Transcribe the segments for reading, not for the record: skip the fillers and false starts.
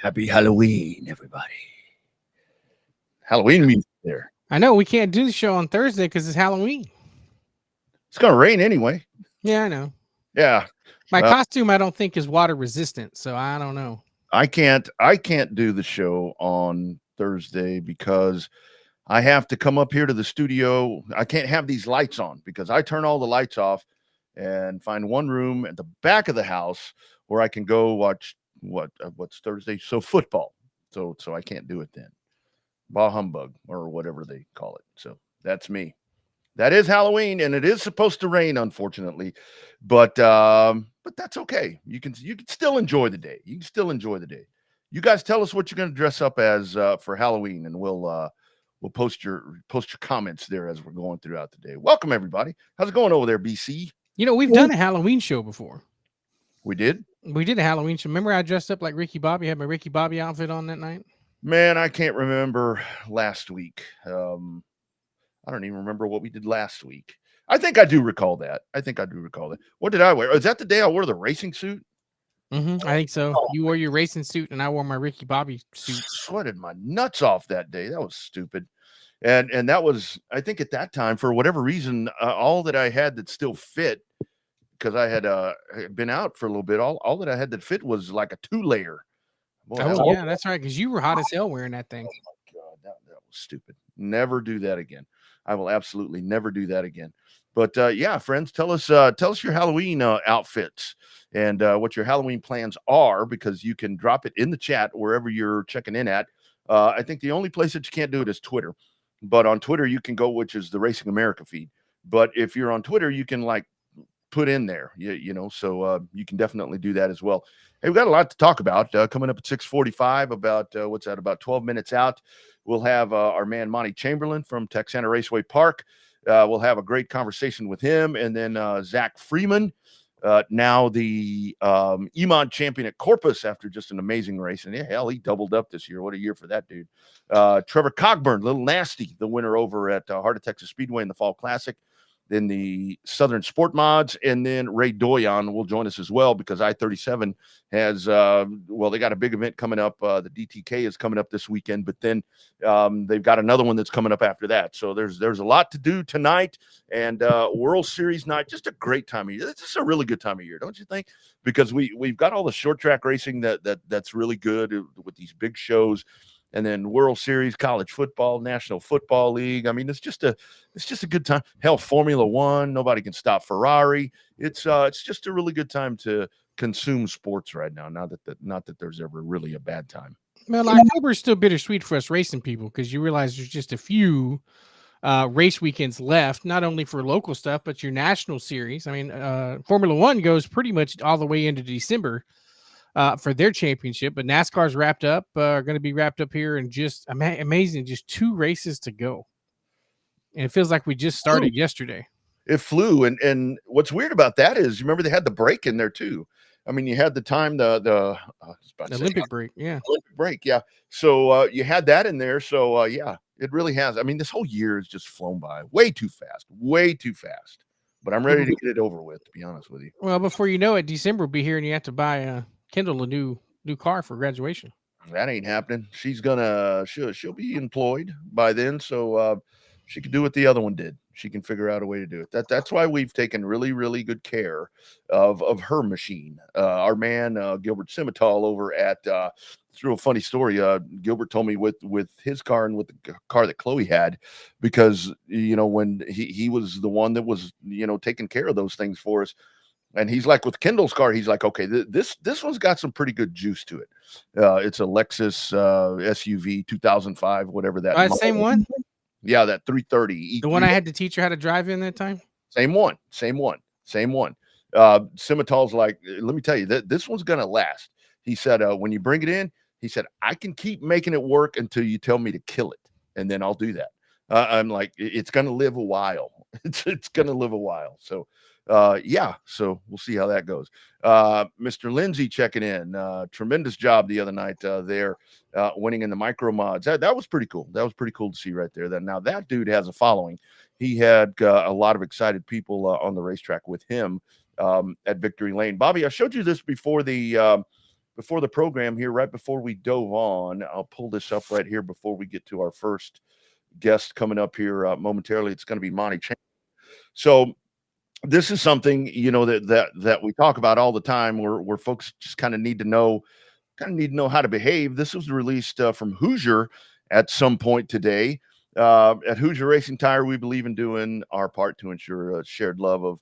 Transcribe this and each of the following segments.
Happy Halloween, everybody. Halloween music there. I know we can't do the show on Thursday because it's Halloween. It's going to rain anyway. Yeah, I know. Yeah. My costume, I don't think, is water resistant, so I don't know. I can't do the show on Thursday because I have to come up here to the studio. I can't have these lights on because I turn all the lights off and find one room at the back of the house where I can go watch what's Thursday? So football. So I can't do it then. Bah humbug or whatever they call it. So that's me. That is Halloween, and it is supposed to rain, unfortunately, but that's okay. You can still enjoy the day. You can still enjoy the day. You guys tell us what you're going to dress up as for Halloween, and we'll post your comments there as we're going throughout the day. Welcome everybody. How's it going over there, BC? You know, we've done a Halloween show before. We did. We did a Halloween show. Remember, I dressed up like Ricky Bobby. I had my Ricky Bobby outfit on that night. Man, I can't remember last week. I don't even remember what we did last week. I think I do recall that. What did I wear? Is that the day I wore the racing suit? I think so. You wore your racing suit, and I wore my Ricky Bobby suit. Sweated my nuts off that day. That was stupid. And that was, I think at that time, for whatever reason, all that I had that still fit, because I had been out for a little bit, all that I had that fit was like a 2-layer. Boy, yeah, that's right, because you were hot as hell wearing that thing. Oh my God, that was stupid. Never do that again. I will absolutely never do that again. But yeah, friends, tell us your Halloween outfits and what your Halloween plans are, because you can drop it in the chat wherever you're checking in at. I think the only place that you can't do it is Twitter. But on Twitter, you can go, which is the Racing America feed. But if you're on Twitter, you can like put in there, you know, so you can definitely do that as well. Hey, we've got a lot to talk about coming up at 6:45, about what's that, about 12 minutes out. We'll have our man Monty Chamberlain from Texana Raceway Park. We'll have a great conversation with him. And then Zach Freeman, now the EMOD champion at Corpus after just an amazing race. And yeah, hell, he doubled up this year. What a year for that dude. Trevor Cogburn, Little Nasty, the winner over at Heart of Texas Speedway in the Fall Classic. Then the Southern Sport Mods, and then Ray Doyon will join us as well, because I-37 has, they got a big event coming up. The DTK is coming up this weekend, but then they've got another one that's coming up after that. So there's a lot to do tonight, and World Series night, just a great time of year. It's just a really good time of year, don't you think? Because we've got all the short track racing that's really good with these big shows. And then World Series, college football, National Football League. I mean, it's just a good time. Hell, Formula One, nobody can stop Ferrari. It's just a really good time to consume sports right now. Not that there's ever really a bad time. Well, October is still bittersweet for us racing people, because you realize there's just a few race weekends left, not only for local stuff, but your national series. I mean, Formula One goes pretty much all the way into December. For their championship, but NASCAR's wrapped up, are going to be wrapped up here, and just amazing, just 2 races to go. And it feels like we just started yesterday. It flew. And what's weird about that is, you remember they had the break in there too. I mean, you had the time, the Olympic break. Yeah. Olympic break. Yeah. So you had that in there. So yeah, it really has. I mean, this whole year has just flown by way too fast, but I'm ready to get it over with, to be honest with you. Well, before you know it, December will be here, and you have to buy Kendall a new car for graduation. That ain't happening. She'll be employed by then, so she can do what the other one did. She can figure out a way to do it. That's why we've taken really, really good care of her machine. Our man Gilbert Simmental over at it's a real funny story. Gilbert told me with his car and with the car that Chloe had, because when he was the one that was taking care of those things for us. And he's like, with Kendall's car, he's like, okay, this one's got some pretty good juice to it. It's a Lexus SUV 2005, whatever that. Same one? Yeah, that 330. The one I had to teach her how to drive in that time? Same one. Simmental's like, let me tell you, this one's going to last. He said, when you bring it in, he said, I can keep making it work until you tell me to kill it, and then I'll do that. I'm like, it's going to live a while. It's going to live a while. So, yeah, so we'll see how that goes. Mr. Lindsay checking in. Tremendous job the other night there, winning in the micro mods. That was pretty cool. That was pretty cool to see right there. Now that dude has a following. He had a lot of excited people on the racetrack with him at Victory Lane. Bobby, I showed you this before the before the program here, right before we dove on, I'll pull this up right here before we get to our first guest coming up here momentarily. It's going to be Monty. So this is something, that we talk about all the time, where folks just kind of need to know how to behave. This was released from Hoosier at some point today. At Hoosier Racing Tire, we believe in doing our part to ensure a shared love of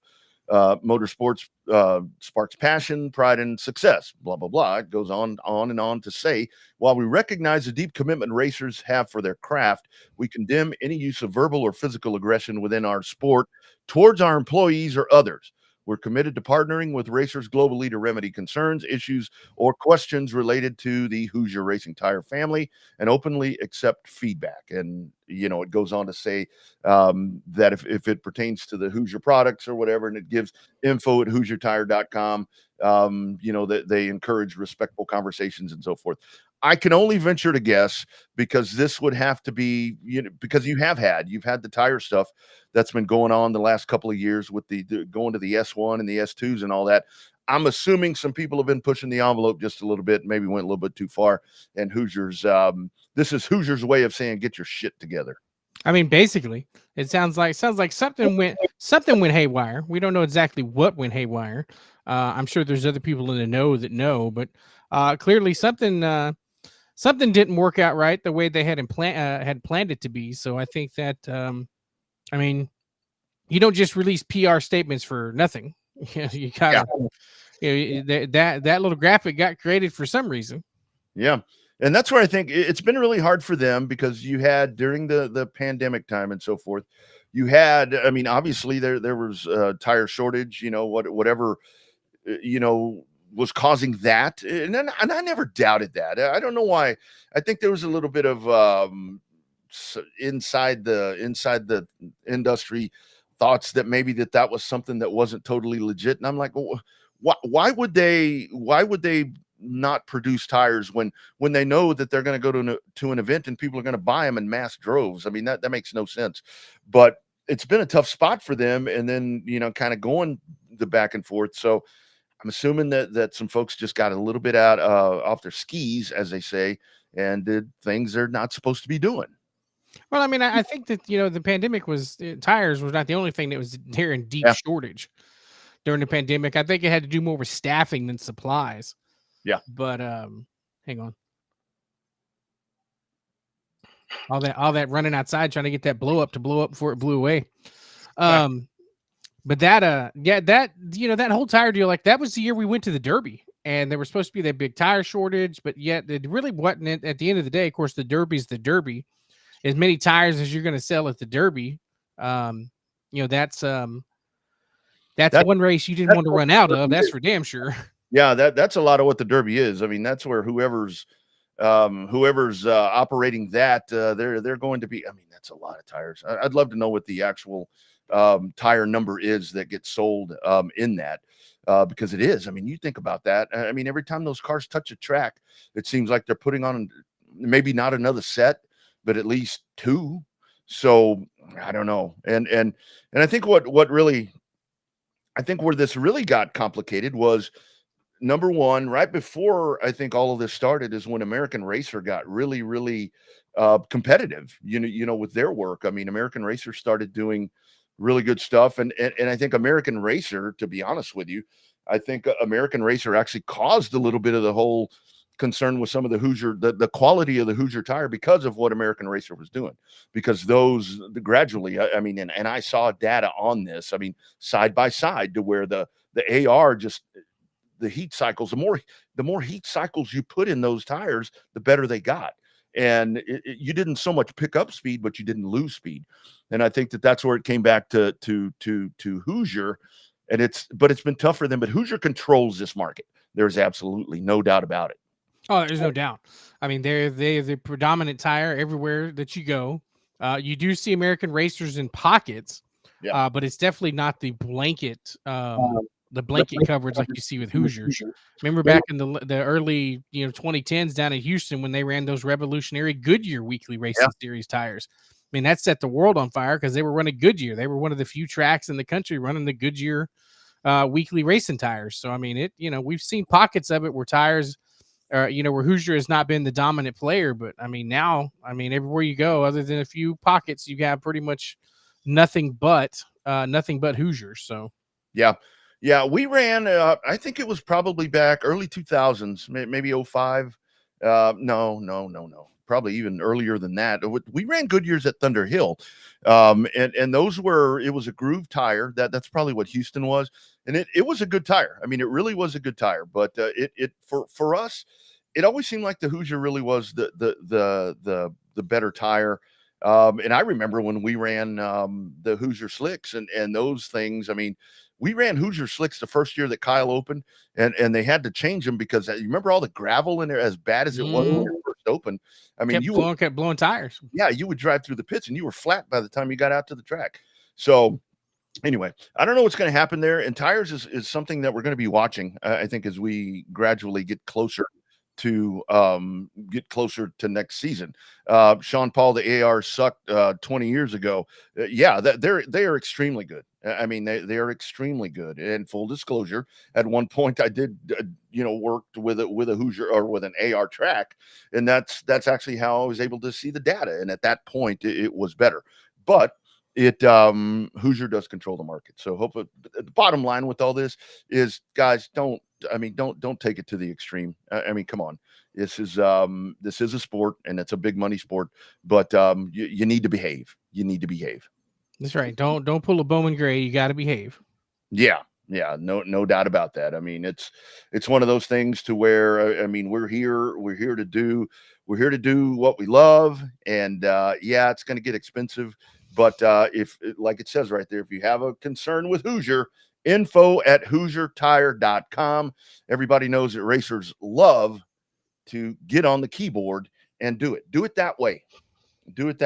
motorsports sparks passion, pride, and success. Blah, blah, blah. It goes on and on to say, while we recognize the deep commitment racers have for their craft, we condemn any use of verbal or physical aggression within our sport towards our employees or others. We're committed to partnering with Racers Globally to remedy concerns, issues, or questions related to the Hoosier Racing Tire family and openly accept feedback. And, it goes on to say that if it pertains to the Hoosier products or whatever, and it gives info at HoosierTire.com, that they encourage respectful conversations and so forth. I can only venture to guess, because this would have to be, because you've had the tire stuff that's been going on the last couple of years with the going to the S1 and the S2s and all that. I'm assuming some people have been pushing the envelope just a little bit, maybe went a little bit too far. And Hoosiers, this is Hoosiers' way of saying, get your shit together. I mean, basically, it sounds like something went haywire. We don't know exactly what went haywire. I'm sure there's other people in the know that know, but clearly something didn't work out right the way they had planned it to be. So I think that I mean, you don't just release PR statements for nothing. You gotta, that little graphic got created for some reason. Yeah. And that's where I think it's been really hard for them, because you had, during the pandemic time and so forth, you had, I mean, obviously there was a tire shortage, whatever, was causing that. And I never doubted that. I don't know why. I think there was a little bit of inside the industry thoughts that maybe that was something that wasn't totally legit. And I'm like, well, why would they not produce tires when they know that they're going to go to an event and people are going to buy them in mass droves? I mean, that makes no sense. But it's been a tough spot for them, and then kind of going the back and forth. So I'm assuming that some folks just got a little bit out off their skis, as they say, and did things they're not supposed to be doing. Well, I mean, I think that the pandemic tires was not the only thing that was there in deep shortage during the pandemic. I think it had to do more with staffing than supplies. Yeah. But hang on. All that running outside trying to get that blow up before it blew away. But that that whole tire deal, like, that was the year we went to the Derby, and there was supposed to be that big tire shortage, but yet it really wasn't. At the end of the day, of course, the Derby's the Derby. As many tires as you're going to sell at the Derby, that's one race you didn't want to run out of. That's for damn sure. Yeah, that's a lot of what the Derby is. I mean, that's where whoever's operating that, they're going to be. I mean, that's a lot of tires. I'd love to know what the actual tire number is that gets sold in that, because it is. I mean, you think about that. I mean, every time those cars touch a track, it seems like they're putting on maybe not another set, but at least two. So I don't know. And I think what really, I think where this really got complicated was, number one, right before I think all of this started, is when American Racer got really, really competitive, with their work. I mean, American Racer started doing really good stuff. And I think American Racer, to be honest with you, I think American Racer actually caused a little bit of the whole concern with some of the Hoosier, the quality of the Hoosier tire, because of what American Racer was doing. Because those gradually, I mean, and I saw data on this, I mean, side by side, to where the AR just, the heat cycles, the more heat cycles you put in those tires, the better they got. And you didn't so much pick up speed, but you didn't lose speed. And I think that's where it came back to Hoosier. And it's been tough for them, but Hoosier controls this market. There's absolutely no doubt about it. Oh, there's no doubt. I mean, they're the predominant tire everywhere that you go. You do see American Racers in pockets, but it's definitely not the blanket coverage like you see with Hoosiers. Remember back in the early 2010s down in Houston, when they ran those revolutionary Goodyear weekly racing series tires. I mean, that set the world on fire, because they were running Goodyear. They were one of the few tracks in the country running the Goodyear weekly racing tires. So I mean, we've seen pockets of it where tires where Hoosier has not been the dominant player. But I mean, now, I mean, everywhere you go, other than a few pockets, you have pretty much nothing but Hoosiers. So yeah, we ran. I think it was probably back early 2000s, maybe 05. No. Probably even earlier than that. We ran good years at Thunder Hill, and those were, it was a groove tire. That's probably what Houston was, and it was a good tire. I mean, it really was a good tire. But it for us, it always seemed like the Hoosier really was the better tire. And I remember when we ran the Hoosier slicks and those things. I mean, we ran Hoosier slicks the first year that Kyle opened, and they had to change them because you remember all the gravel in there, as bad as it was when it first opened. I mean, kept blowing tires. Yeah, you would drive through the pits and you were flat by the time you got out to the track. So anyway, I don't know what's going to happen there. And tires is something that we're going to be watching, I think, as we gradually get closer to next season. Sean Paul, the AR sucked 20 years ago. Yeah, they are extremely good. I mean, they are extremely good. And full disclosure, at one point I did worked with a Hoosier or with an AR track, and that's actually how I was able to see the data. And at that point it was better. But Hoosier does control the market. So hopefully the bottom line with all this is, guys, don't take it to the extreme. I mean, come on. This is a sport, and it's a big money sport, but you need to behave. You need to behave. That's right. Don't pull a Bowman Gray. You got to behave. Yeah. No doubt about that. I mean, it's one of those things to where, I mean, we're here to do what we love. And yeah, it's going to get expensive, but if, like it says right there, if you have a concern with Hoosier, info@HoosierTire.com. Everybody knows that racers love to get on the keyboard and do it. Do it that way. Don't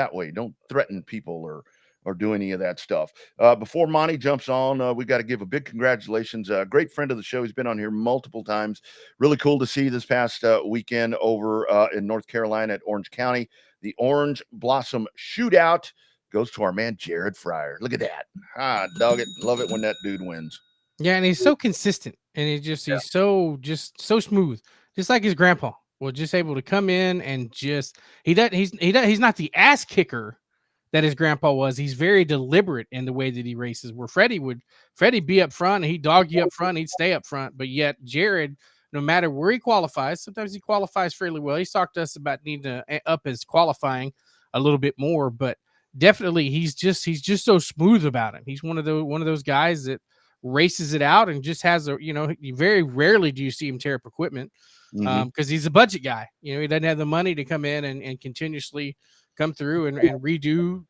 threaten people or do any of that stuff. Before Monty jumps on, we got to give a big congratulations. A great friend of the show. He's been on here multiple times. Really cool to see this past weekend over in North Carolina at Orange County. The Orange Blossom Shootout goes to our man Jared Fryer. Look at that. Dog it. Love it when that dude wins. Yeah, and he's so consistent, and he's so smooth, just like his grandpa. Well, just able to come in and he's not the ass kicker that his grandpa was. He's very deliberate in the way that he races. Where Freddie be up front and he'd dog you up front, he'd stay up front. But yet Jared, no matter where he qualifies, sometimes he qualifies fairly well. He's talked to us about needing to up his qualifying a little bit more, but definitely he's just so smooth about it. He's one of those guys that races it out and just has very rarely do you see him tear up equipment because he's a budget guy. He doesn't have the money to come in and continuously come through and redo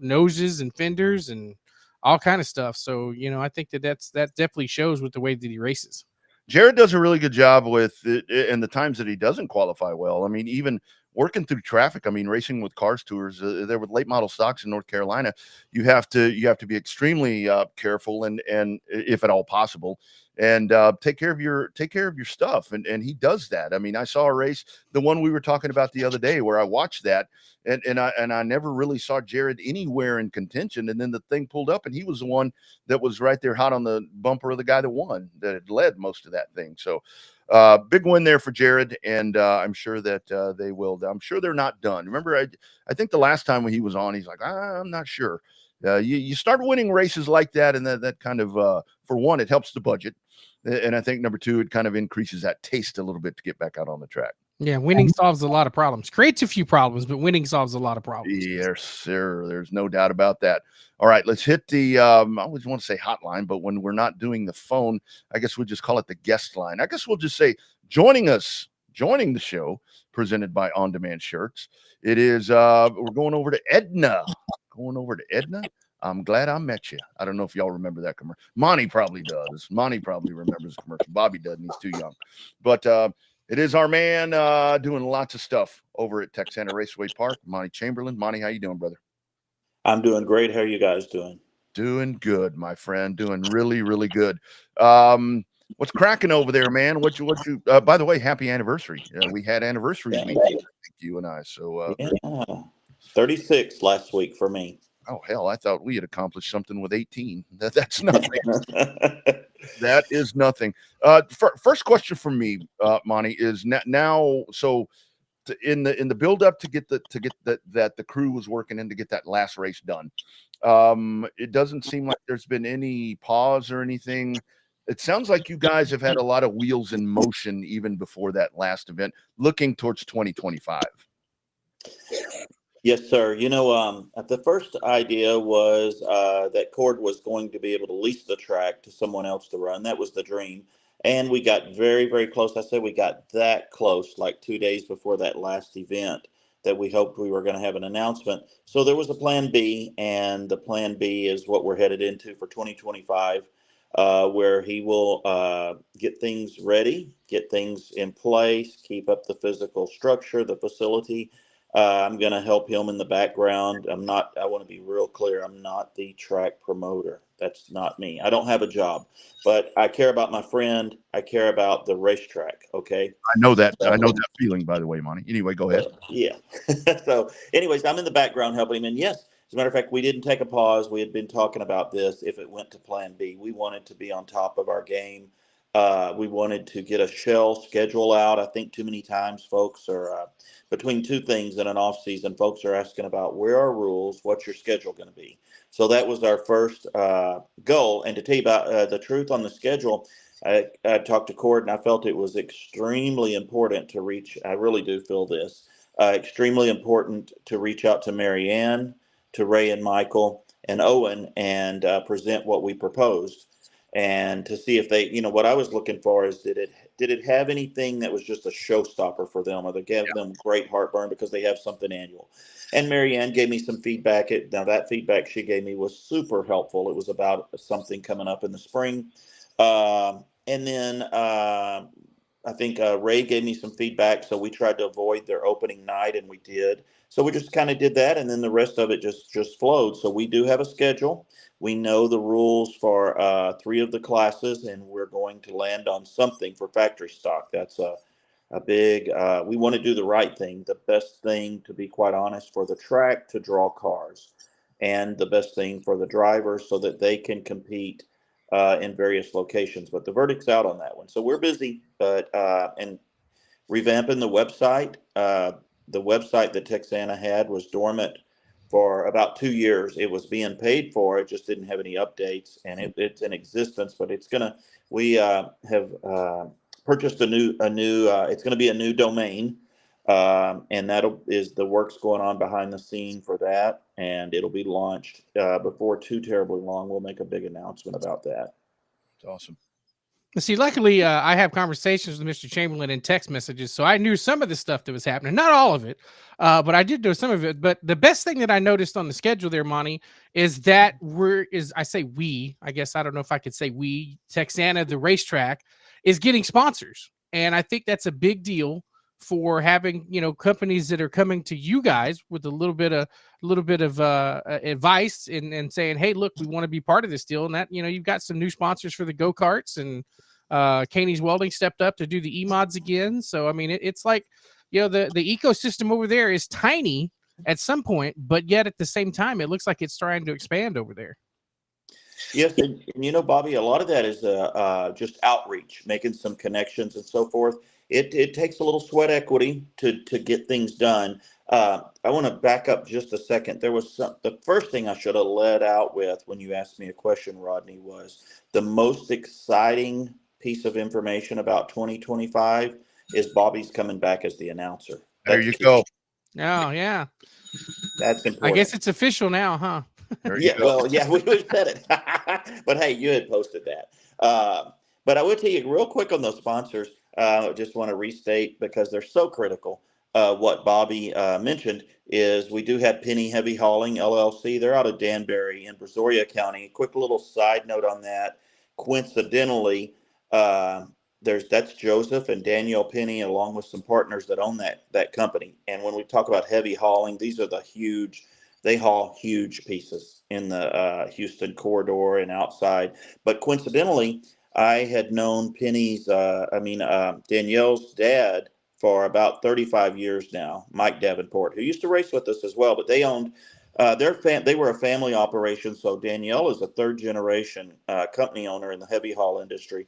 noses and fenders and all kind of stuff. So I think that definitely shows with the way that he races. Jared does a really good job with it, and the times that he doesn't qualify well. I mean, even working through traffic. I mean, racing with Cars Tours, there with late model stocks in North Carolina, you have to be extremely careful and if at all possible, and take care of your stuff. And he does that. I mean, I saw a race, the one we were talking about the other day, where I watched that, and I never really saw Jared anywhere in contention. And then the thing pulled up, and he was the one that was right there hot on the bumper of the guy that won, that had led most of that thing. So big win there for Jared, and I'm sure that they will. I'm sure they're not done. Remember, I think the last time when he was on, he's like, I'm not sure. You start winning races like that, and that kind of, for one, it helps the budget, and I think number two, it kind of increases that taste a little bit to get back out on the track. Yeah, winning solves a lot of problems. Creates a few problems, but winning solves a lot of problems. Yes, sir. There's no doubt about that. All right, let's hit the, I always want to say hotline, but when we're not doing the phone, I guess we'll just call it the guest line. I guess we'll just say joining the show, presented by On Demand Shirts. It is, we're going over to Edna. I'm glad I met you. I don't know if y'all remember that commercial. Monty probably does. Monty probably remembers the commercial. Bobby doesn't. He's too young. But it is our man doing lots of stuff over at Texana Raceway Park, Monty Chamberlain. Monty, how you doing, brother? I'm doing great. How are you guys doing? Doing good, my friend. Doing really, really good. What's cracking over there, man? What you by the way, happy anniversary. We had anniversary week, you and I. So 36 last week for me. Oh, hell, I thought we had accomplished something with 18. That's nothing. That is nothing. First question for me, Monty, is now. So, in the build up to get that the crew was working in to get that last race done, it doesn't seem like there's been any pause or anything. It sounds like you guys have had a lot of wheels in motion even before that last event, looking towards 2025. Yes, sir. The first idea was that Cord was going to be able to lease the track to someone else to run. That was the dream. And we got very, very close. I said we got that close, like 2 days before that last event, that we hoped we were going to have an announcement. So there was a plan B, and the plan B is what we're headed into for 2025, where he will get things ready, get things in place, keep up the physical structure, the facility. I'm going to help him in the background. I want to be real clear. I'm not the track promoter. That's not me. I don't have a job, but I care about my friend. I care about the racetrack. Okay. I know that. I know that feeling, by the way, Monty. Anyway, go ahead. Yeah. So anyways, I'm in the background helping him. And yes, as a matter of fact, we didn't take a pause. We had been talking about this. If it went to plan B, we wanted to be on top of our game. We wanted to get a shell schedule out. I think too many times folks are between two things in an off season, folks are asking about where are rules, what's your schedule going to be? So that was our first goal. And to tell you about the truth on the schedule, I talked to Cord and I felt it was extremely important to reach. I really do feel this extremely important to reach out to Marianne, to Ray and Michael and Owen and present what we proposed. And to see if they, what I was looking for is did it have anything that was just a showstopper for them, or they gave them great heartburn because they have something annual. And Marianne gave me some feedback. Now that feedback she gave me was super helpful. It was about something coming up in the spring. And then I think Ray gave me some feedback. So we tried to avoid their opening night, and we did. So we just kind of did that, and then the rest of it just flowed. So we do have a schedule. We know the rules for 3 of the classes, and we're going to land on something for factory stock. That's a big, we want to do the right thing, the best thing, to be quite honest, for the track to draw cars, and the best thing for the drivers so that they can compete in various locations. But the verdict's out on that one. So we're busy, but and revamping the website. The website that Texana had was dormant for about 2 years. It was being paid for. It just didn't have any updates, and it's in existence. But we have purchased a new. It's gonna be a new domain, and is the work's going on behind the scene for that, and it'll be launched before too terribly long. We'll make a big announcement about that. It's awesome. See, luckily, I have conversations with Mr. Chamberlain in text messages, so I knew some of the stuff that was happening. Not all of it, but I did know some of it. But the best thing that I noticed on the schedule there, Monty, is that I say we, I guess I don't know if I could say we, Texana, the racetrack, is getting sponsors. And I think that's a big deal for having, companies that are coming to you guys with a little bit of advice and saying, hey, look, we want to be part of this deal. And that, you've got some new sponsors for the go-karts, and Caney's Welding stepped up to do the E-mods again. So, I mean, it's like, the ecosystem over there is tiny at some point, but yet at the same time, it looks like it's trying to expand over there. Yes, and Bobby, a lot of that is just outreach, making some connections and so forth. It takes a little sweat equity to get things done. I want to back up just a second. The first thing I should have led out with when you asked me a question, Rodney, was the most exciting piece of information about 2025 is Bobby's coming back as the announcer. There you go. Oh, yeah. That's important. I guess it's official now, huh? Yeah, well, yeah, we said it. But hey, you had posted that. But I will tell you real quick on those sponsors. Just want to restate because they're so critical. What Bobby mentioned is we do have Penny Heavy Hauling LLC. They're out of Danbury in Brazoria County. Quick little side note on that. Coincidentally, that's Joseph and Danielle Penny, along with some partners that own that company. And when we talk about heavy hauling, these are they haul huge pieces in the Houston corridor and outside. But coincidentally, I had known Danielle's dad for about 35 years now, Mike Davenport, who used to race with us as well. But they owned They were a family operation. So Danielle is a third generation company owner in the heavy haul industry.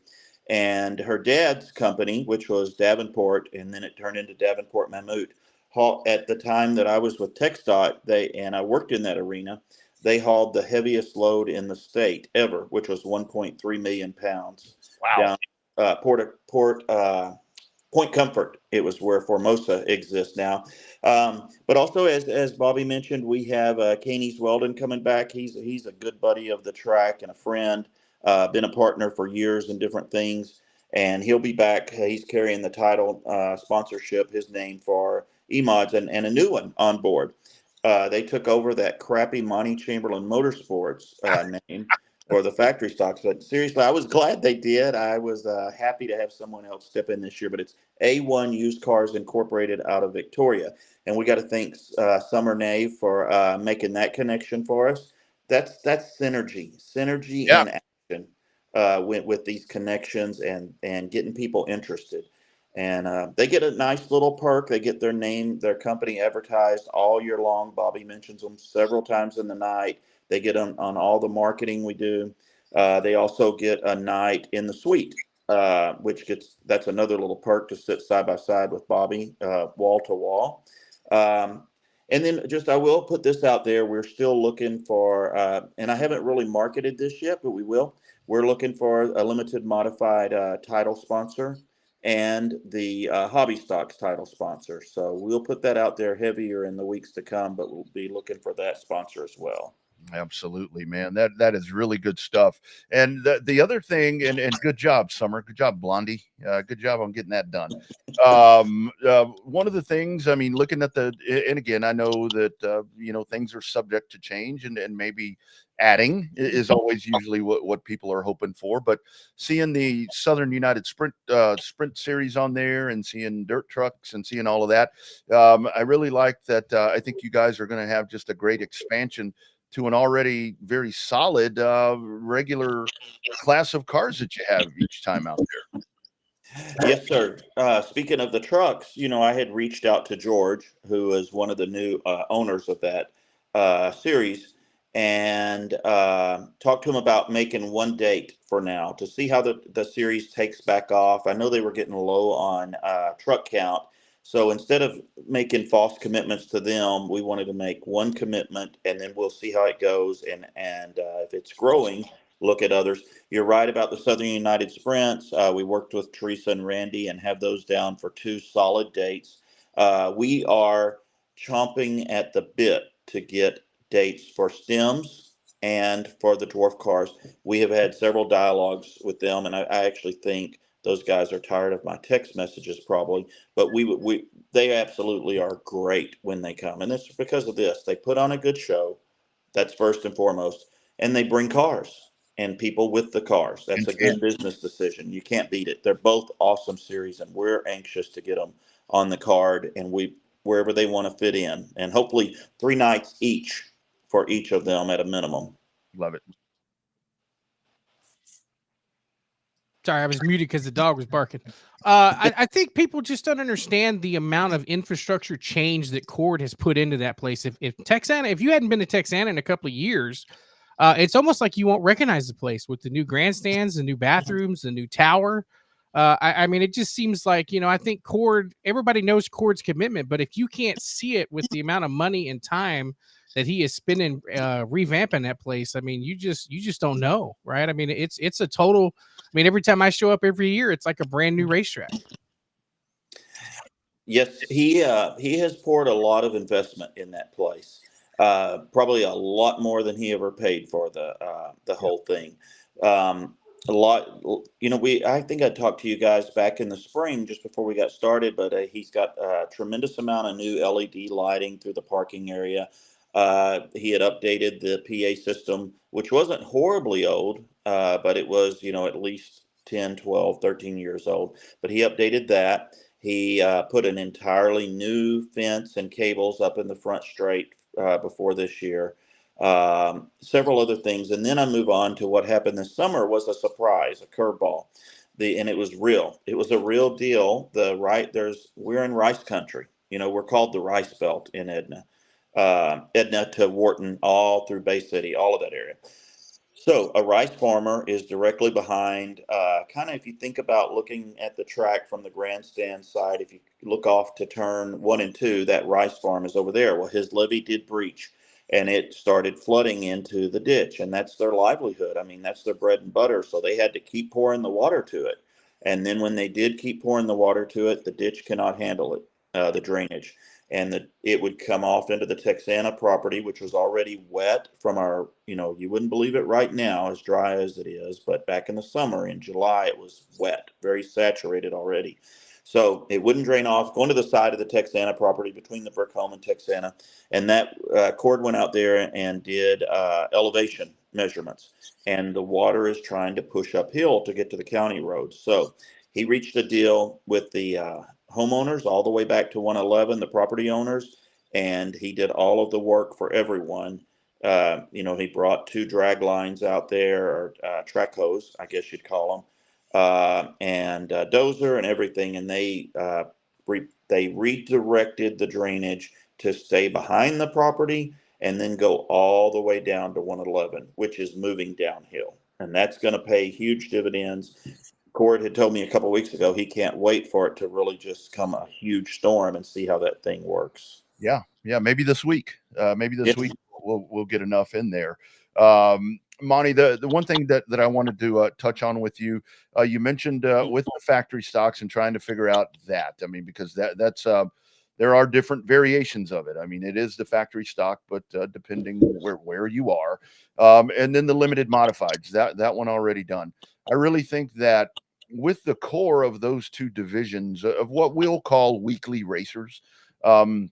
And her dad's company, which was Davenport, and then it turned into Davenport Mammut. At the time that I was with TxDOT, and I worked in that arena, they hauled the heaviest load in the state ever, which was 1.3 million pounds Wow. down Point Comfort. It was where Formosa exists now. But also, as Bobby mentioned, we have Caney's Weldon coming back. He's a good buddy of the track and a friend. Been a partner for years in different things, and he'll be back. He's carrying the title sponsorship, his name for E-Mods, and a new one on board. They took over that crappy Monty Chamberlain Motorsports name for the factory stocks. But seriously, I was glad they did. I was happy to have someone else step in this year. But it's A1 Used Cars Incorporated out of Victoria. And we got to thank Summer Nave for making that connection for us. That's synergy Yeah. in action with these connections and getting people interested. And they get a nice little perk. They get their company advertised all year long. Bobby mentions them several times in the night. They get on all the marketing we do. They also get a night in the suite, that's another little perk to sit side by side with Bobby, wall to wall. And then I will put this out there. We're still looking for, and I haven't really marketed this yet, but we will. We're looking for a limited modified title sponsor and the Hobby Stocks title sponsor. So we'll put that out there heavier in the weeks to come, but we'll be looking for that sponsor as well. Absolutely, man. That is really good stuff. And the other thing, and good job, Summer. Good job, Blondie. Good job on getting that done. One of the things, I mean, looking at and again, I know that things are subject to change, and maybe adding is always usually what people are hoping for. But seeing the Southern United Sprint series on there, and seeing dirt trucks, and seeing all of that, I really like that. I think you guys are going to have just a great expansion to an already very solid regular class of cars that you have each time out there. Yes, sir. Speaking of the trucks, I had reached out to George, who is one of the new owners of that series, and talked to him about making one date for now to see how the series takes back off. I know they were getting low on truck count. So instead of making false commitments to them, we wanted to make one commitment, and then we'll see how it goes. And if it's growing, look at others. You're right about the Southern United Sprints. We worked with Teresa and Randy and have those down for 2 solid dates. We are chomping at the bit to get dates for stems and for the dwarf cars. We have had several dialogues with them, and I actually think those guys are tired of my text messages probably, but they absolutely are great when they come. And it's because of this. They put on a good show. That's first and foremost. And they bring cars and people with the cars. That's a good business decision. You can't beat it. They're both awesome series, and we're anxious to get them on the card, and wherever they want to fit in, and hopefully 3 nights each for each of them at a minimum. Love it. Sorry, I was muted because the dog was barking. I think people just don't understand the amount of infrastructure change that Cord has put into that place. If Texana, if you hadn't been to Texana in a couple of years, it's almost like you won't recognize the place with the new grandstands, the new bathrooms, the new tower. I mean, it just seems like, I think Cord, everybody knows Cord's commitment, but if you can't see it with the amount of money and time that he is spending revamping that place, I mean, you just don't know, right? I mean, it's a total. I mean, every time I show up every year, it's like a brand new racetrack. Yes, he has poured a lot of investment in that place. Probably a lot more than he ever paid for the whole thing. A lot, I think I talked to you guys back in the spring just before we got started, but he's got a tremendous amount of new LED lighting through the parking area. He had updated the PA system, which wasn't horribly old, but it was, at least 10, 12, 13 years old. But he updated that. He put an entirely new fence and cables up in the front straight before this year. Several other things. And then I move on to what happened this summer was a surprise, a curveball. And it was real. It was a real deal. We're in rice country. We're called the Rice Belt in Edna. Edna to Wharton, all through Bay City, all of that area. So a rice farmer is directly behind, kind of if you think about looking at the track from the grandstand side, if you look off to turn 1 and 2, that rice farm is over there. Well, his levee did breach and it started flooding into the ditch, and that's their livelihood. I mean, that's their bread and butter. So they had to keep pouring the water to it. And then when they did keep pouring the water to it, the ditch cannot handle it, the drainage. And it would come off into the Texana property, which was already wet from our, you wouldn't believe it right now, as dry as it is, but back in the summer, in July, it was wet, very saturated already. So it wouldn't drain off, going to the side of the Texana property between the Burcombe and Texana. And that cord went out there and did elevation measurements. And the water is trying to push uphill to get to the county roads. So he reached a deal with the homeowners all the way back to 111, the property owners, and he did all of the work for everyone. He brought 2 drag lines out there, or track hose, I guess you'd call them, and dozer and everything, and they redirected the drainage to stay behind the property and then go all the way down to 111, which is moving downhill, and that's going to pay huge dividends. Cord had told me a couple of weeks ago he can't wait for it to really just come a huge storm and see how that thing works. Yeah, maybe this week. Yes. Week we'll get enough in there. Monty, the one thing that I wanted to touch on with you, you mentioned with the factory stocks and trying to figure out that. I mean, because that's there are different variations of it. I mean, it is the factory stock, but depending where you are, and then the limited modifieds, that one already done. I really think that with the core of those 2 divisions of what we'll call weekly racers, and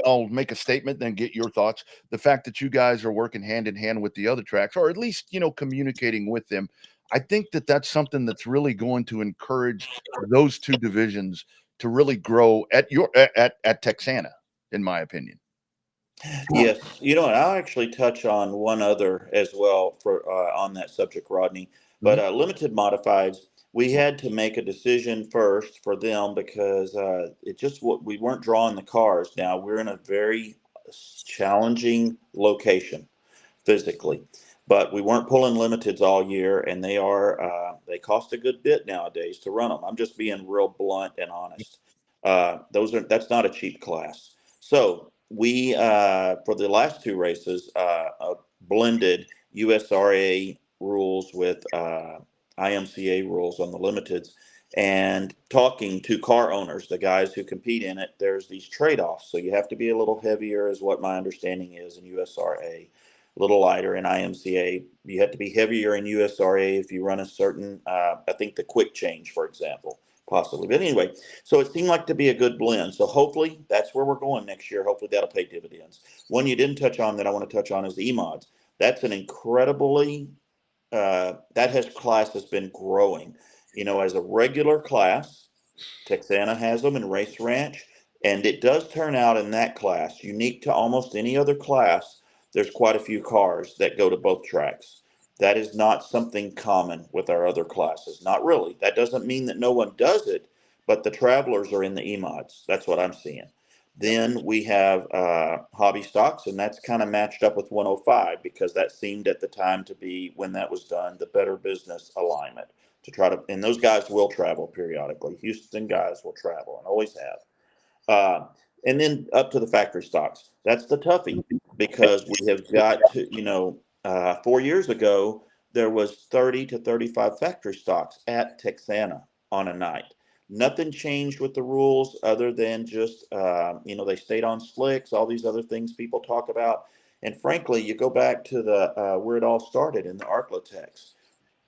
I'll make a statement, then get your thoughts. The fact that you guys are working hand in hand with the other tracks, or at least, communicating with them, I think that that's something that's really going to encourage those 2 divisions to really grow at Texana, in my opinion. Yes, I'll actually touch on one other as well for on that subject, Rodney. But limited modifieds, we had to make a decision first for them because we weren't drawing the cars. Now we're in a very challenging location physically, but we weren't pulling limiteds all year, and they cost a good bit nowadays to run them. I'm just being real blunt and honest. That's not a cheap class. So we for the last 2 races blended USRA rules with IMCA rules on the limiteds, and talking to car owners, the guys who compete in it, there's these trade-offs. So you have to be a little heavier, is what my understanding is, in USRA, a little lighter in IMCA. You have to be heavier in USRA if you run a certain, I think the quick change, for example, possibly. But anyway, so it seemed like to be a good blend. So hopefully that's where we're going next year. Hopefully that'll pay dividends. One you didn't touch on that I want to touch on is the E-mods. That's an incredibly, class has been growing. As a regular class, Texana has them in Race Ranch, and it does turn out in that class, unique to almost any other class, there's quite a few cars that go to both tracks. That is not something common with our other classes. Not really. That doesn't mean that no one does it, but the travelers are in the E-mods. That's what I'm seeing. Then we have hobby stocks, and that's kind of matched up with 105 because that seemed at the time to be, when that was done, the better business alignment to try to, and those guys will travel periodically. Houston guys will travel and always have. And then up to the factory stocks. That's the toughie because we have got to, 4 years ago, there was 30 to 35 factory stocks at Texana on a night. Nothing changed with the rules other than just, they stayed on slicks, all these other things people talk about. And frankly, you go back to the where it all started in the Arklatex.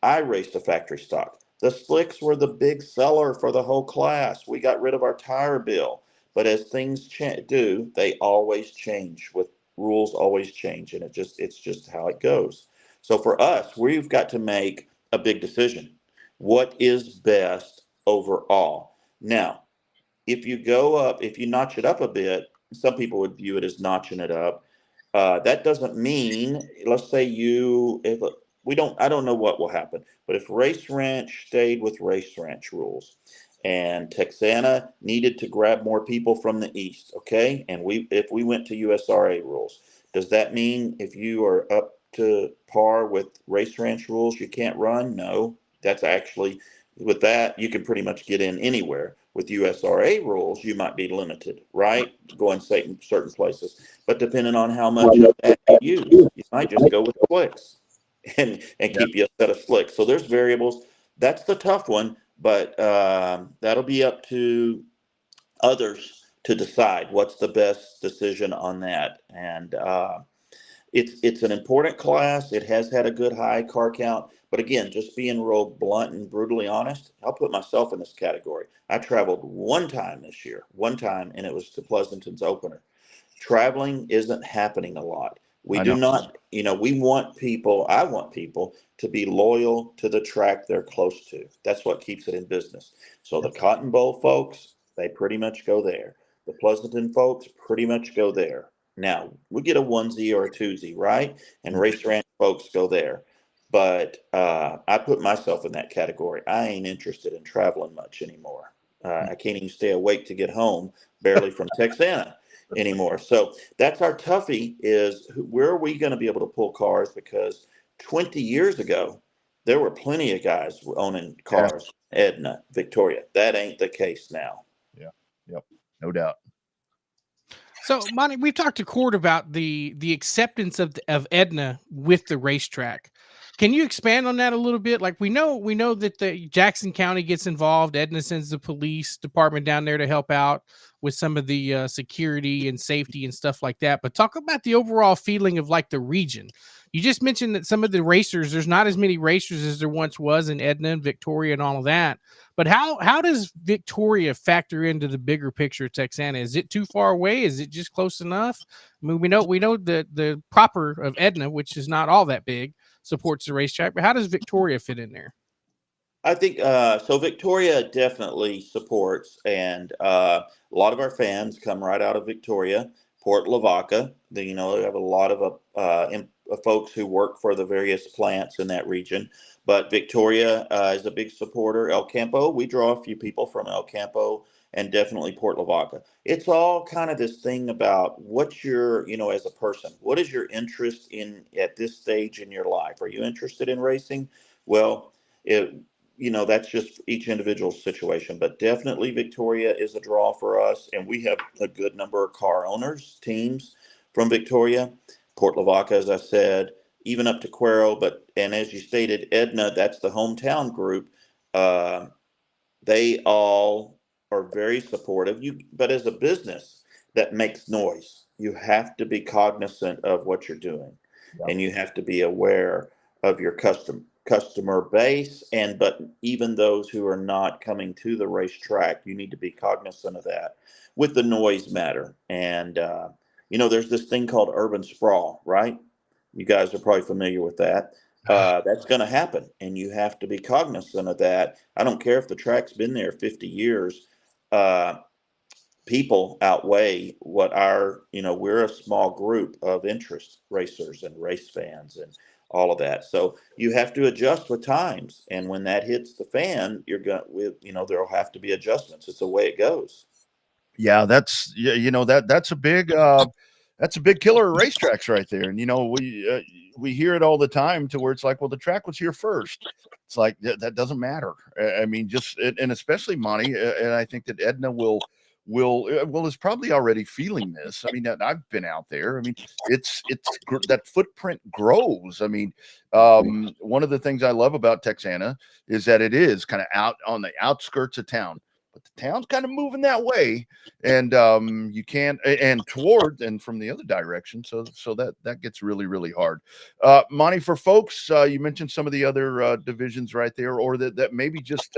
I raced a factory stock. The slicks were the big seller for the whole class. We got rid of our tire bill. But as things do, they always change. With rules always change, and it's just how it goes. So for us, we've got to make a big decision. What is best overall? Now, if you notch it up a bit, some people would view it as notching it up. That doesn't mean, let's say I don't know what will happen, but if Race Ranch stayed with Race Ranch rules and Texana needed to grab more people from the east. Okay, and if we went to USRA rules, does that mean if you are up to par with race ranch rules, you can't run? No, that's actually, with that, you can pretty much get in anywhere. With USRA rules, you might be limited, right? Going certain places, but depending on how much of that you use, you might just go with slicks and keep you a set of slicks. So there's variables. That's the tough one, but that'll be up to others to decide what's the best decision on that. And it's an important class. It has had a good high car count. But again, just being real blunt and brutally honest, I'll put myself in this category. I traveled one time this year, and it was to Pleasanton's opener. Traveling isn't happening a lot. We I do know. not, I want people to be loyal to the track they're close to. That's what keeps it in business. So the Cotton Bowl folks, they pretty much go there. The Pleasanton folks pretty much go there. Now, we get a onesie or a twosie, right? And Race Ranch folks go there. But I put myself in that category. I ain't interested in traveling much anymore. I can't even stay awake to get home, barely from Texana anymore. So that's our toughie, is where are we going to be able to pull cars? Because 20 years ago, there were plenty of guys owning cars, Edna, Victoria. That ain't the case now. Yeah. Yep. No doubt. So, Monty, we've talked to Cord about the acceptance of Edna with the racetrack. Can you expand on that a little bit? Like, we know that the Jackson County gets involved. Edna sends the police department down there to help out with some of the security and safety and stuff like that. But talk about the overall feeling of like the region. You just mentioned that some of the racers, there's not as many racers as there once was in Edna and Victoria and all of that. But how does Victoria factor into the bigger picture of Texana? Is it too far away? Is it just close enough? I mean, we know that the proper of Edna, which is not all that big, supports the racetrack, but how does Victoria fit in there? I think so. Victoria definitely supports, and a lot of our fans come right out of Victoria, Port Lavaca. They have a lot of folks who work for the various plants in that region. But Victoria is a big supporter. El Campo, we draw a few people from El Campo, and definitely Port Lavaca. It's all kind of this thing about what's your, as a person, what is your interest in at this stage in your life? Are you interested in racing? Well, that's just each individual situation, but definitely Victoria is a draw for us. And we have a good number of car owners, teams from Victoria, Port Lavaca, as I said, even up to Cuero. And as you stated, Edna, that's the hometown group. They all are very supportive. But as a business that makes noise, you have to be cognizant of what you're doing, and you have to be aware of your customer base, but even those who are not coming to the racetrack, you need to be cognizant of that with the noise matter. And there's this thing called urban sprawl, right? You guys are probably familiar with that. That's going to happen, and you have to be cognizant of that. I don't care if the track's been there 50 years. People outweigh what we're a small group of interest racers and race fans and all of that. So you have to adjust with times. And when that hits the fan, there'll have to be adjustments. It's the way it goes. Yeah, that's that's a big killer of racetracks right there. And we hear it all the time to where it's like, well, the track was here first. It's like that doesn't matter. I mean, and especially Monty, and I think that Edna is probably already feeling this. I mean, I've been out there. I mean, it's that footprint grows. I mean, one of the things I love about Texana is that it is kind of out on the outskirts of town. But the town's kind of moving that way, and you can't, and from the other direction. So that gets really, really hard. Monty, for folks, you mentioned some of the other divisions right there, or that maybe just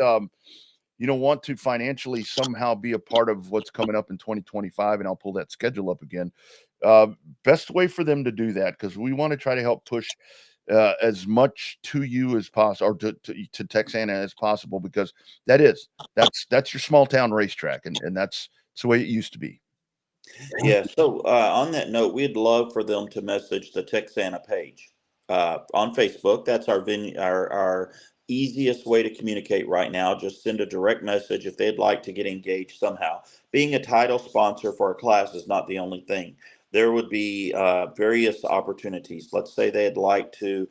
want to financially somehow be a part of what's coming up in 2025, and I'll pull that schedule up again. Best way for them to do that, because we want to try to help push as much to you as possible, or to Texana as possible, because that's your small town racetrack, and that's the way it used to be. Yeah. So on that note, we'd love for them to message the Texana page on Facebook. That's our venue, our easiest way to communicate right now. Just send a direct message if they'd like to get engaged somehow. Being a title sponsor for a class is not the only thing. There would be various opportunities. Let's say they'd like to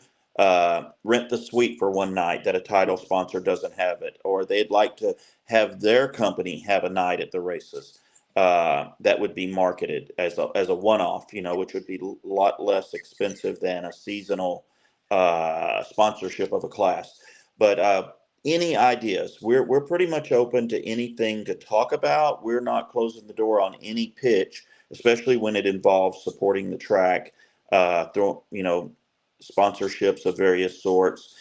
rent the suite for one night that a title sponsor doesn't have it, or they'd like to have their company have a night at the races. That would be marketed as a one-off, which would be a lot less expensive than a seasonal sponsorship of a class. But any ideas? We're pretty much open to anything to talk about. We're not closing the door on any pitch, especially when it involves supporting the track, sponsorships of various sorts.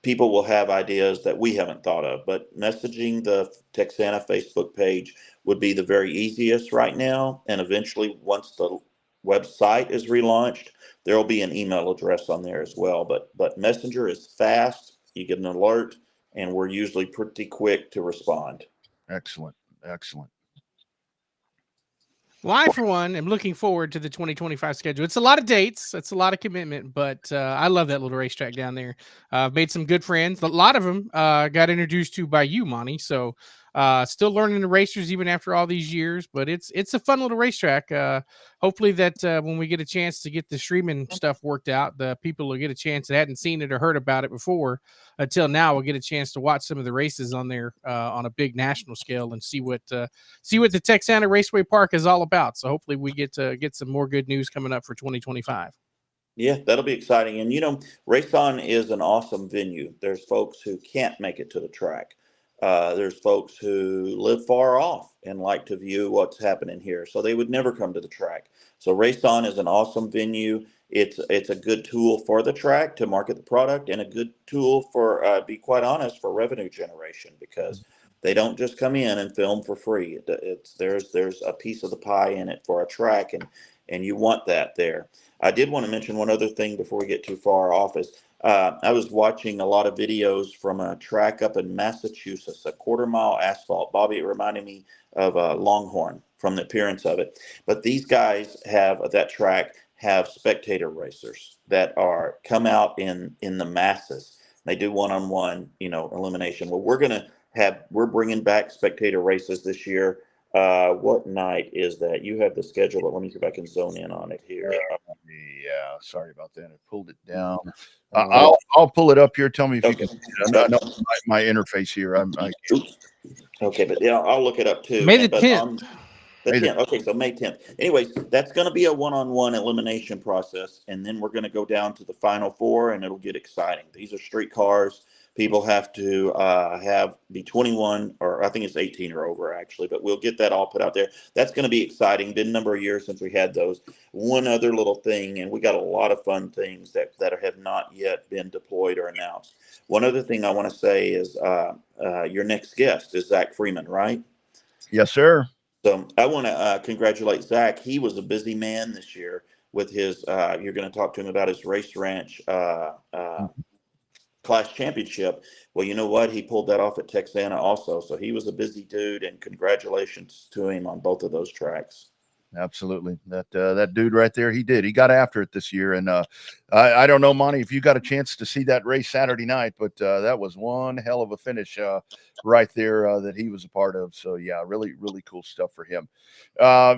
People will have ideas that we haven't thought of, but messaging the Texana Facebook page would be the very easiest right now. And eventually, once the website is relaunched, there will be an email address on there as well. But Messenger is fast. You get an alert, and we're usually pretty quick to respond. Excellent. Excellent. Well, I, for one, am looking forward to the 2025 schedule. It's a lot of dates. It's a lot of commitment, but I love that little racetrack down there. I've made some good friends. A lot of them got introduced to by you, Monty. So still learning the racers even after all these years, but it's a fun little racetrack. Hopefully that when we get a chance to get the streaming stuff worked out, the people will get a chance that hadn't seen it or heard about it before until now will get a chance to watch some of the races on there on a big national scale and see what the Texana Raceway Park is all about. So hopefully we get some more good news coming up for 2025. Yeah, that'll be exciting. And, Race On is an awesome venue. There's folks who can't make it to the track. There's folks who live far off and like to view what's happening here, so they would never come to the track. So Race On is an awesome venue. It's a good tool for the track to market the product, and a good tool for, be quite honest, for revenue generation, because they don't just come in and film for free. There's a piece of the pie in it for a track, and you want that there. I did want to mention one other thing before we get too far off is I was watching a lot of videos from a track up in Massachusetts, a quarter-mile asphalt. Bobby, it reminded me of Longhorn from the appearance of it. But these guys that track have spectator racers that come out in the masses. They do one-on-one, elimination. Well, we're bringing back spectator races this year. What night is that? You have the schedule, but let me see if I can zone in on it here. Yeah, sorry about that. I pulled it down. I'll pull it up here. Tell me if you can. I know my interface here. Okay, but yeah, I'll look it up too. May the 10th. The 10th. Okay, so May 10th. Anyways, that's going to be a one-on-one elimination process, and then we're going to go down to the final four, and it'll get exciting. These are street cars. People have to be 21, or I think it's 18 or over, actually, but we'll get that all put out there. That's going to be exciting. Been a number of years since we had those. One other little thing, and we got a lot of fun things that have not yet been deployed or announced. One other thing I want to say is your next guest is Zach Freeman, right? Yes, sir. So I want to congratulate Zach. He was a busy man this year with his, you're going to talk to him about his race ranch class championship. Well, you know what? He pulled that off at Texana also. So he was a busy dude, and congratulations to him on both of those tracks. Absolutely. That dude right there, he got after it this year. And I don't know, Monty, if you got a chance to see that race Saturday night, but that was one hell of a finish right there that he was a part of. So yeah, really, really cool stuff for him.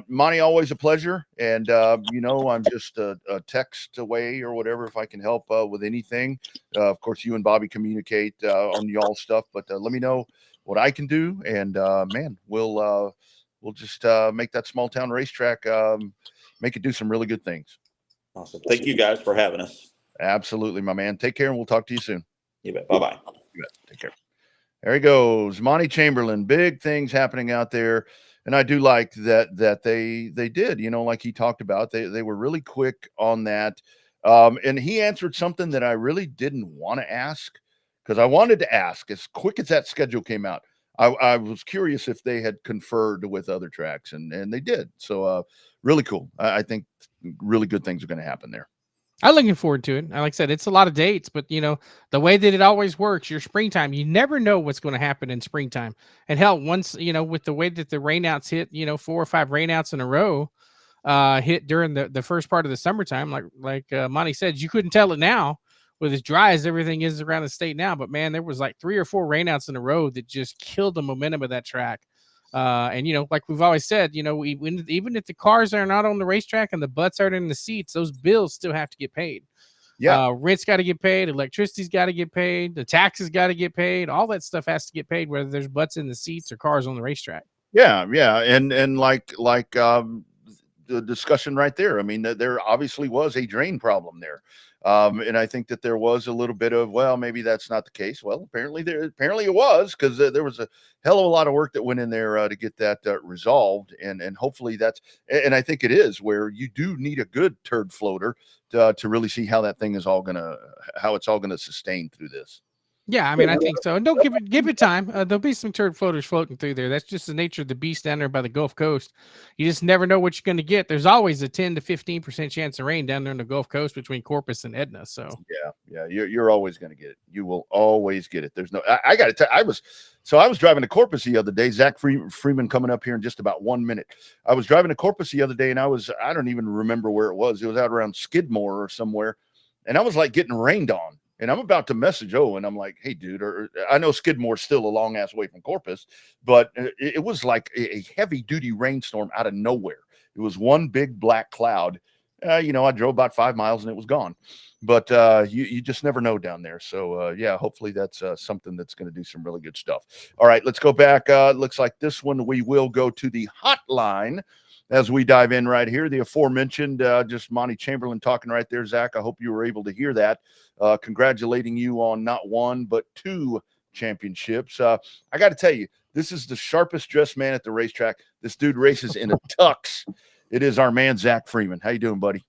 Monty, always a pleasure. And I'm just a text away or whatever if I can help with anything. Of course, you and Bobby communicate on y'all stuff, but let me know what I can do. And man, we'll just make that small town racetrack, make it do some really good things. Awesome. Thank you guys for having us. Absolutely, my man. Take care, and we'll talk to you soon. You bet. Bye-bye. You bet. Take care. There he goes. Monty Chamberlain. Big things happening out there. And I do like that they did, like he talked about. They were really quick on that. And he answered something that I really didn't want to ask, because I wanted to ask as quick as that schedule came out. I was curious if they had conferred with other tracks, and they did. So really cool. I think really good things are going to happen there. I'm looking forward to it. Like I said, it's a lot of dates, but the way that it always works, your springtime, you never know what's going to happen in springtime. And hell, once, with the way that the rainouts hit, 4 or 5 rainouts in a row hit during the first part of the summertime, like Monty said, you couldn't tell it now with as dry as everything is around the state now. But man, there was like 3 or 4 rainouts in a row that just killed the momentum of that track. And like we've always said, even if the cars are not on the racetrack and the butts aren't in the seats, those bills still have to get paid. Yeah. Rent's got to get paid, electricity's got to get paid, the taxes got to get paid, all that stuff has to get paid, whether there's butts in the seats or cars on the racetrack. Yeah, and like the discussion right there. I mean, there obviously was a drain problem there, and I think that there was a little bit of, well, maybe that's not the case. Well, apparently it was, because there was a hell of a lot of work that went in there to get that resolved, and hopefully that's, and I think it is, where you do need a good turd floater to really see how that thing is all how it's all gonna sustain through this. Yeah, I mean, I think so. And don't give it time. There'll be some turd floaters floating through there. That's just the nature of the beast down there by the Gulf Coast. You just never know what you're going to get. There's always a 10 to 15% chance of rain down there in the Gulf Coast between Corpus and Edna. So yeah, you're always going to get it. You will always get it. There's no. I got to tell. I was driving to Corpus the other day. Zach Freeman coming up here in just about 1 minute. I was driving to Corpus the other day, and I don't even remember where it was. It was out around Skidmore or somewhere, and I was like getting rained on. And I'm about to message and I'm like, hey, dude, or I know Skidmore's still a long ass way from Corpus, but it was like a heavy duty rainstorm out of nowhere. It was one big black cloud. I drove about 5 miles and it was gone. But you just never know down there. So, yeah, hopefully that's something that's going to do some really good stuff. All right, let's go back. Looks like this one we will go to the hotline as we dive in right here. The aforementioned, just Monty Chamberlain talking right there. Zach, I hope you were able to hear that. Congratulating you on not 1, but 2 championships. I got to tell you, this is the sharpest dressed man at the racetrack. This dude races in a tux. It is our man, Zach Freeman. How you doing, buddy?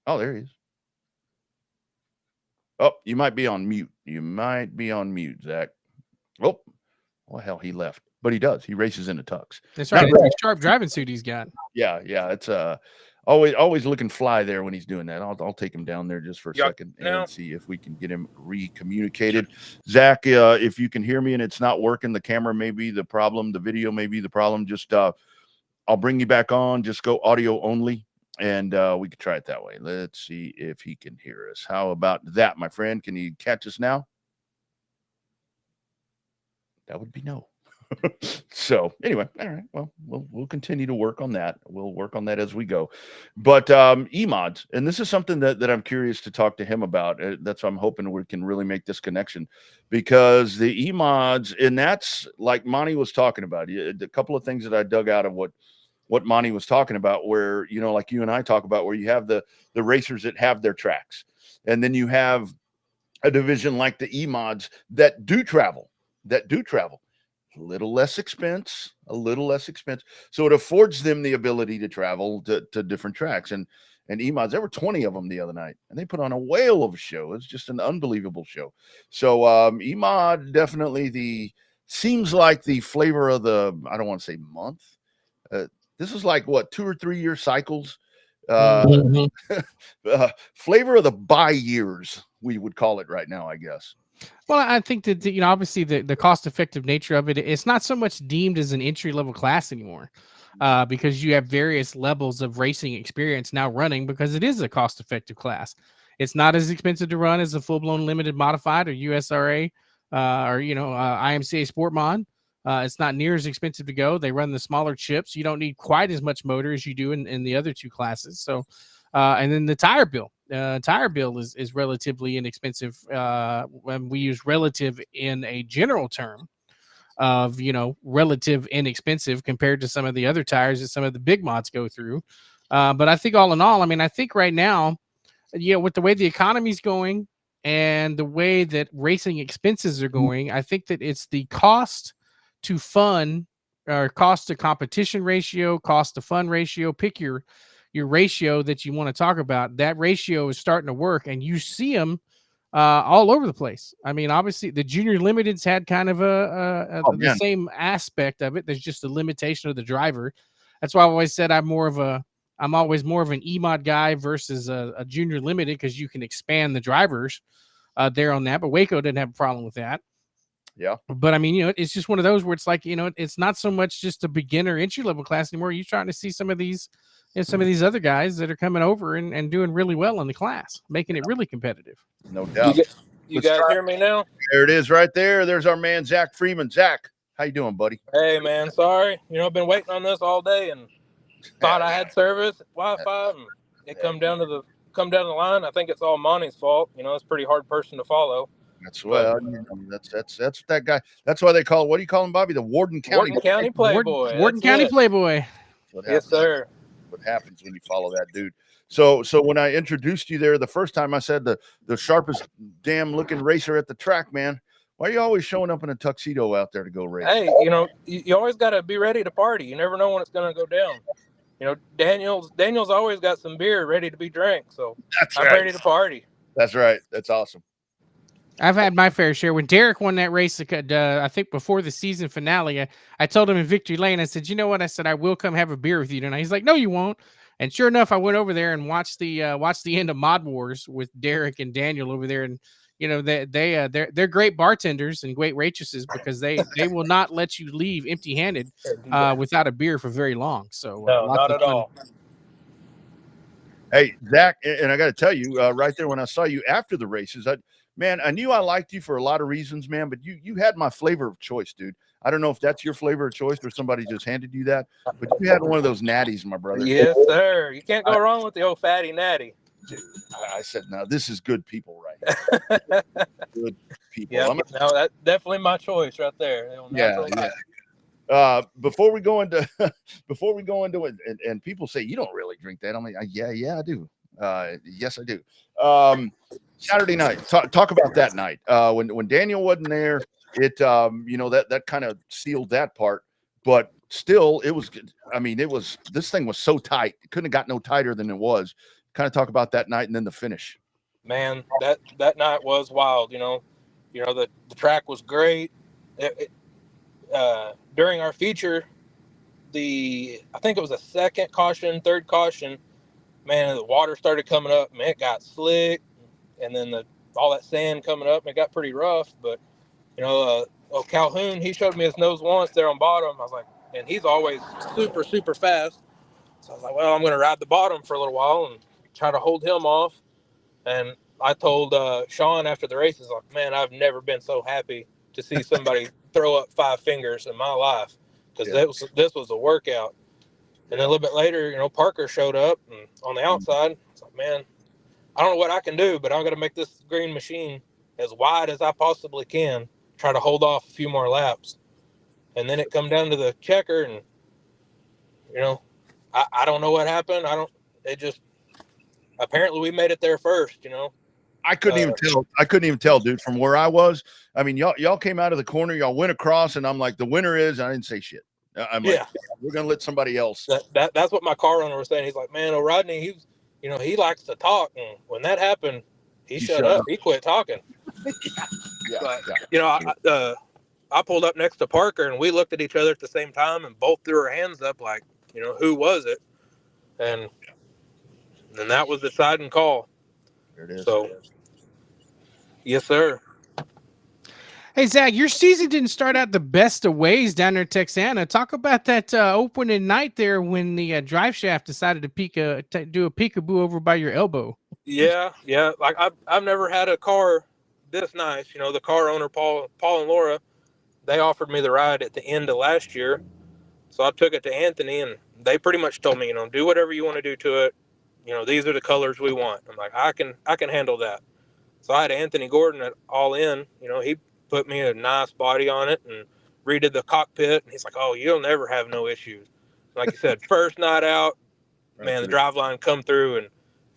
Oh, there he is. Oh, you might be on mute. Zach. Oh, well, hell, he left. But he does. He races in a tux. That's right. It's a sharp driving suit he's got. Yeah. It's always looking fly there when he's doing that. I'll take him down there just for a second and see if we can get him recommunicated. Zach, if you can hear me and it's not working, the camera may be the problem, the video may be the problem. Just I'll bring you back on. Just go audio only, and we can try it that way. Let's see if he can hear us. How about that, my friend? Can you catch us now? That would be no. So anyway, all right. Well, we'll continue to work on that. We'll work on that as we go. But E-mods, and this is something that I'm curious to talk to him about. That's why I'm hoping we can really make this connection, because the E-mods, and that's like Monty was talking about. A couple of things that I dug out of what Monty was talking about, where like you and I talk about, where you have the racers that have their tracks, and then you have a division like the E-mods that do travel. A little less expense. So it affords them the ability to travel to different tracks. And E-mods, there were 20 of them the other night, and they put on a whale of a show. It's just an unbelievable show. So E-mod definitely seems like the flavor of the, I don't want to say month. This is like what, 2 or 3 year cycles. Flavor of the bi-years, we would call it right now, I guess. Well, I think that, obviously the cost-effective nature of it, it's not so much deemed as an entry-level class anymore, because you have various levels of racing experience now running, because it is a cost-effective class. It's not as expensive to run as a full-blown limited modified or USRA or IMCA Sport Mod. It's not near as expensive to go. They run the smaller chips. You don't need quite as much motor as you do in the other 2 classes. So, and then the tire bill. Tire bill is relatively inexpensive when we use relative in a general term of, relative inexpensive compared to some of the other tires that some of the big mods go through. But I think all in all, I think right now, with the way the economy's going and the way that racing expenses are going, I think that it's the cost to fun or cost to competition ratio, cost to fun ratio, pick your ratio that you want to talk about. That ratio is starting to work, and you see them all over the place. Obviously the junior limiteds had kind of the same aspect of it. There's just a limitation of the driver. That's why I've always said I'm always more of an E-mod guy versus a junior limited, because you can expand the drivers there on that. But Waco didn't have a problem with that. Yeah. But I mean, it's just one of those where it's like, it's not so much just a beginner entry level class anymore. You're trying to see some of these other guys that are coming over and doing really well in the class, making it really competitive. No doubt. You guys hear me now? There it is right there. There's our man, Zach Freeman. Zach, how you doing, buddy? Hey, man, sorry. I've been waiting on this all day and thought I had service, Wi-Fi, and it come down to the line. I think it's all Monty's fault. It's a pretty hard person to follow. That's that's that guy. That's why they call, what do you call him, Bobby? The Warden County Playboy. Warden County Playboy. Yes, sir. What happens when you follow that dude? So when I introduced you there the first time, I said the sharpest damn looking racer at the track, man. Why are you always showing up in a tuxedo out there to go race? Hey, you always got to be ready to party. You never know when it's going to go down. Daniel's always got some beer ready to be drank, so I'm ready to party. That's right. That's awesome. I've had my fair share. When Derek won that race, I think before the season finale, I told him in Victory Lane, I said, you know what? I said, I will come have a beer with you tonight. He's like, no, you won't. And sure enough, I went over there and watched the end of Mod Wars with Derek and Daniel over there. And, they're great bartenders and great waitresses because they will not let you leave empty handed without a beer for very long. So no, not at all. Hey, Zach, and I got to tell you right there when I saw you after the races, I knew I liked you for a lot of reasons, man, but you had my flavor of choice, dude. I don't know if that's your flavor of choice or somebody just handed you that, but you had one of those natties, my brother. Yes, sir. You can't go wrong with the old fatty natty. Dude, I said, now this is good people right here. Good people. Yeah, no, that's definitely my choice right there. Yeah. Before we go into it, and people say you don't really drink that. I'm like, yeah, I do. Yes, I do. Saturday night. Talk about that night. When Daniel wasn't there, it that kind of sealed that part. But still, it was. I mean, this thing was so tight. It couldn't have got no tighter than it was. Kind of talk about that night and then the finish. Man, that night was wild. The track was great. During our feature, I think it was a second caution, third caution. Man, the water started coming up. Man, it got slick, and then all that sand coming up, and it got pretty rough. But Calhoun, he showed me his nose once there on bottom. I was like, and he's always super, super fast. So I was like, well, I'm going to ride the bottom for a little while and try to hold him off. And I told Sean after the race, like, man, I've never been so happy to see somebody throw up 5 fingers in my life, because this was a workout. And then a little bit later, Parker showed up, and on the outside, I was like, man, I don't know what I can do, but I'm going to make this green machine as wide as I possibly can, try to hold off a few more laps. And then it come down to the checker, and, I don't know what happened. Apparently we made it there first, I couldn't even tell. I couldn't even tell, dude, from where I was. I mean, y'all came out of the corner, y'all went across, and I'm like, the winner is, and I didn't say shit. I'm like, we're going to let somebody else. That's what my car owner was saying. He's like, man, Rodney, he likes to talk. And when that happened, he shut up. He quit talking. I pulled up next to Parker, and we looked at each other at the same time and both threw our hands up like, who was it? And that was the deciding call. There it is. So, yes, sir. Hey, Zach, your season didn't start out the best of ways down there in Texana. Talk about that opening night there when the drive shaft decided to do a peekaboo over by your elbow. Yeah. Like I've never had a car this nice. The car owner, Paul and Laura, they offered me the ride at the end of last year. So I took it to Anthony, and they pretty much told me, do whatever you want to do to it. These are the colors we want. I'm like, I can handle that. So I had Anthony Gordon at All In. He put me a nice body on it and redid the cockpit. And he's like, oh, you'll never have no issues. Like you said, first night out, man, the drive line come through. And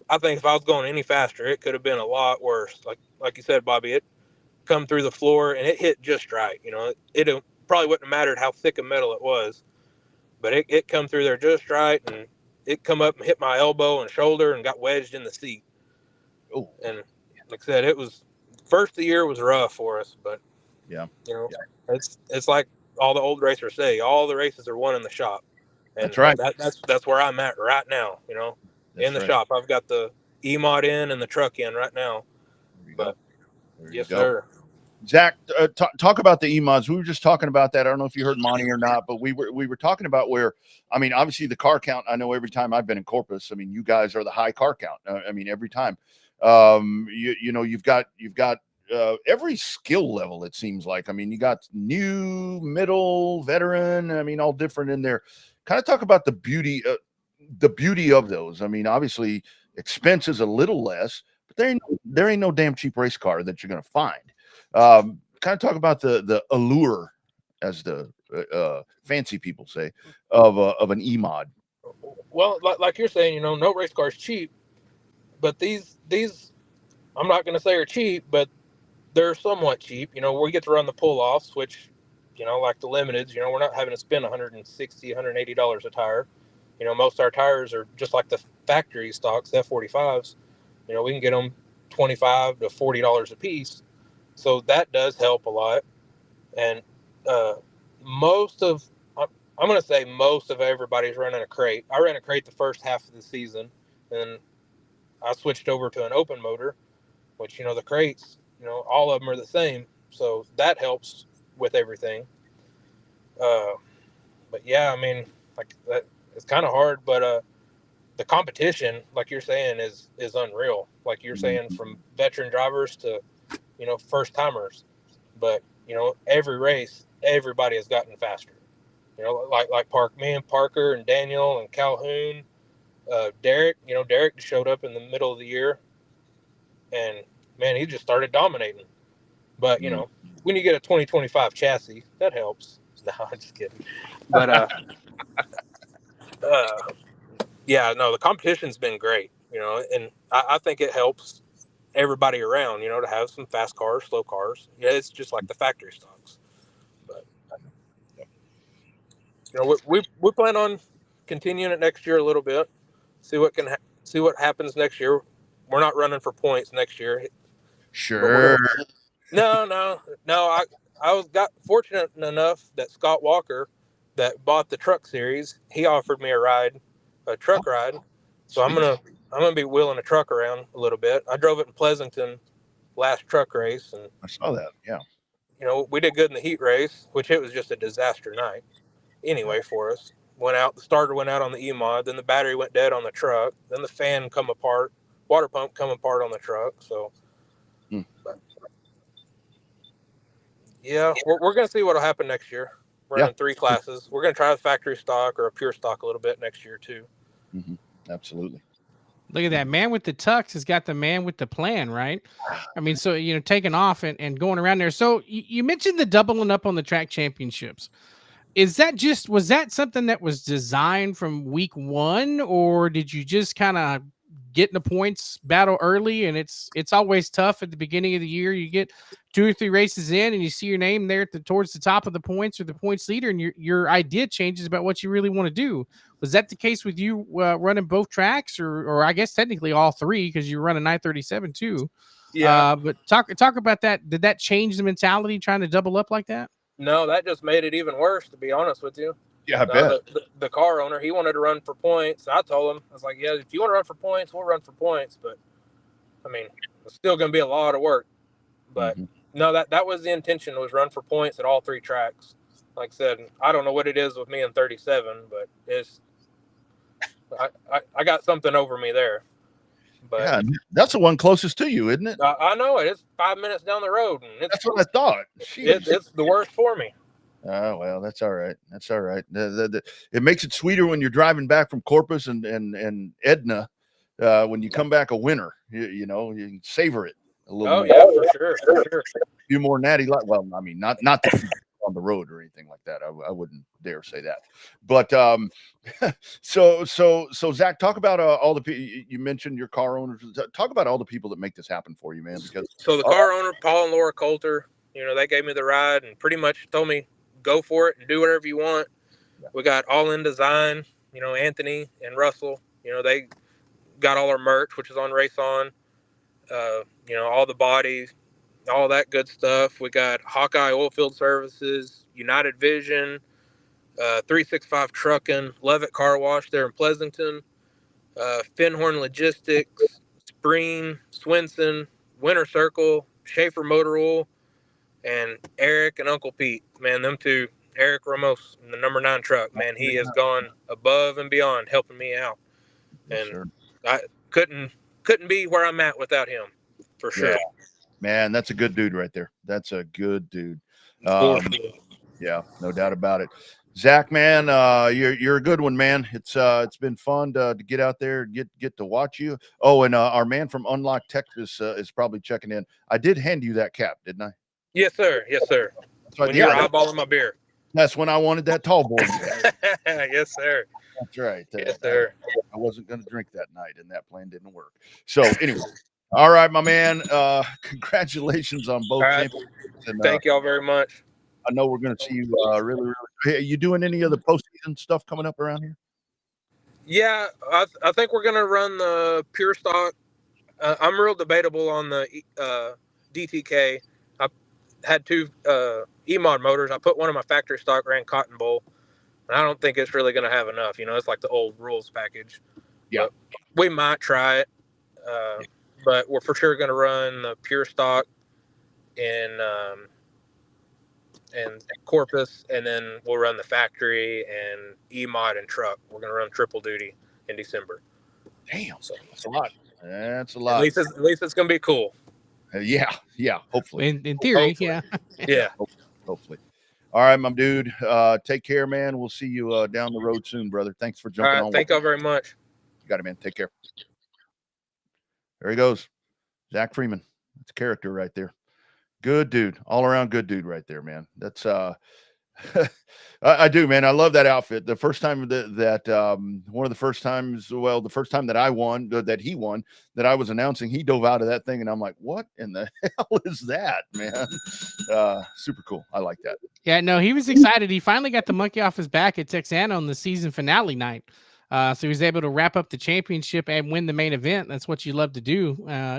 I think if I was going any faster, it could have been a lot worse. Like you said, Bobby, it come through the floor and it hit just right. It probably wouldn't have mattered how thick of metal it was, but it come through there just right. And it come up and hit my elbow and shoulder and got wedged in the seat. Oh, and like I said, it was first of the year was rough for us, but it's like all the old racers say, all the races are won in the shop. And that's right. That's where I'm at right now. In the shop, I've got the E-mod in and the truck in right now. But yes, sir. Zach, talk about the E-mods. We were just talking about that. I don't know if you heard Monty or not, but we were talking about where, I mean, obviously the car count, I know every time I've been in Corpus, I mean, you guys are the high car count. I mean, every time, you know, you've got every skill level, it seems like. I mean, you got new, middle, veteran, I mean, all different in there. Kind of talk about the beauty of those. I mean, obviously expense is a little less, but there ain't no damn cheap race car that you're going to find. Kind of talk about the allure, as the fancy people say, of an E-mod. Well, like you're saying, you know, no race car is cheap, but these I'm not going to say are cheap, but they're somewhat cheap. You know, we get to run the pull-offs, which, you know, like the limiteds, you know, we're not having to spend $160, $180 a tire. You know, most of our tires are just like the factory stocks, F45s. You know, we can get them $25 to $40 a piece. So that does help a lot. And most of everybody's running a crate. I ran a crate the first half of the season, and I switched over to an open motor, which, you know, the crates, you know, all of them are the same. So that helps with everything. But yeah, I mean, like that, it's kind of hard, but the competition, like you're saying, is unreal. Like you're saying, from veteran drivers to, you know, first timers. But, you know, every race, everybody has gotten faster. You know, like me and Parker and Daniel and Calhoun, Derek. You know, Derek showed up in the middle of the year, and man, he just started dominating. But, you know, when you get a 2025 chassis, that helps. No, I'm just kidding. But yeah, no, the competition's been great. You know, and I think it helps everybody around. You know, to have some fast cars, slow cars. Yeah, it's just like the factory stocks. But you know, we plan on continuing it next year a little bit. See what happens next year. We're not running for points next year. Sure. No. I got fortunate enough that Scott Walker, that bought the truck series, he offered me a truck ride. So I'm gonna be wheeling a truck around a little bit. I drove it in Pleasanton last truck race, and I saw that. Yeah. you know, we did good in the heat race, which it was just a disaster night anyway for us. The starter went out on the E-mod, then the battery went dead on the truck, then the fan come apart, water pump come apart on the truck. So but, yeah, we're gonna see what'll happen next year. We're running 3 classes. We're gonna try the factory stock or a pure stock a little bit next year too. Absolutely. Look at that. Man with the tux has got the man with the plan, right? I mean, so, you know, taking off and going around there. So you mentioned the doubling up on the track championships. Was that something that was designed from week one, or did you just kind of get in the points battle early? And it's always tough at the beginning of the year. You get 2 or 3 races in and you see your name there towards the top of the points or the points leader, and your idea changes about what you really want to do. Was that the case with you running both tracks, or I guess technically all 3, because you run a 937 too? Yeah. But talk about that. Did that change the mentality trying to double up like that? No, that just made it even worse, to be honest with you. Yeah, I bet. The car owner, he wanted to run for points. I told him, I was like, yeah, if you want to run for points, we'll run for points. But, I mean, it's still going to be a lot of work. But, no, that was the intention, was run for points at all 3 tracks. Like I said, I don't know what it is with me in 37, but I got something over me there. But yeah, that's the one closest to you, isn't it? I know it. It's 5 minutes down the road. And that's what I thought. It's the worst for me. Oh, well, that's all right. That's all right. It makes it sweeter when you're driving back from Corpus and Edna. When you come back a winner, you know, you can savor it a little more. Yeah, for sure. A few more natty light. Well, I mean, not that on the road or anything like that. I wouldn't dare say that. But so Zach, talk about all the people you mentioned, your car owners. Talk about all the people that make this happen for you, man. Because so the car owner, Paul and Laura Coulter, you know, they gave me the ride and pretty much told me, go for it and do whatever you want. Yeah. We got All In Design, you know, Anthony and Russell, you know, they got all our merch, which is on Race On, you know, all the bodies, all that good stuff. We got Hawkeye Oilfield Services, United Vision, 365 Trucking, Levitt Car Wash there in Pleasanton, Finhorn Logistics, Spreen, Swinson, Winter Circle, Schaefer Motor Oil, And Eric and Uncle Pete, man, them two, Eric Ramos in the number 9 truck, man, he has gone above and beyond helping me out. Yes, And sir. I couldn't be where I'm at without him, for sure. Yeah. Man, that's a good dude right there. That's a good dude. For sure. Yeah, no doubt about it. Zach, man, you're a good one, man. It's been fun to get out there and get to watch you. Oh, and our man from Unlock Texas is probably checking in. I did hand you that cap, didn't I? Yes, sir. Yes, sir. So, When you were eyeballing my beer. That's when I wanted that tall boy. Yes, sir. That's right. Yes, sir. I wasn't going to drink that night, and that plan didn't work. So anyway, all right, my man. Congratulations on both. All right. And, thank y'all very much. I know we're going to see you really. Hey, are you doing any of the postseason stuff coming up around here? Yeah, I think we're gonna run the pure stock. I'm real debatable on the DTK. I had 2 E-mod motors. I put one in my factory stock, ran Cotton Bowl, and I don't think it's really gonna have enough. It's like the old rules package. Yeah, but we might try it, but we're for sure gonna run the pure stock in. And Corpus, and then we'll run the factory and E-mod and truck. We're going to run triple duty in December. Damn, so that's a lot. That's a lot. At least it's going to be cool. Yeah, hopefully. In theory, hopefully. Yeah. Hopefully. All right, my dude. Take care, man. We'll see you down the road soon, brother. Thanks for jumping on. Thank y'all very much. You got it, man. Take care. There he goes. Zach Freeman. That's a character right there. Good dude, all around good dude right there, man. That's I do, man. I love that outfit. The first time that one of the first times, well, the first time that I won, that he won, that I was announcing, he dove out of that thing, and I'm like, what in the hell is that, man? Super cool. I like that. Yeah, no, he was excited. He finally got the monkey off his back at Texana on the season finale night. So he was able to wrap up the championship and win the main event. That's what you love to do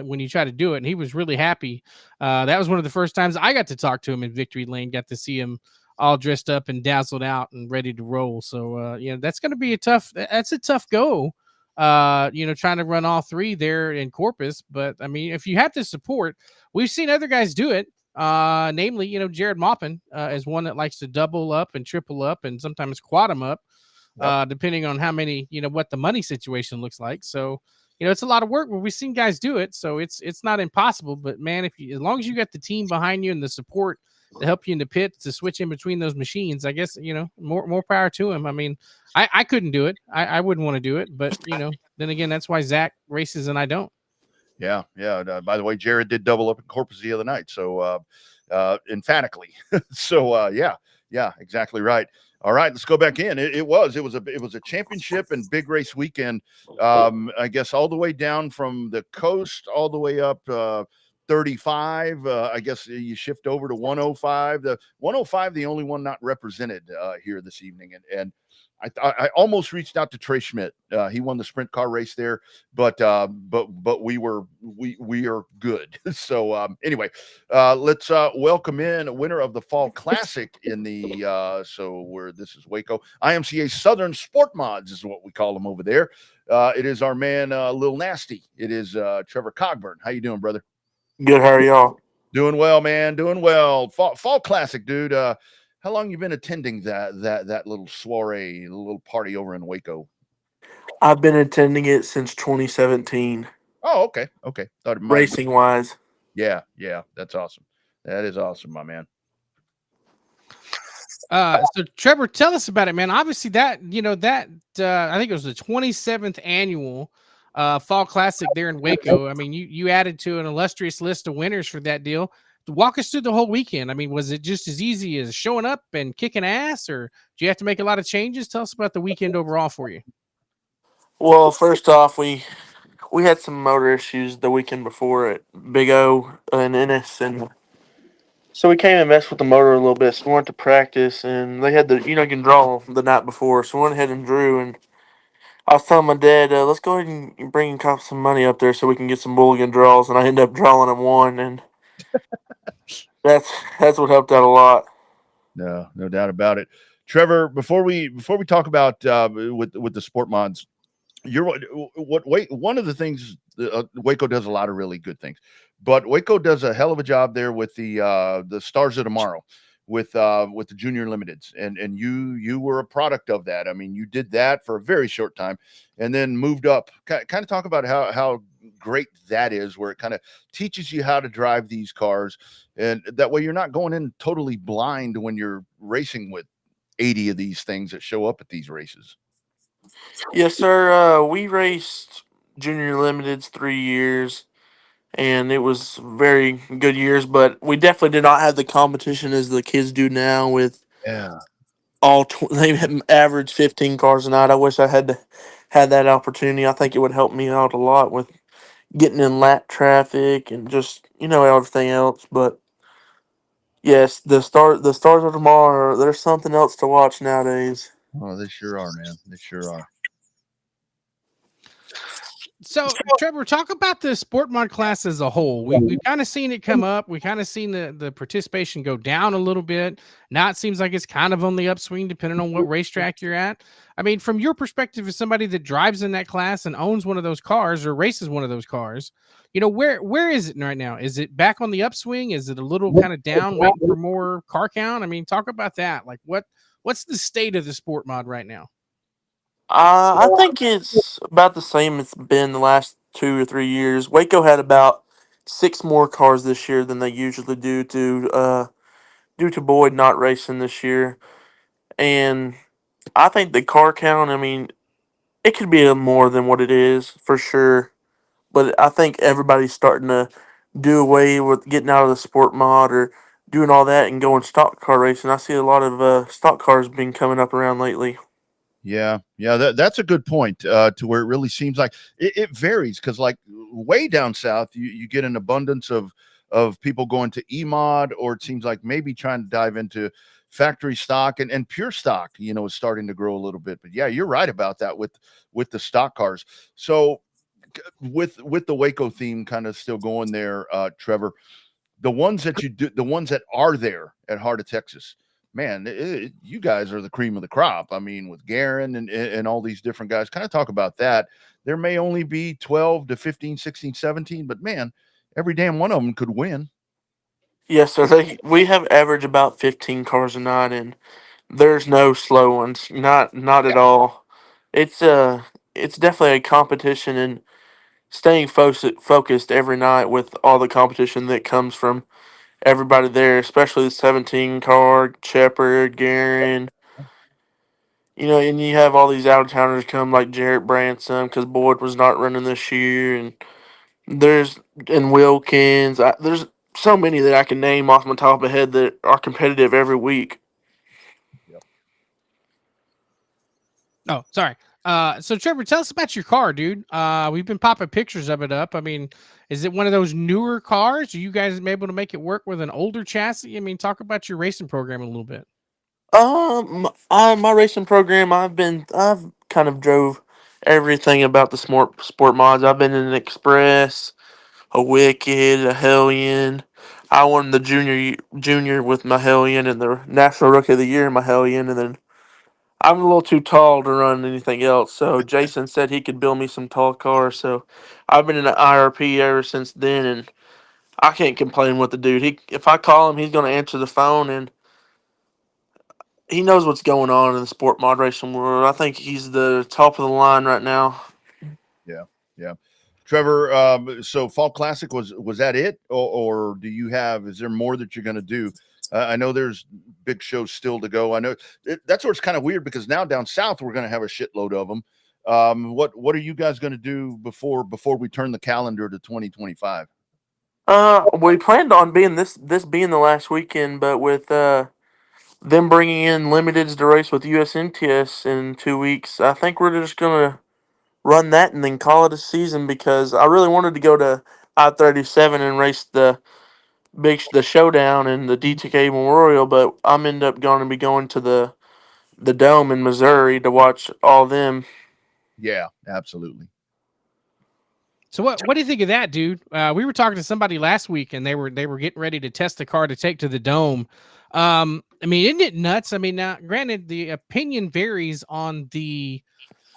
when you try to do it. And he was really happy. That was one of the first times I got to talk to him in Victory Lane, got to see him all dressed up and dazzled out and ready to roll. So, that's going to be a tough go, trying to run all 3 there in Corpus. But I mean, if you have the support, we've seen other guys do it. Namely, Jared Maupin is one that likes to double up and triple up and sometimes quad them up. Depending on how many, what the money situation looks like. So, it's a lot of work, but we've seen guys do it. So it's not impossible, but man, as long as you got the team behind you and the support to help you in the pit to switch in between those machines, I guess, more power to him. I mean, I couldn't do it. I wouldn't want to do it, but then again, that's why Zach races and I don't. Yeah. By the way, Jared did double up in Corpus the other night. So, emphatically. So, yeah, exactly right. All right, let's go back in. It was a championship and big race weekend. I guess all the way down from the coast, all the way up 35. I guess you shift over to 105. The 105, the only one not represented here this evening, and I almost reached out to Trey Schmidt. He won the sprint car race there, but we are good. So anyway, let's welcome in a winner of the Fall Classic in the this is Waco IMCA Southern Sport Mods is what we call them over there. It is our man Lil Nasty. It is Trevor Cogburn. How you doing, brother? Good. How are y'all? Doing well, man. Doing well. Fall Classic, dude. How long you been attending that little soiree, little party over in Waco? I've been attending it since 2017. Oh, okay. Racing wise. Yeah. That's awesome. That is awesome, my man. So Trevor, tell us about it, man. Obviously that, I think it was the 27th annual Fall Classic there in Waco. I mean, you added to an illustrious list of winners for that deal. Walk us through the whole weekend. I mean, was it just as easy as showing up and kicking ass, or do you have to make a lot of changes? Tell us about the weekend overall for you. Well, first off, we had some motor issues the weekend before at Big O and Ennis, and so we came and messed with the motor a little bit. So we went to practice, and they had you can draw the night before, so we went ahead and drew. And I was telling my dad, let's go ahead and bring some money up there so we can get some mulligan draws, and I ended up drawing them one, and that's what helped out a lot. No doubt about it. Trevor, before we talk about with the sport mods, one of the things Waco does a lot of really good things, but Waco does a hell of a job there with the Stars of Tomorrow with the junior limiteds, and you were a product of that. I mean, you did that for a very short time and then moved up. Kind of talk about how great that is, where it kind of teaches you how to drive these cars, and that way you're not going in totally blind when you're racing with 80 of these things that show up at these races. Yes, sir. We raced junior limiteds 3 years, and it was very good years. But we definitely did not have the competition as the kids do now. With Yeah. they average 15 cars a night. I wish I had that opportunity. I think it would help me out a lot with getting in lap traffic and just everything else. But yes, the stars of tomorrow. There's something else to watch nowadays. Oh, they sure are, man. They sure are. So, Trevor, talk about the sport mod class as a whole. We've kind of seen it come up. We kind of seen the participation go down a little bit. Now it seems like it's kind of on the upswing, depending on what racetrack you're at. I mean, from your perspective, as somebody that drives in that class and owns one of those cars or races one of those cars, where is it right now? Is it back on the upswing? Is it a little kind of down, waiting for more car count? I mean, talk about that. Like, what's the state of the sport mod right now? I think it's about the same it's been the last 2 or 3 years. Waco had about 6 more cars this year than they usually do due to Boyd not racing this year. And I think the car count, I mean, it could be more than what it is for sure. But I think everybody's starting to do away with getting out of the sport mod or doing all that and going stock car racing. I see a lot of stock cars been coming up around lately. Yeah, that's a good point. To where it really seems like it varies, because like way down south, you get an abundance of people going to E-mod, or it seems like maybe trying to dive into factory stock, and pure stock, is starting to grow a little bit. But yeah, you're right about that with the stock cars. So with the Waco theme kind of still going there, Trevor, the ones that are there at Heart of Texas, man, you guys are the cream of the crop. I mean, with Garin and all these different guys, kind of talk about that. There may only be 12 to 15, 16, 17, but man, every damn one of them could win. Yes, sir. We have average about 15 cars a night, and there's no slow ones. Not at all. It's it's definitely a competition, and staying focused every night with all the competition that comes from everybody there, especially the 17 car, Shepard, Garin. And you have all these out of towners come like Jarrett Branson because Boyd was not running this year, and there's and Wilkins. There's so many that I can name off my top of my head that are competitive every week. Oh, sorry. So Trevor, tell us about your car, dude. We've been popping pictures of it up. I mean, is it one of those newer cars? Are you guys able to make it work with an older chassis? I mean, talk about your racing program a little bit. My racing program, I've kind of drove everything about the sport mods. I've been in an Express, a Wicked, a Hellion. I won the junior with my Hellion and the National Rookie of the Year in my Hellion, and then I'm a little too tall to run anything else. So Jason said he could build me some tall cars. So I've been in an IRP ever since then, and I can't complain with the dude. If I call him, he's going to answer the phone, and he knows what's going on in the sport moderation world. I think he's the top of the line right now. Yeah. Trevor, so Fall Classic was that it, or do you is there more that you're going to do? I know there's big shows still to go. I know that's where it's kind of weird, because now down south we're going to have a shitload of them. What are you guys going to do before we turn the calendar to 2025? We planned on being this being the last weekend, but with them bringing in limiteds to race with USNTS in 2 weeks, I think we're just gonna run that and then call it a season, because I really wanted to go to I-37 and race the showdown and the DTK Memorial, but I'm end up going to be going to the Dome in Missouri to watch all them. Yeah, absolutely. So what do you think of that, dude? We were talking to somebody last week, and they were getting ready to test the car to take to the Dome. I mean, isn't it nuts? I mean, now granted, the opinion varies on the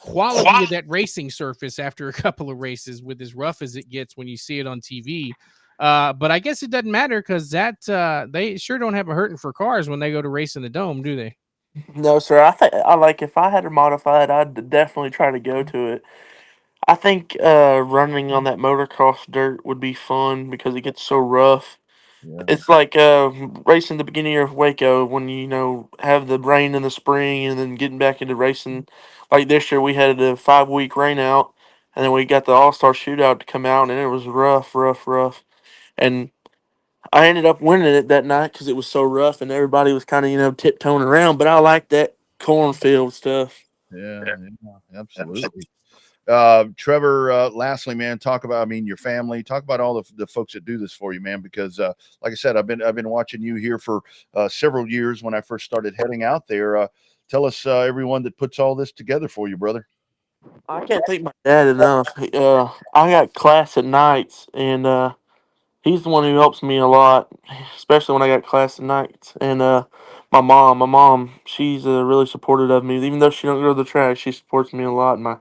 quality of that racing surface after a couple of races, with as rough as it gets when you see it on TV. But I guess it doesn't matter because they sure don't have a hurting for cars when they go to race in the dome, do they? No, sir. I think I like if I had to modify it, I'd definitely try to go to it. I think running on that motocross dirt would be fun because it gets so rough. Yeah. It's like racing the beginning of Waco when you have the rain in the spring and then getting back into racing. Like this year, we had a 5-week rain out, and then we got the All Star Shootout to come out, and it was rough, rough, rough. And I ended up winning it that night because it was so rough, and everybody was kind of tiptoeing around. But I like that cornfield stuff. Yeah, absolutely. Trevor, lastly, man, talk about, I mean, your family, talk about all the folks that do this for you, man, because, like I said, I've been watching you here for, several years when I first started heading out there. Tell us, everyone that puts all this together for you, brother. I can't thank my dad enough. I got class at nights, and he's the one who helps me a lot, especially when I got class at nights. And my mom, she's really supportive of me. Even though she don't go to the track, she supports me a lot. My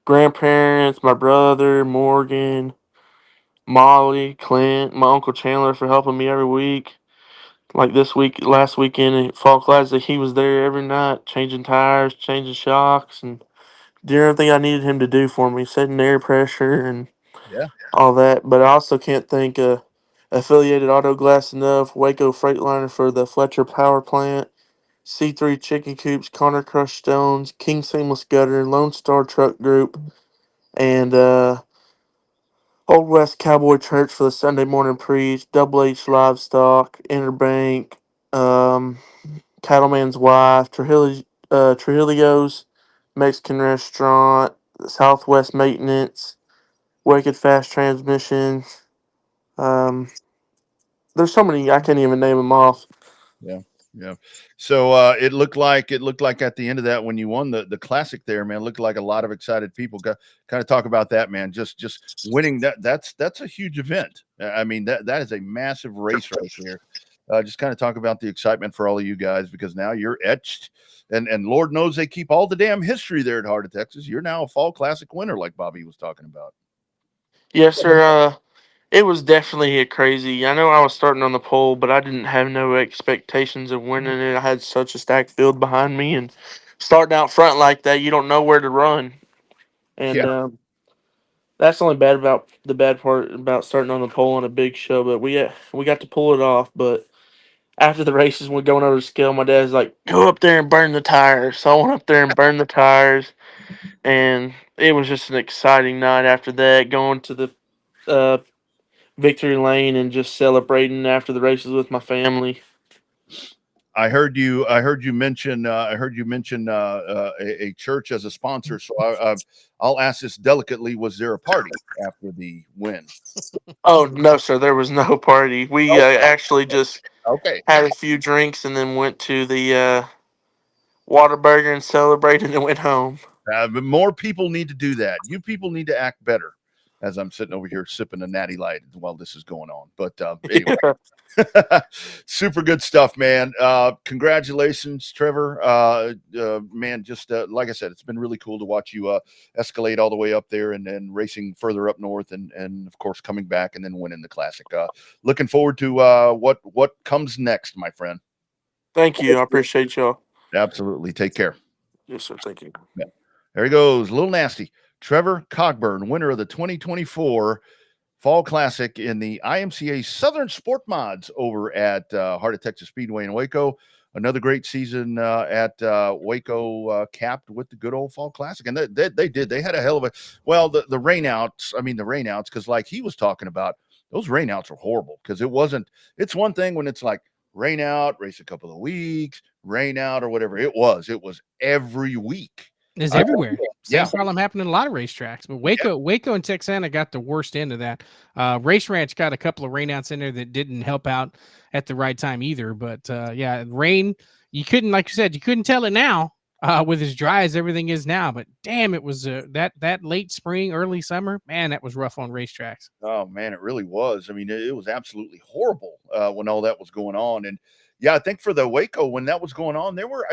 grandparents, my brother, Morgan, Molly, Clint, my uncle Chandler for helping me every week. Like last weekend at Fall Classic, he was there every night, changing tires, changing shocks, and doing everything I needed him to do for me, setting air pressure and Yeah. all that. But I also can't thank Affiliated Auto Glass enough, Waco Freightliner for the Fletcher Power Plant, C3 Chicken Coops, Connor Crush Stones, King Seamless Gutter, Lone Star Truck Group, and Old West Cowboy Church for the Sunday morning preach, Double H Livestock, Interbank, um, Cattleman's Wife, Trujillo's Mexican Restaurant, Southwest Maintenance, Wicked Fast Transmissions. There's so many I can't even name them off. Yeah. So it looked like at the end of that when you won the classic there, man, looked like a lot of excited people. Got kind of talk about that, man. Just winning that's a huge event. I mean that is a massive race right there. Just kind of talk about the excitement for all of you guys because now you're etched, and Lord knows they keep all the damn history there at Heart of Texas. You're now a fall classic winner, like Bobby was talking about. Yes, sir. It was definitely a crazy. I know I was starting on the pole, but I didn't have no expectations of winning it. I had such a stacked field behind me, and starting out front like that, you don't know where to run. And Yeah. that's the only the bad part about starting on the pole on a big show. But we got to pull it off. But after the races, we're going over the scale. My dad's like, "Go up there and burn the tires." So I went up there and burned the tires, and it was just an exciting night. After that, going to the uh, victory lane and just celebrating after the races with my family. I heard you mention a church as a sponsor. So I'll ask this delicately: was there a party after the win? Oh no, sir, there was no party. We Oh, actually just okay. had a few drinks and then went to the Whataburger and celebrated and went home. But more people need to do that. You people need to act better. As I'm sitting over here sipping a natty light while this is going on. But anyway. Super good stuff, man. Congratulations, Trevor. Man, just like I said, it's been really cool to watch you escalate all the way up there and then racing further up north and of course coming back and then winning the classic. Looking forward to what comes next, my friend. Thank you. I appreciate y'all. Absolutely. Take care. Yes, sir. Thank you. Yeah. There he goes. A little nasty. Trevor Cogburn, winner of the 2024 Fall Classic in the IMCA Southern Sport Mods over at Heart of Texas Speedway in Waco. Another great season at Waco, capped with the good old Fall Classic. And they did. They had a hell of a – well, the rainouts, because like he was talking about, those rainouts were horrible because it wasn't – it's one thing when it's like rain out, race a couple of weeks, rain out or whatever. It was every week. It's everywhere. Same Yeah. problem happened in a lot of racetracks, but Waco and Texana got the worst end of that. Race Ranch got a couple of rainouts in there that didn't help out at the right time either. But yeah, rain, you couldn't, like you said, you couldn't tell it now with as dry as everything is now. But damn, it was that late spring, early summer, man, that was rough on racetracks. Oh man, it really was. I mean, it was absolutely horrible when all that was going on. And yeah, I think for the Waco when that was going on, there were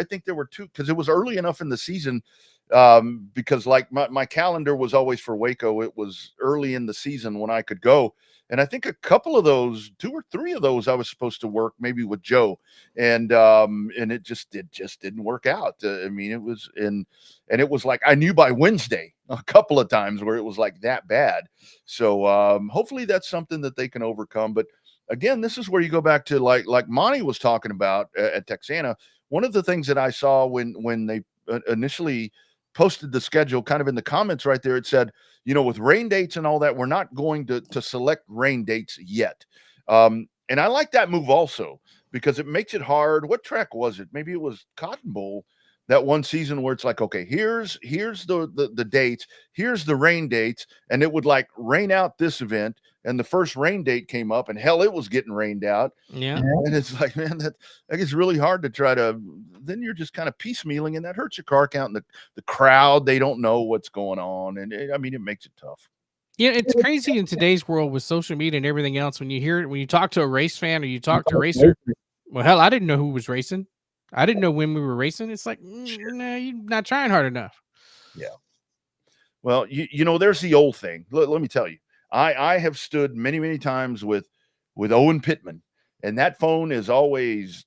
two because it was early enough in the season. because like my calendar was always for Waco. It was early in the season when I could go. And I think a couple of those, 2 or 3 of those, I was supposed to work maybe with Joe, and it just didn't work out. I mean, it was and it was like I knew by Wednesday a couple of times where it was like that bad. So hopefully that's something that they can overcome. But again, this is where you go back to like Monty was talking about at Texana. One of the things that I saw when they initially posted the schedule, kind of in the comments right there, it said, with rain dates and all that, we're not going to select rain dates yet. And I like that move also because it makes it hard. What track was it? Maybe it was Cotton Bowl that one season where it's like, okay, here's the dates, here's the rain dates, and it would like rain out this event, and the first rain date came up, and hell, it was getting rained out. Yeah. And it's like, man, that gets really hard to try to. Then you're just kind of piecemealing, and that hurts your car count. And the crowd, they don't know what's going on, and it makes it tough. Yeah, it's crazy in today's world with social media and everything else. When you talk to a race fan or you talk to a racer, well, hell, I didn't know who was racing. I didn't know when we were racing. It's like, nah, you're not trying hard enough. Yeah. Well, there's the old thing. Let me tell you, I have stood many, many times with Owen Pittman, and that phone is always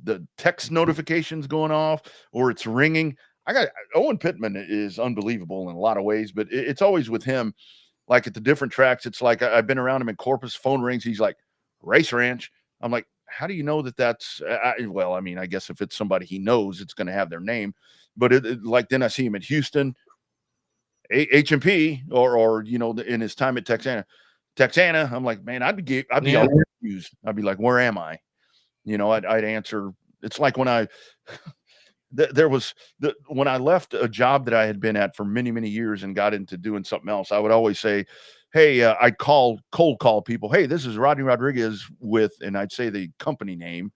the text notifications going off or it's ringing. Owen Pittman is unbelievable in a lot of ways, but it's always with him. Like at the different tracks, it's like I've been around him in Corpus, phone rings. He's like, Race Ranch. I'm like, how do you know that that's, well, I mean, I guess if it's somebody he knows, it's going to have their name. But like then I see him at Houston, HMP, or in his time at Texana. I'm like, man, I'd be all confused. I'd be like, where am I? I'd answer. It's like when when I left a job that I had been at for many, many years and got into doing something else, I would always say, hey, I'd cold call people. Hey, this is Rodney Rodriguez and I'd say the company name.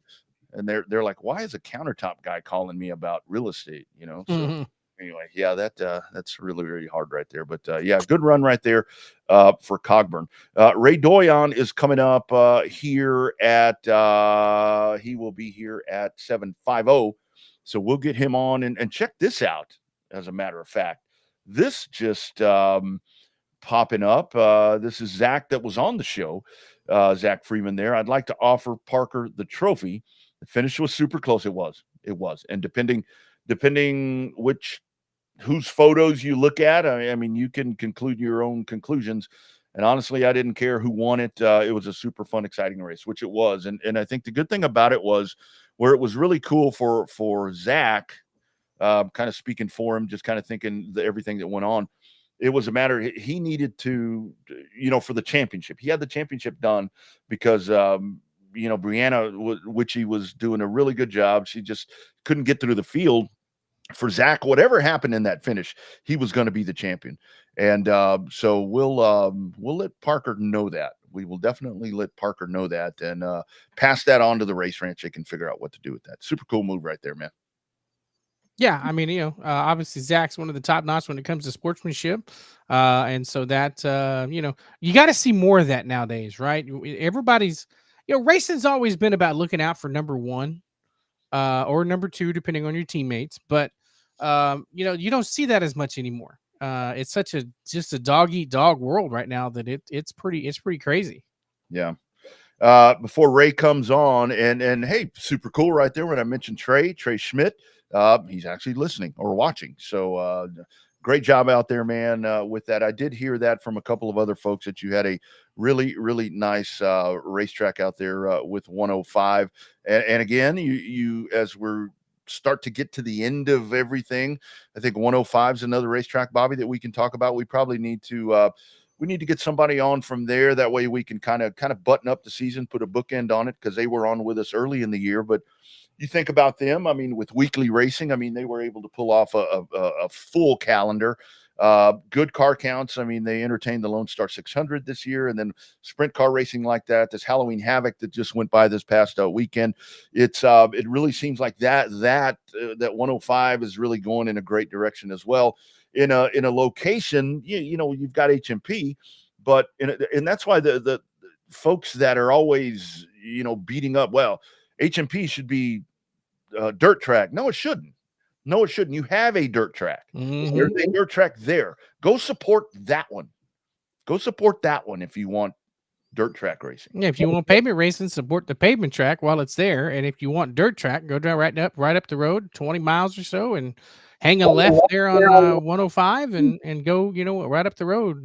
And they're like, why is a countertop guy calling me about real estate? So anyway, yeah, that's really, really hard right there. But yeah, good run right there for Cogburn. Ray Doyon is coming up here at he will be here at 7:50. So we'll get him on and check this out. As a matter of fact, this just popping up. This is Zach that was on the show, Zach Freeman there. I'd like to offer Parker the trophy. The finish was super close. It was. And depending whose photos you look at, I mean, you can conclude your own conclusions. And honestly, I didn't care who won it. It was a super fun, exciting race, which it was. And I think the good thing about it was where it was really cool for Zach, kind of speaking for him, just kind of thinking everything that went on. It was a matter, he needed to, for the championship. He had the championship done because, Brianna Witchy was doing a really good job. She just couldn't get through the field. For Zach, whatever happened in that finish, he was going to be the champion. And so we'll let Parker know that. We will definitely let Parker know that and pass that on to the Race Ranch. They can figure out what to do with that. Super cool move right there, man. Yeah, I mean, obviously Zach's one of the top notch when it comes to sportsmanship, and so that you got to see more of that nowadays, right? Everybody's, racing's always been about looking out for number one, or number two, depending on your teammates. But you don't see that as much anymore. It's just a dog eat dog world right now that it's pretty crazy. Yeah. Before Ray comes on, and hey, super cool right there when I mentioned Trey Schmidt. He's actually listening or watching. So great job out there, man, with that. I did hear that from a couple of other folks that you had a really, really nice racetrack out there with 105. And again, you as we're start to get to the end of everything, I think 105 is another racetrack, Bobby, that we can talk about. We probably need to get somebody on from there. That way we can kind of button up the season, put a bookend on it, because they were on with us early in the year. But you think about them, I mean, with weekly racing, I mean, they were able to pull off a full calendar. Good car counts. I mean, they entertained the Lone Star 600 this year, and then sprint car racing like that. This Halloween Havoc that just went by this past weekend. It really seems like that 105 is really going in a great direction as well. In a location, you've got HMP, but and that's why the folks that are always beating up, well, HMP should be dirt track. No, it shouldn't. No, it shouldn't. You have a dirt track. Mhm. There's a dirt track there. Go support that one. Go support that one if you want dirt track racing. Yeah, if you want pavement racing, support the pavement track while it's there. And if you want dirt track, go down right up the road, 20 miles or so, and hang a left there on 105 and go, right up the road.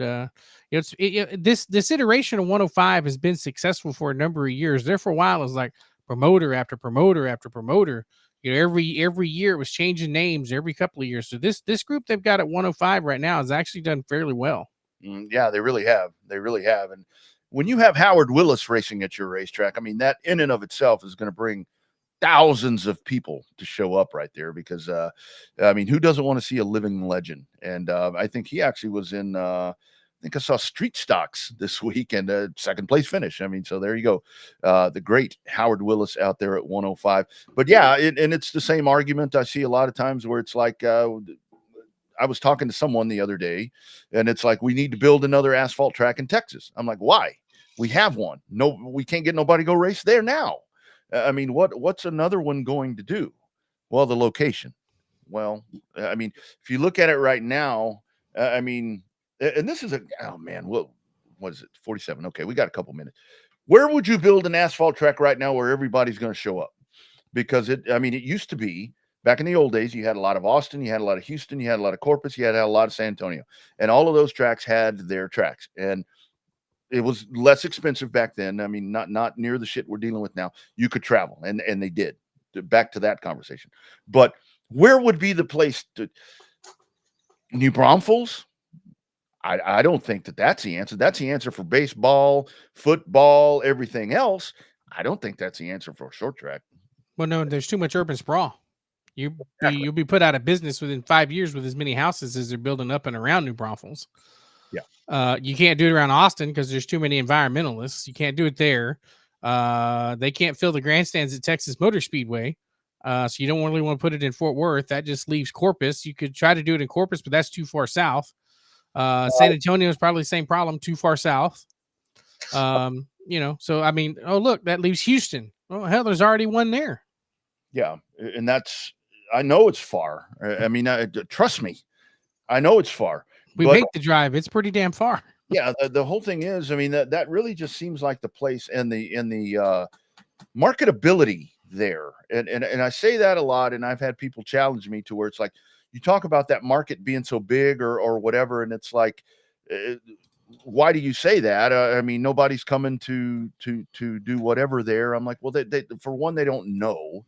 This iteration of 105 has been successful for a number of years. There for a while, it was like promoter after promoter after promoter. Every year it was changing names every couple of years. So this group they've got at 105 right now has actually done fairly well. Yeah, they really have. They really have. And when you have Howard Willis racing at your racetrack, I mean, that in and of itself is going to bring thousands of people to show up right there because, I mean, who doesn't want to see a living legend? And I think he actually was in, I think I saw Street Stocks this week and second place finish. I mean, so there you go. The great Howard Willis out there at 105. But yeah, and it's the same argument I see a lot of times where it's like, I was talking to someone the other day and it's like, we need to build another asphalt track in Texas. I'm like, why? We have one. No, we can't get nobody to go race there now. I mean, what's another one going to do? Well, the location. Well, I mean, if you look at it right now, I mean, and this is oh man, what is it? 47. Okay. We got a couple minutes. Where would you build an asphalt track right now where everybody's going to show up? Because it used to be, back in the old days, you had a lot of Austin, you had a lot of Houston, you had a lot of Corpus, you had a lot of San Antonio, and all of those tracks had their tracks, and it was less expensive back then. I mean, not near the shit we're dealing with now. You could travel, and they did. Back to that conversation. But where would be the place to New Braunfels? I don't think that's the answer. That's the answer for baseball, football, everything else. I don't think that's the answer for a short track. Well, no, there's too much urban sprawl. You'll be put out of business within 5 years with as many houses as they're building up and around New Braunfels. Yeah. You can't do it around Austin because there's too many environmentalists. You can't do it there. They can't fill the grandstands at Texas Motor Speedway. So you don't really want to put it in Fort Worth. That just leaves Corpus. You could try to do it in Corpus, but that's too far south. San Antonio is probably the same problem, too far south. So I mean, oh look, that leaves Houston. Oh hell, there's already one there. Yeah, and I know it's far. I mean, trust me, I know it's far. We make the drive. It's pretty damn far. Yeah, the whole thing is, I mean, that really just seems like the place and the marketability there. And I say that a lot, and I've had people challenge me to where it's like, you talk about that market being so big or whatever, and it's like, why do you say that? I mean, nobody's coming to do whatever there. I'm like, well, they for one, they don't know.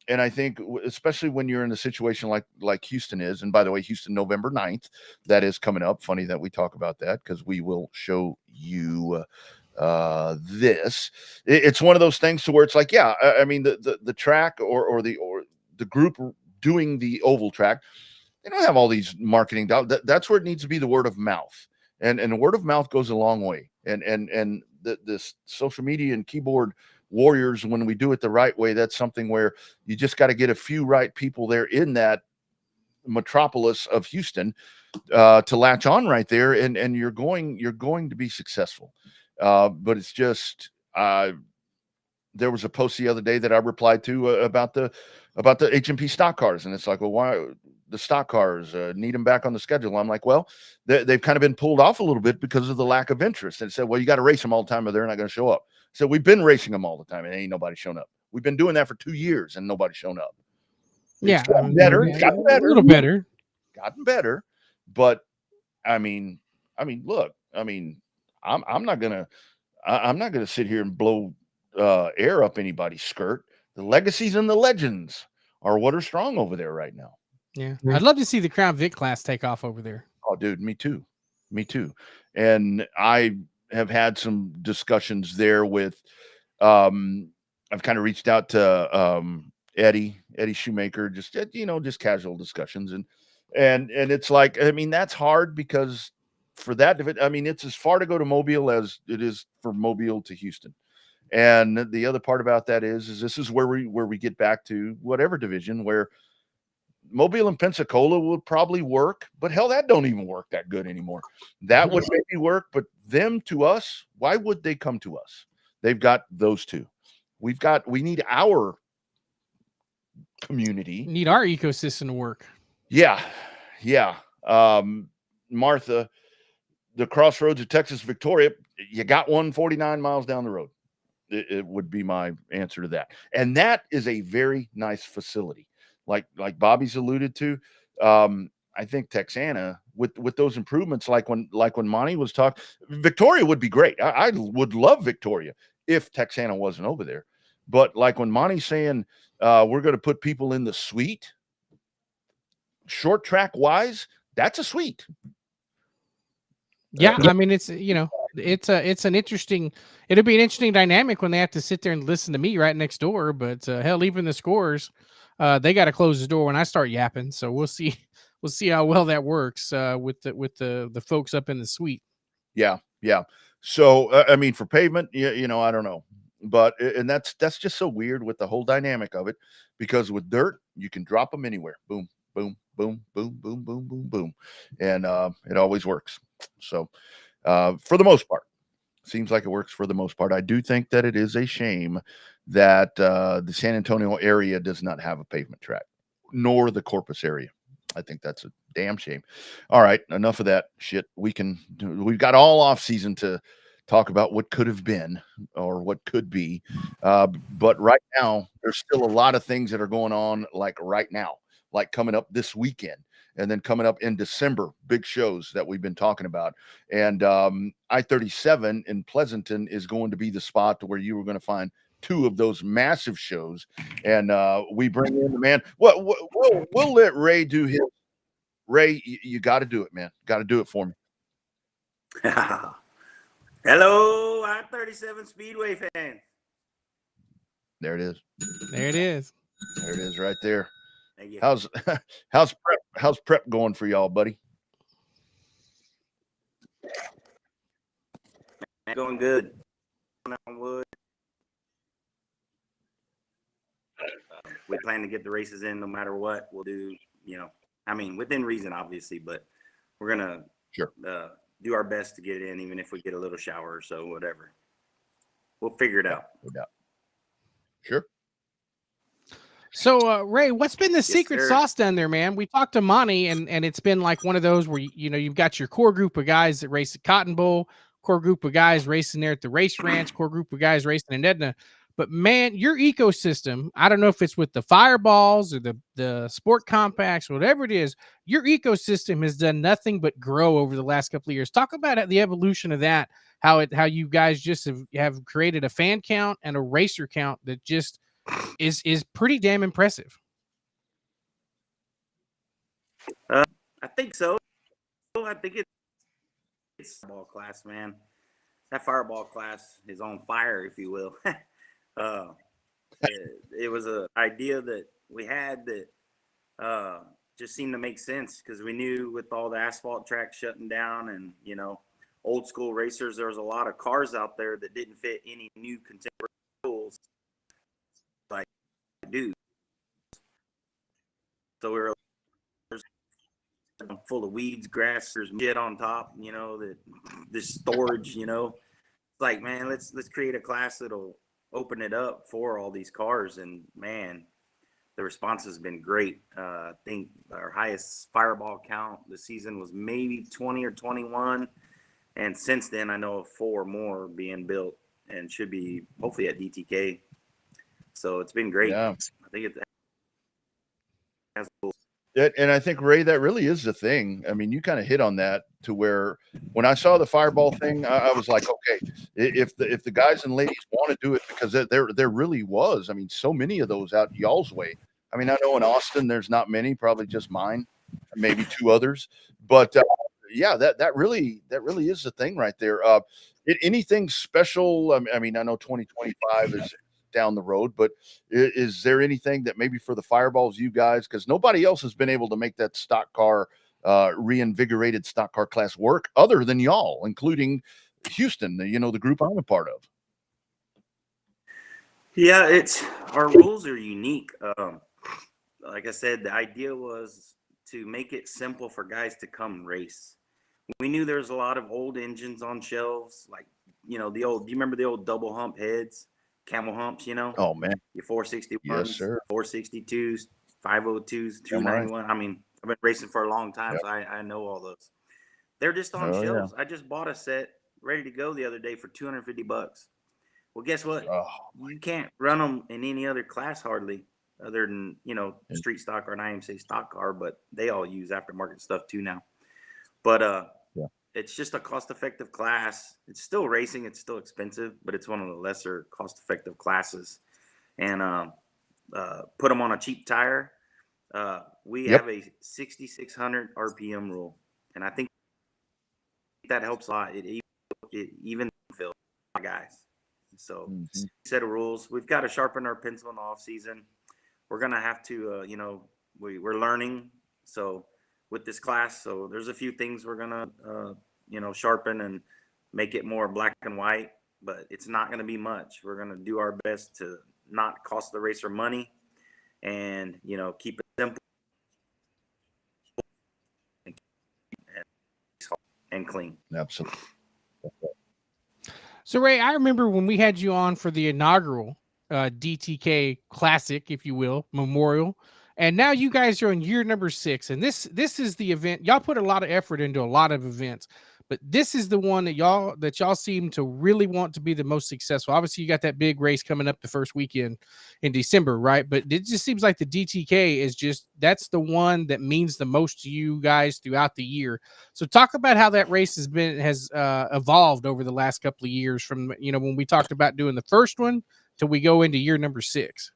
And I think especially when you're in a situation like Houston is, and by the way, Houston, November 9th, that is coming up. Funny that we talk about that because we will show you this. It's one of those things to where it's like, yeah, I mean, the track or the group doing the oval track, they don't have all these marketing. That's where it needs to be, the word of mouth. And the word of mouth goes a long way. And this social media and keyboard warriors, when we do it the right way, that's something where you just got to get a few right people there in that metropolis of Houston to latch on right there, and you're going to be successful. But it's just there was a post the other day that I replied to about the HMP stock cars, and it's like, well, why the stock cars need them back on the schedule? I'm like, well, they've kind of been pulled off a little bit because of the lack of interest. And it said, well, you got to race them all the time or they're not going to show up. So we've been racing them all the time and ain't nobody shown up. We've been doing that for 2 years and nobody's shown up. Yeah, it's gotten better. It's gotten better. A little better. Gotten better. But I mean, look, I mean, I'm not gonna sit here and blow air up anybody's skirt. The legacies and the legends are what are strong over there right now. Yeah, I'd love to see the Crown Vic class take off over there. Oh, dude, me too. And I have had some discussions there with. I've kind of reached out to Eddie Shoemaker, just casual discussions, and it's like, I mean, that's hard because for that, I mean, it's as far to go to Mobile as it is for Mobile to Houston. And the other part about that is this is where we get back to whatever division where Mobile and Pensacola would probably work, but hell, that don't even work that good anymore. That would maybe work, but them to us, why would they come to us? They've got those two. We need our community. Need our ecosystem to work. Yeah. Martha, the crossroads of Texas Victoria, you got 149 miles down the road. It would be my answer to that. And that is a very nice facility. Like Bobby's alluded to. I think Texana with those improvements, like when Monty was talking, Victoria would be great. I would love Victoria if Texana wasn't over there. But like when Monty's saying we're going to put people in the suite, short track wise, that's a suite. Yeah, I mean, it's an interesting. It'll be an interesting dynamic when they have to sit there and listen to me right next door. But hell, even the scores, they got to close the door when I start yapping. So we'll see. We'll see how well that works with the folks up in the suite. Yeah. So I mean, for pavement, I don't know, but and that's just so weird with the whole dynamic of it, because with dirt you can drop them anywhere. Boom, boom, boom, boom, boom, boom, boom, boom, and it always works. So for the most part, seems like it works for the most part. I do think that it is a shame that the San Antonio area does not have a pavement track, nor the Corpus area. I think that's a damn shame. All right, enough of that shit. We've got all off season to talk about what could have been or what could be. But right now, there's still a lot of things that are going on, like right now, like coming up this weekend. And then coming up in December, big shows that we've been talking about. And I-37 in Pleasanton is going to be the spot to where you were going to find two of those massive shows. And we bring in the man. We'll let Ray do his. Ray, you got to do it, man. Got to do it for me. Hello, I-37 Speedway fans. There it is. There it is. There it is right there. Thank you. How's prep going for y'all, buddy? Going good. On wood. We plan to get the races in no matter what. We'll do, within reason, obviously, but we're gonna do our best to get it in, even if we get a little shower or so, whatever. We'll figure it out. Sure. So, Ray, what's been the secret sauce down there, man? We talked to Monty, and it's been like one of those where, you've got your core group of guys that race at Cotton Bowl, core group of guys racing there at the race ranch, core group of guys racing in Edna. But, man, your ecosystem, I don't know if it's with the Fireballs or the Sport Compacts, whatever it is, your ecosystem has done nothing but grow over the last couple of years. Talk about the evolution of that, how you guys just have created a fan count and a racer count that just is pretty damn impressive. I think so. I think it's Fireball class, man. That Fireball class is on fire, if you will. It was an idea that we had that just seemed to make sense, because we knew with all the asphalt tracks shutting down and, old school racers, there was a lot of cars out there that didn't fit any new contemporary rules. Do so we were full of weeds, grass, there's shit on top, this storage, it's like, man, let's create a class that'll open it up for all these cars. And man, the response has been great. I think our highest Fireball count this season was maybe 20 or 21, and since then I know of 4 more being built and should be hopefully at DTK. So it's been great. Yeah. I think And I think, Ray, that really is the thing. I mean, you kind of hit on that, to where when I saw the Fireball thing, I was like, okay, if the guys and ladies want to do it, because there really was, I mean, so many of those out y'all's way. I mean, I know in Austin there's not many, probably just mine, maybe 2 others, but yeah, that really is the thing right there. Anything special? I mean, I know 2025 is down the road, but is there anything that maybe for the Fireballs, you guys, because nobody else has been able to make that stock car reinvigorated stock car class work other than y'all, including Houston, the group I'm a part of? Yeah, our rules are unique. Like I said, the idea was to make it simple for guys to come race. We knew there's a lot of old engines on shelves, like, do you remember the old double hump heads? camel humps, you know, Oh man. your 461s, Yes, sir. 462s, 502s, Damn right. 291. I mean, I've been racing for a long time, Yep. so I know all those. They're just on Oh yeah. shelves. I just bought a set ready to go the other day for $250. Well, guess what? Oh, You can't run them in any other class hardly, other than, you know, and- street stock or an IMCA stock car, but they all use aftermarket stuff too now. But Yeah. it's just a cost-effective class. It's still racing. It's still expensive, but it's one of the lesser cost-effective classes. And put them on a cheap tire. We Yep. have a 6,600 RPM rule, and I think that helps a lot. It even feels guys. So set of rules. We've got to sharpen our pencil in the off season. We're gonna have to, you know, we're learning. So with this class, so there's a few things we're gonna, you know, sharpen and make it more black and white. But it's not gonna be much. We're gonna do our best to not cost the racer money, and, you know, keep it simple and clean. Absolutely. So Ray, I remember when we had you on for the inaugural DTK Classic, if you will, Memorial, and now you guys are on year number 6, and this is the event. Y'all put a lot of effort into a lot of events, but this is the one that y'all seem to really want to be the most successful. Obviously, you got that big race coming up the first weekend in December, right? But it just seems like the DTK is that's the one that means the most to you guys throughout the year. So talk about how that race has evolved over the last couple of years from, you know, when we talked about doing the first one till we go into year number 6.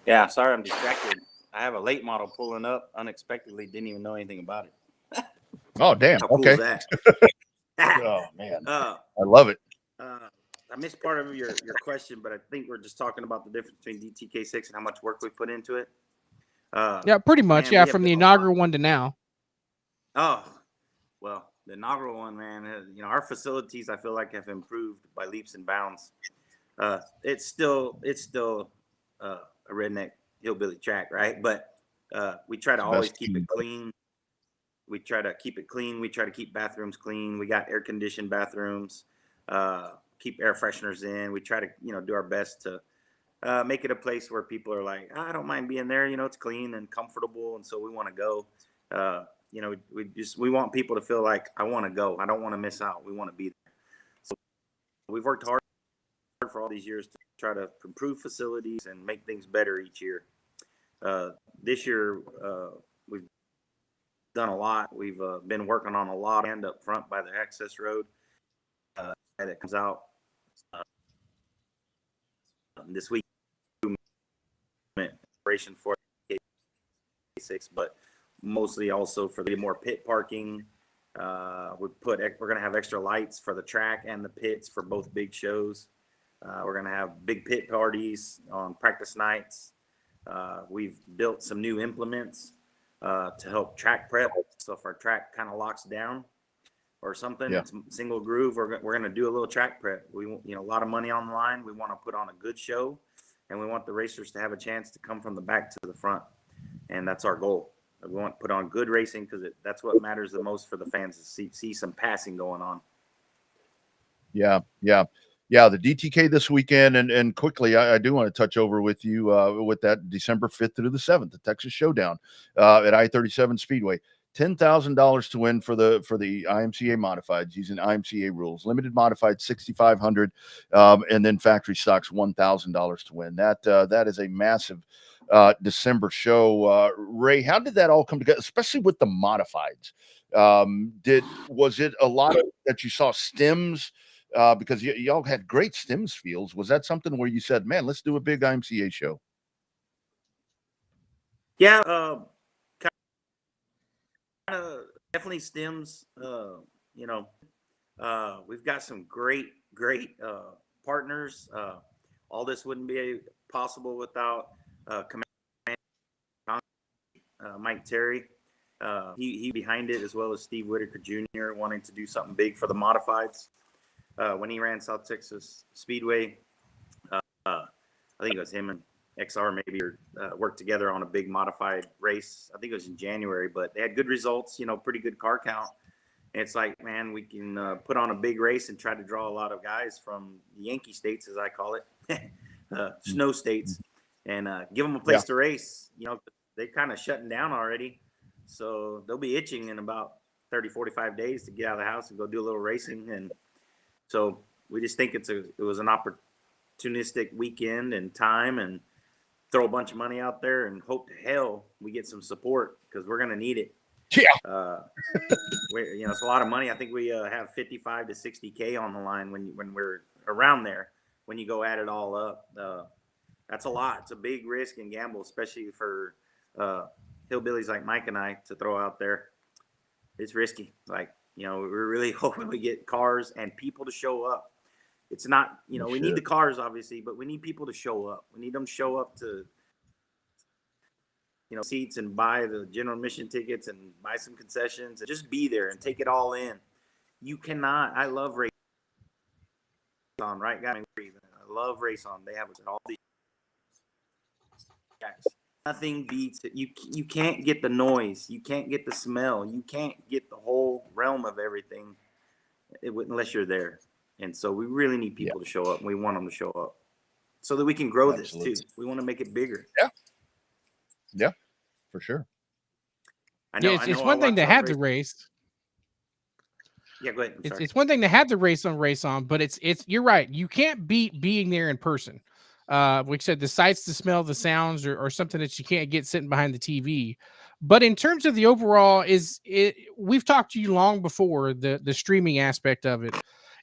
Yeah, sorry I'm distracted. I have a late model pulling up unexpectedly. Didn't even know anything about it. Oh damn. How cool Okay. is that? Oh man. I love it. missed part of your question, but I think we're just talking about the difference between DTK 6 and how much work we put into it. Yeah, pretty much. Man, Yeah, we have from the done a lot. inaugural one to now. Oh, well, the inaugural one, man, you know, our facilities, I feel like, have improved by leaps and bounds. It's still a redneck hillbilly track, right? But we try to always keep it clean. We try to keep it clean. We try to keep bathrooms clean. We got air conditioned bathrooms, keep air fresheners in. We try to, you know, do our best to make it a place where people are like, I don't mind being there. You know, it's clean and comfortable. And so we want to go. You know, we want people to feel like, I want to go. I don't want to miss out. We want to be there. So we've worked hard for all these years to try to improve facilities and make things better each year. This year, we've done a lot. We've been working on a lot and up front by the access road that comes out this week. Operation for K6, but mostly also for the more pit parking. We're going to have extra lights for the track and the pits for both big shows. We're going to have big pit parties on practice nights. We've built some new implements to help track prep. So if our track kind of locks down or something, it's single groove, we're going to do a little track prep. We, you know, a lot of money on the line. We want to put on a good show, and we want the racers to have a chance to come from the back to the front. And that's our goal. We want to put on good racing because that's what matters the most for the fans, to see some passing going on. Yeah. The DTK this weekend, and quickly, I do want to touch over with you with that December 5th through the 7th, the Texas Showdown at I-37 Speedway. $10,000 to win for the IMCA modifieds using IMCA rules. Limited modified 6,500, and then factory stocks $1,000 to win. That is a massive December show. Ray, how did that all come together, especially with the modifieds? Was it a lot of that you saw stems? Because y'all had great stems fields. Was that something where you said, man, let's do a big IMCA show? Yeah, definitely stems. You know, we've got some great partners. All this wouldn't be possible without Mike Terry. He behind it, as well as Steve Whitaker Jr. wanting to do something big for the modifieds. When he ran South Texas Speedway, I think it was him and XR maybe worked together on a big modified race. I think it was in January, but they had good results, you know, pretty good car count. It's like, man, we can put on a big race and try to draw a lot of guys from the Yankee states, as I call it, snow states, and give them a place to race. You know, they're kind of shutting down already. So they'll be itching in about 30, 45 days to get out of the house and go do a little racing. And so we just think it was an opportunistic weekend and time, and throw a bunch of money out there and hope to hell we get some support, because we're going to need it. Yeah. It's a lot of money. I think we have 55 to 60K on the line when we're around there. When you go add it all up, that's a lot. It's a big risk and gamble, especially for hillbillies like Mike and I to throw out there. It's risky. Like, we're really hoping we get cars and people to show up. It's not, we need the cars obviously, but we need people to show up. We need them to show up to, seats and buy the general admission tickets and buy some concessions and just be there and take it all in. You cannot. I love Race On, right? I love Race On. They have all these tracks. Nothing beats it. You can't get the noise. You can't get the smell. You can't get the whole realm of everything unless you're there. And so we really need people to show up. And we want them to show up so that we can grow this too. We want to make it bigger. Yeah, for sure. I know. It's one thing to have the race. Yeah, go ahead. It's one thing to have the race on, but it's you're right. You can't beat being there in person. Like I said, the sights, the smell, the sounds are something that you can't get sitting behind the TV. But in terms of the overall, we've talked to you long before the streaming aspect of it.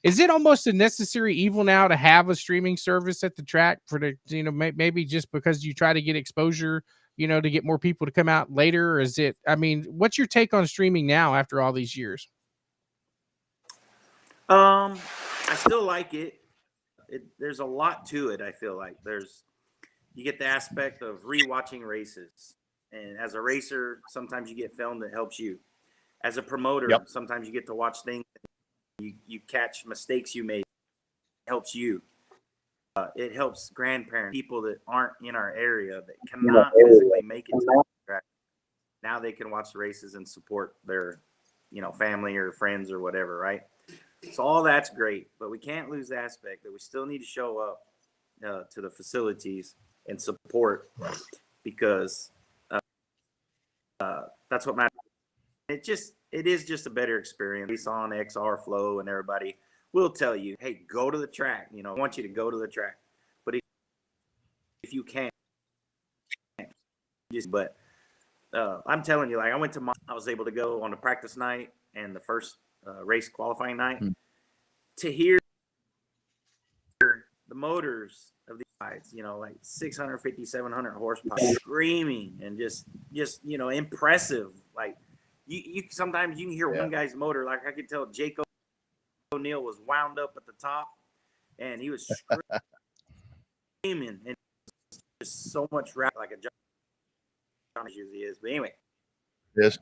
Is it almost a necessary evil now to have a streaming service at the track for maybe just because you try to get exposure, to get more people to come out later? Or is it, what's your take on streaming now after all these years? I still like it. There's a lot to it. I feel like you get the aspect of rewatching races. And as a racer, sometimes you get film that helps you. As a promoter, sometimes you get to watch things. You catch mistakes you made. It helps you. It helps grandparents, people that aren't in our area that cannot physically make it to the track. Now they can watch the races and support their, family or friends or whatever, right? So all that's great, but we can't lose the aspect that we still need to show up to the facilities and support, because that's what matters. It is just a better experience. Race On, XR, Flow, and everybody will tell you, hey, go to the track. I want you to go to the track. But if you can't, I'm telling you, like, I went to I was able to go on the practice night and the first race qualifying night to hear the motors of these rides, like 650, 700 horsepower screaming and just impressive. Like, you sometimes you can hear one guy's motor. Like, I could tell Jake O'Neill was wound up at the top and he was screaming, and just so much rap, like a John usually is. But anyway, yes,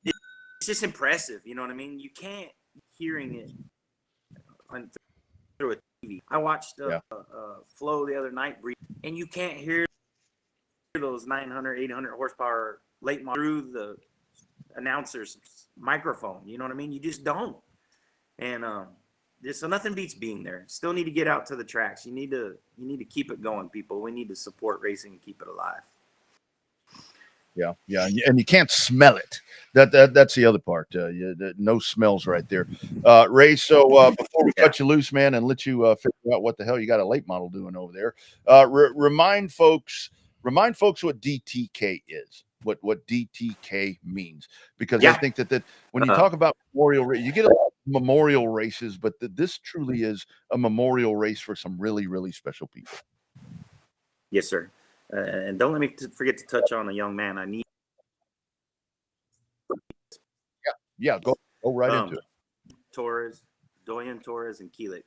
it's just impressive. You know what I mean? You can't hearing it through a TV. I watched Flow the other night, and you can't hear those 900, 800 horsepower late model through the announcer's microphone. You know what I mean? You just don't. And so nothing beats being there. Still need to get out to the tracks. You need to keep it going, people. We need to support racing and keep it alive. Yeah, and you can't smell it. That's the other part. No smells right there. Ray, so before we cut you loose, man, and let you figure out what the hell you got a late model doing over there, remind folks what DTK is, what DTK means, because I think that when you talk about memorial race, you get a lot of memorial races, but this truly is a memorial race for some really, really special people. Yes, sir. And don't let me forget to touch on a young man. I need. Yeah, go right into it. Doyen Torres, and Keelik.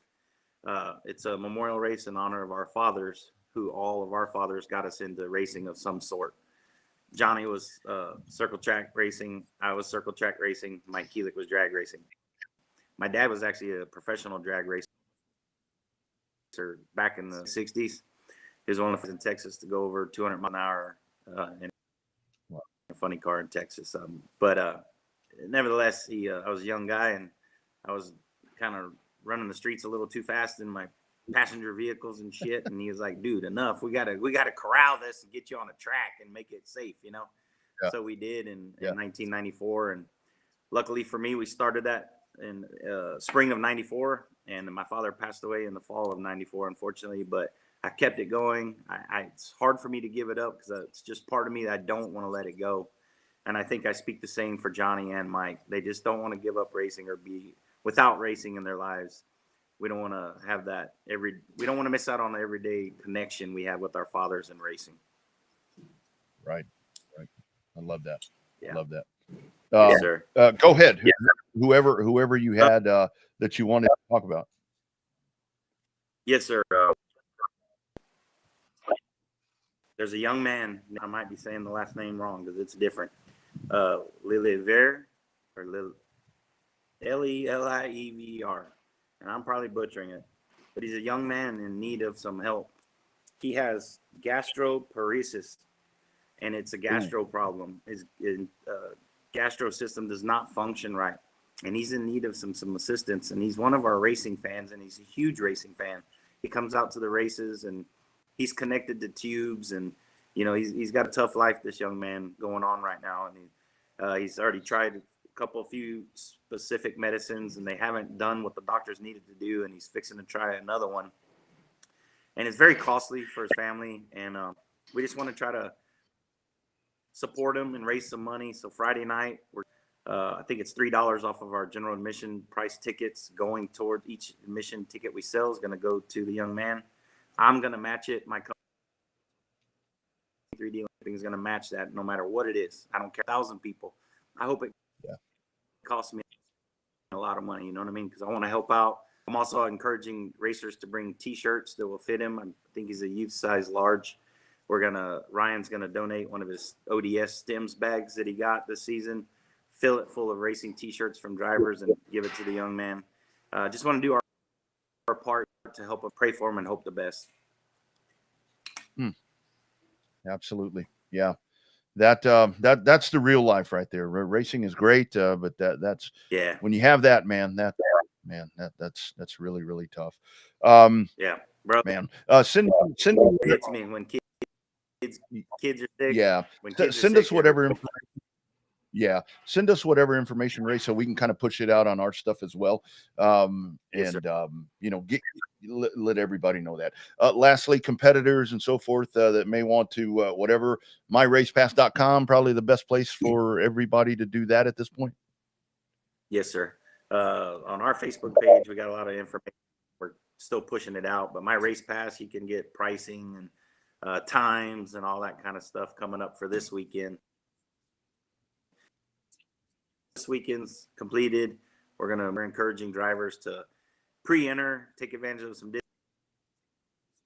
It's a memorial race in honor of our fathers, who all of our fathers got us into racing of some sort. Johnny was circle track racing. I was circle track racing. Mike Keelik was drag racing. My dad was actually a professional drag racer back in the 60s. He was one of the in Texas to go over 200 miles an hour in a funny car in Texas. But nevertheless, I was a young guy, and I was kind of running the streets a little too fast in my passenger vehicles and shit. And he was like, dude, enough. We gotta corral this and get you on a track and make it safe, you know? Yeah. So we did in 1994. And luckily for me, we started that in spring of 94. And my father passed away in the fall of 94, unfortunately, but I kept it going. It's hard for me to give it up because it's just part of me that I don't want to let it go. And I think I speak the same for Johnny and Mike. They just don't want to give up racing or be without racing in their lives. We don't want to have that we don't want to miss out on the everyday connection we have with our fathers in racing. Right. I love that. Yeah. Love that. Yes, sir. Go ahead. Whoever you had that you wanted to talk about. Yes, sir. There's a young man. I might be saying the last name wrong because it's different. Liliver or Leievr, and I'm probably butchering it, but he's a young man in need of some help. He has gastroparesis, and it's a gastro problem. His gastro system does not function right, and he's in need of some assistance. And he's one of our racing fans, and he's a huge racing fan. He comes out to the races, and he's connected to tubes, and you know he's got a tough life. This young man going on right now, and he's already tried a few specific medicines, and they haven't done what the doctors needed to do, and he's fixing to try another one, and it's very costly for his family. And we just want to try to support him and raise some money. So Friday night, I think it's $3 off of our general admission price tickets. Going toward each admission ticket we sell is going to go to the young man. I'm going to match it. My company 3D is going to match that no matter what it is. I don't care. 1,000 people. I hope it costs me a lot of money. You know what I mean? Because I want to help out. I'm also encouraging racers to bring T-shirts that will fit him. I think he's a youth size large. Ryan's going to donate one of his ODS stems bags that he got this season, fill it full of racing T-shirts from drivers, and give it to the young man. Just want to do our part to help him, pray for him, and hope the best. Absolutely. Yeah. That's the real life right there. Racing is great, but that's when you have that, man, that's really, really tough. Yeah, bro. Man, send it's me when kids are sick. Yeah. When kids send are us sick, whatever information. Yeah. Send us whatever information, Ray, so we can kind of push it out on our stuff as well. Yes, you know, let everybody know that. Lastly, competitors and so forth that may want to, whatever, myracepass.com, probably the best place for everybody to do that at this point. Yes, sir. On our Facebook page, we got a lot of information. We're still pushing it out, but My Race Pass, you can get pricing and times and all that kind of stuff coming up for this weekend. This weekend's completed. We're encouraging drivers to pre-enter, take advantage of some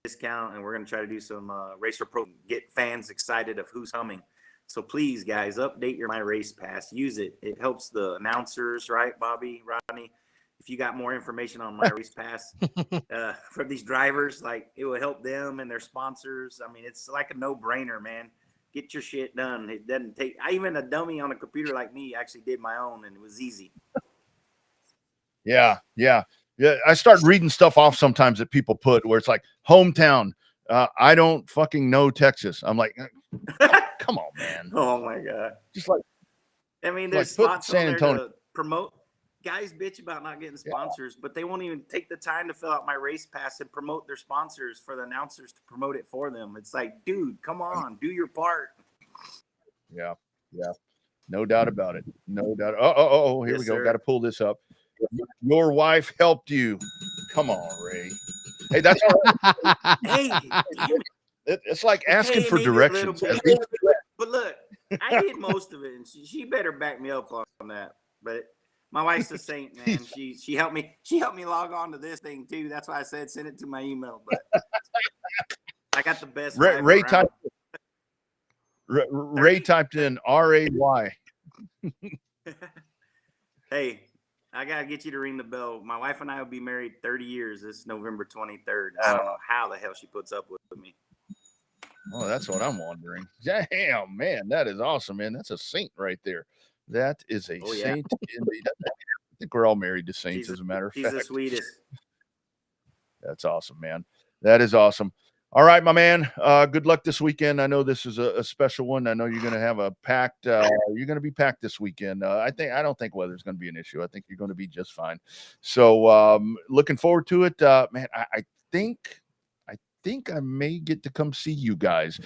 discount, and we're going to try to do some Racer Pro, get fans excited of who's coming. So please, guys, update your My Race Pass. Use it. It helps the announcers, right, Bobby, Rodney? If you got more information on My Race Pass for these drivers, like it will help them and their sponsors. I mean, it's like a no-brainer, man. Get your shit done. It doesn't take. Even a dummy on a computer like me actually did my own, and it was easy. Yeah. I start reading stuff off sometimes that people put where it's like hometown. I don't fucking know Texas. I'm like, come on, man. Oh my god. Just like, I mean, there's spots on there to promote. Guys bitch about not getting sponsors, but they won't even take the time to fill out My Race Pass and promote their sponsors for the announcers to promote it for them. It's like, dude, come on, do your part. Yeah. No doubt about it. No doubt. Here we go. Sir. Got to pull this up. Your wife helped you. Come on, Ray. Hey, that's all right. Hey, it's like asking for directions. But look, I did most of it, and she better back me up on that. But my wife's a saint, man. She helped me. She helped me log on to this thing too. That's why I said send it to my email. But I got the best. Ray typed in RAY. Hey, I gotta get you to ring the bell. My wife and I will be married 30 years this November 23rd. I don't know how the hell she puts up with me. Oh, that's what I'm wondering. Damn, man, that is awesome, man. That's a saint right there. That is a Oh, yeah. saint indeed. I think we're all married to saints, as a matter of He's fact. the sweetest. That's awesome, man. That is awesome. All right, my man. Good luck this weekend. I know this is a special one. I know you're going to have a packed. You're going to be packed this weekend. I don't think weather's going to be an issue. I think you're going to be just fine. So, looking forward to it, man. I think I may get to come see you guys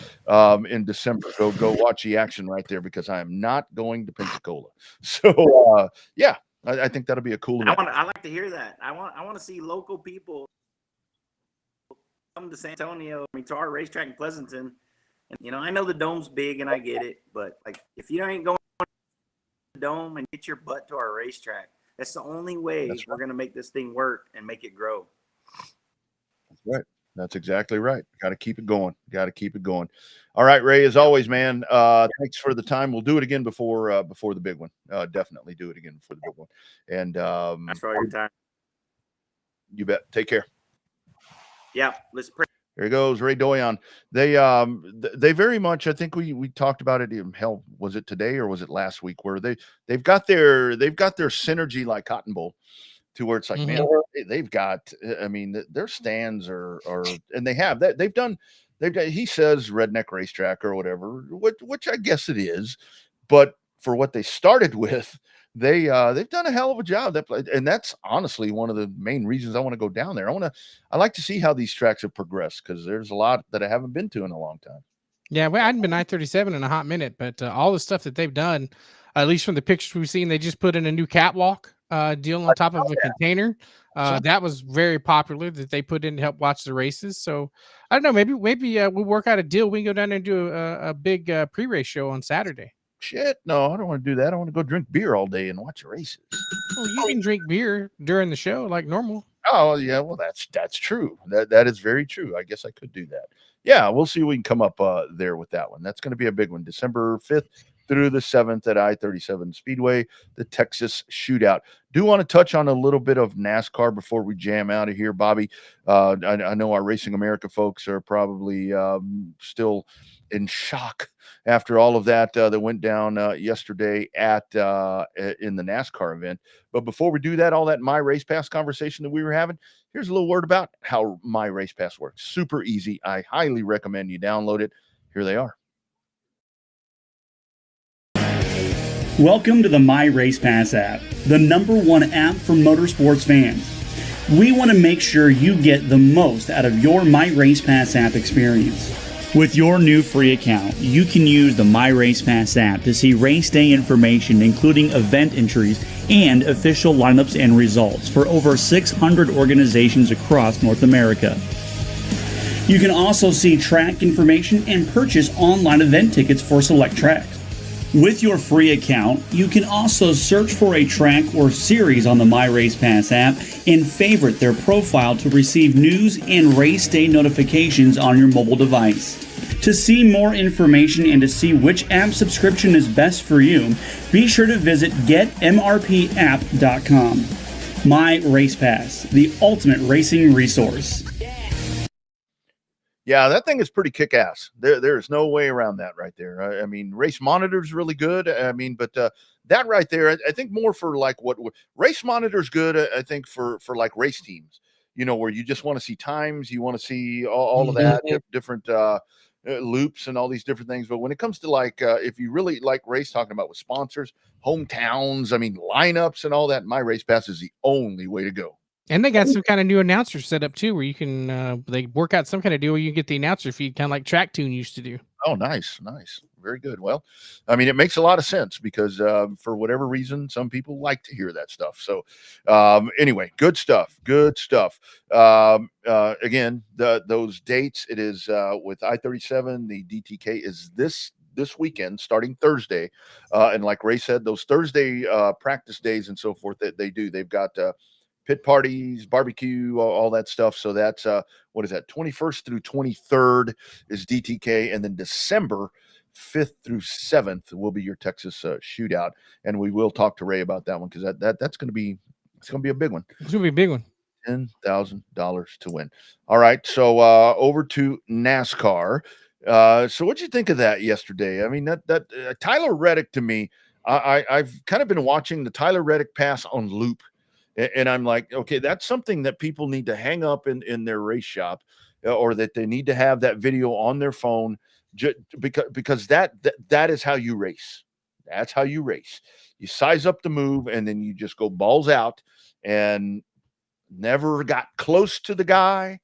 in December. Go watch the action right there, because I am not going to Pensacola. So, yeah, I think that'll be a cool event. I like to hear that. I want to see local people come to San Antonio, to our racetrack in Pleasanton. And, I know the dome's big and I get it, but like, if you ain't going to the dome and get your butt to our racetrack, that's the only way we're going to make this thing work and make it grow. That's right. That's exactly right. Got to keep it going. All right, Ray, as always, man, thanks for the time. We'll do it again before the big one. Definitely do it again before the big one. And thanks for all your time. You bet. Take care. Yeah, let's pray. There he goes, Ray Doyon. They very much, I think we talked about it. Hell, was it today or was it last week, where they've got their synergy like Cotton Bowl, to where it's like, man, they've got. I mean, their stands are, and they have that. They've got. He says redneck racetrack or whatever, which I guess it is, but for what they started with, they've done a hell of a job. And that's honestly one of the main reasons I want to go down there. I like to see how these tracks have progressed, because there's a lot that I haven't been to in a long time. Yeah, well, I hadn't been I-37 in a hot minute, but all the stuff that they've done, at least from the pictures we've seen, they just put in a new catwalk deal on top of a container. That was very popular that they put in to help watch the races. So I don't know, maybe we'll work out a deal. We can go down there and do a big pre-race show on Saturday. Shit, no, I don't want to do that. I want to go drink beer all day and watch the races. Well, you can drink beer during the show like normal. Oh yeah, well that's true. That is very true. I guess I could do that. Yeah, we'll see if we can come up there with that one. That's going to be a big one, December 5th through the 7th at I-37 Speedway, the Texas Shootout. Do want to touch on a little bit of NASCAR before we jam out of here, Bobby. I know our Racing America folks are probably still in shock after all of that that went down yesterday in the NASCAR event. But before we do that, all that My Race Pass conversation that we were having, here's a little word about how My Race Pass works. Super easy. I highly recommend you download it. Here they are. Welcome to the My Race Pass app, the #1 app for motorsports fans. We want to make sure you get the most out of your My Race Pass app experience. With your new free account, you can use the My Race Pass app to see race day information, including event entries and official lineups and results for over 600 organizations across North America. You can also see track information and purchase online event tickets for select tracks. With your free account, you can also search for a track or series on the My Race Pass app and favorite their profile to receive news and race day notifications on your mobile device. To see more information and to see which app subscription is best for you, be sure to visit getmrpapp.com. My Race Pass, the ultimate racing resource. Yeah, that thing is pretty kick-ass. There's no way around that right there. I mean, Race Monitor's really good. I mean, but that right there, I think more for like what Race Monitor's good. I think for like race teams, where you just want to see times, you want to see all of that, different loops and all these different things. But when it comes to like, if you really like race, talking about with sponsors, hometowns, I mean, lineups and all that, My Race Pass is the only way to go. And they got some kind of new announcer set up too, where you can they work out some kind of deal where you can get the announcer feed, kind of like Track Tune used to do. Oh, nice. Very good. Well, I mean, it makes a lot of sense because for whatever reason, some people like to hear that stuff. So anyway, good stuff. Again, those dates, it is with I-37, the DTK is this weekend, starting Thursday. And like Ray said, those Thursday practice days and so forth that they've got pit parties, barbecue, all that stuff. So that's what is that? 21st through 23rd is DTK, and then December 5th through 7th will be your Texas Shootout. And we will talk to Ray about that one, because that's going to be a big one. It's going to be a big one. $10,000 to win. All right, so over to NASCAR. So what'd you think of that yesterday? I mean, that Tyler Reddick, to me, I've kind of been watching the Tyler Reddick pass on loop, and I'm like, okay, that's something that people need to hang up in their race shop, or that they need to have that video on their phone, because that is how you race. That's how you race. You size up the move, and then you just go balls out, and never got close to the guy.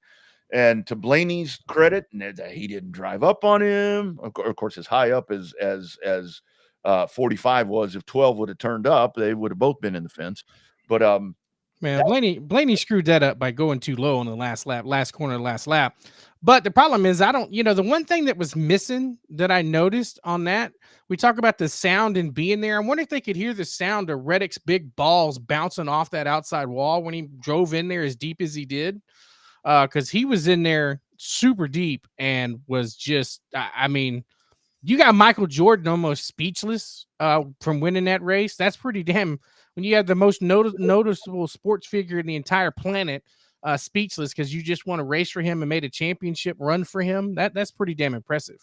And to Blaney's credit, he didn't drive up on him. Of course, as high up as 45 was, if 12 would have turned up, they would have both been in the fence. But man, Blaney screwed that up by going too low on the last corner of the last lap. But the problem is, the one thing that was missing that I noticed on that, we talk about the sound and being there. I wonder if they could hear the sound of Reddick's big balls bouncing off that outside wall when he drove in there as deep as he did. Because he was in there super deep and was just, you got Michael Jordan almost speechless from winning that race. That's pretty damn, when you have the most noticeable sports figure in the entire planet speechless because you just won a race for him and made a championship run for him. That's pretty damn impressive.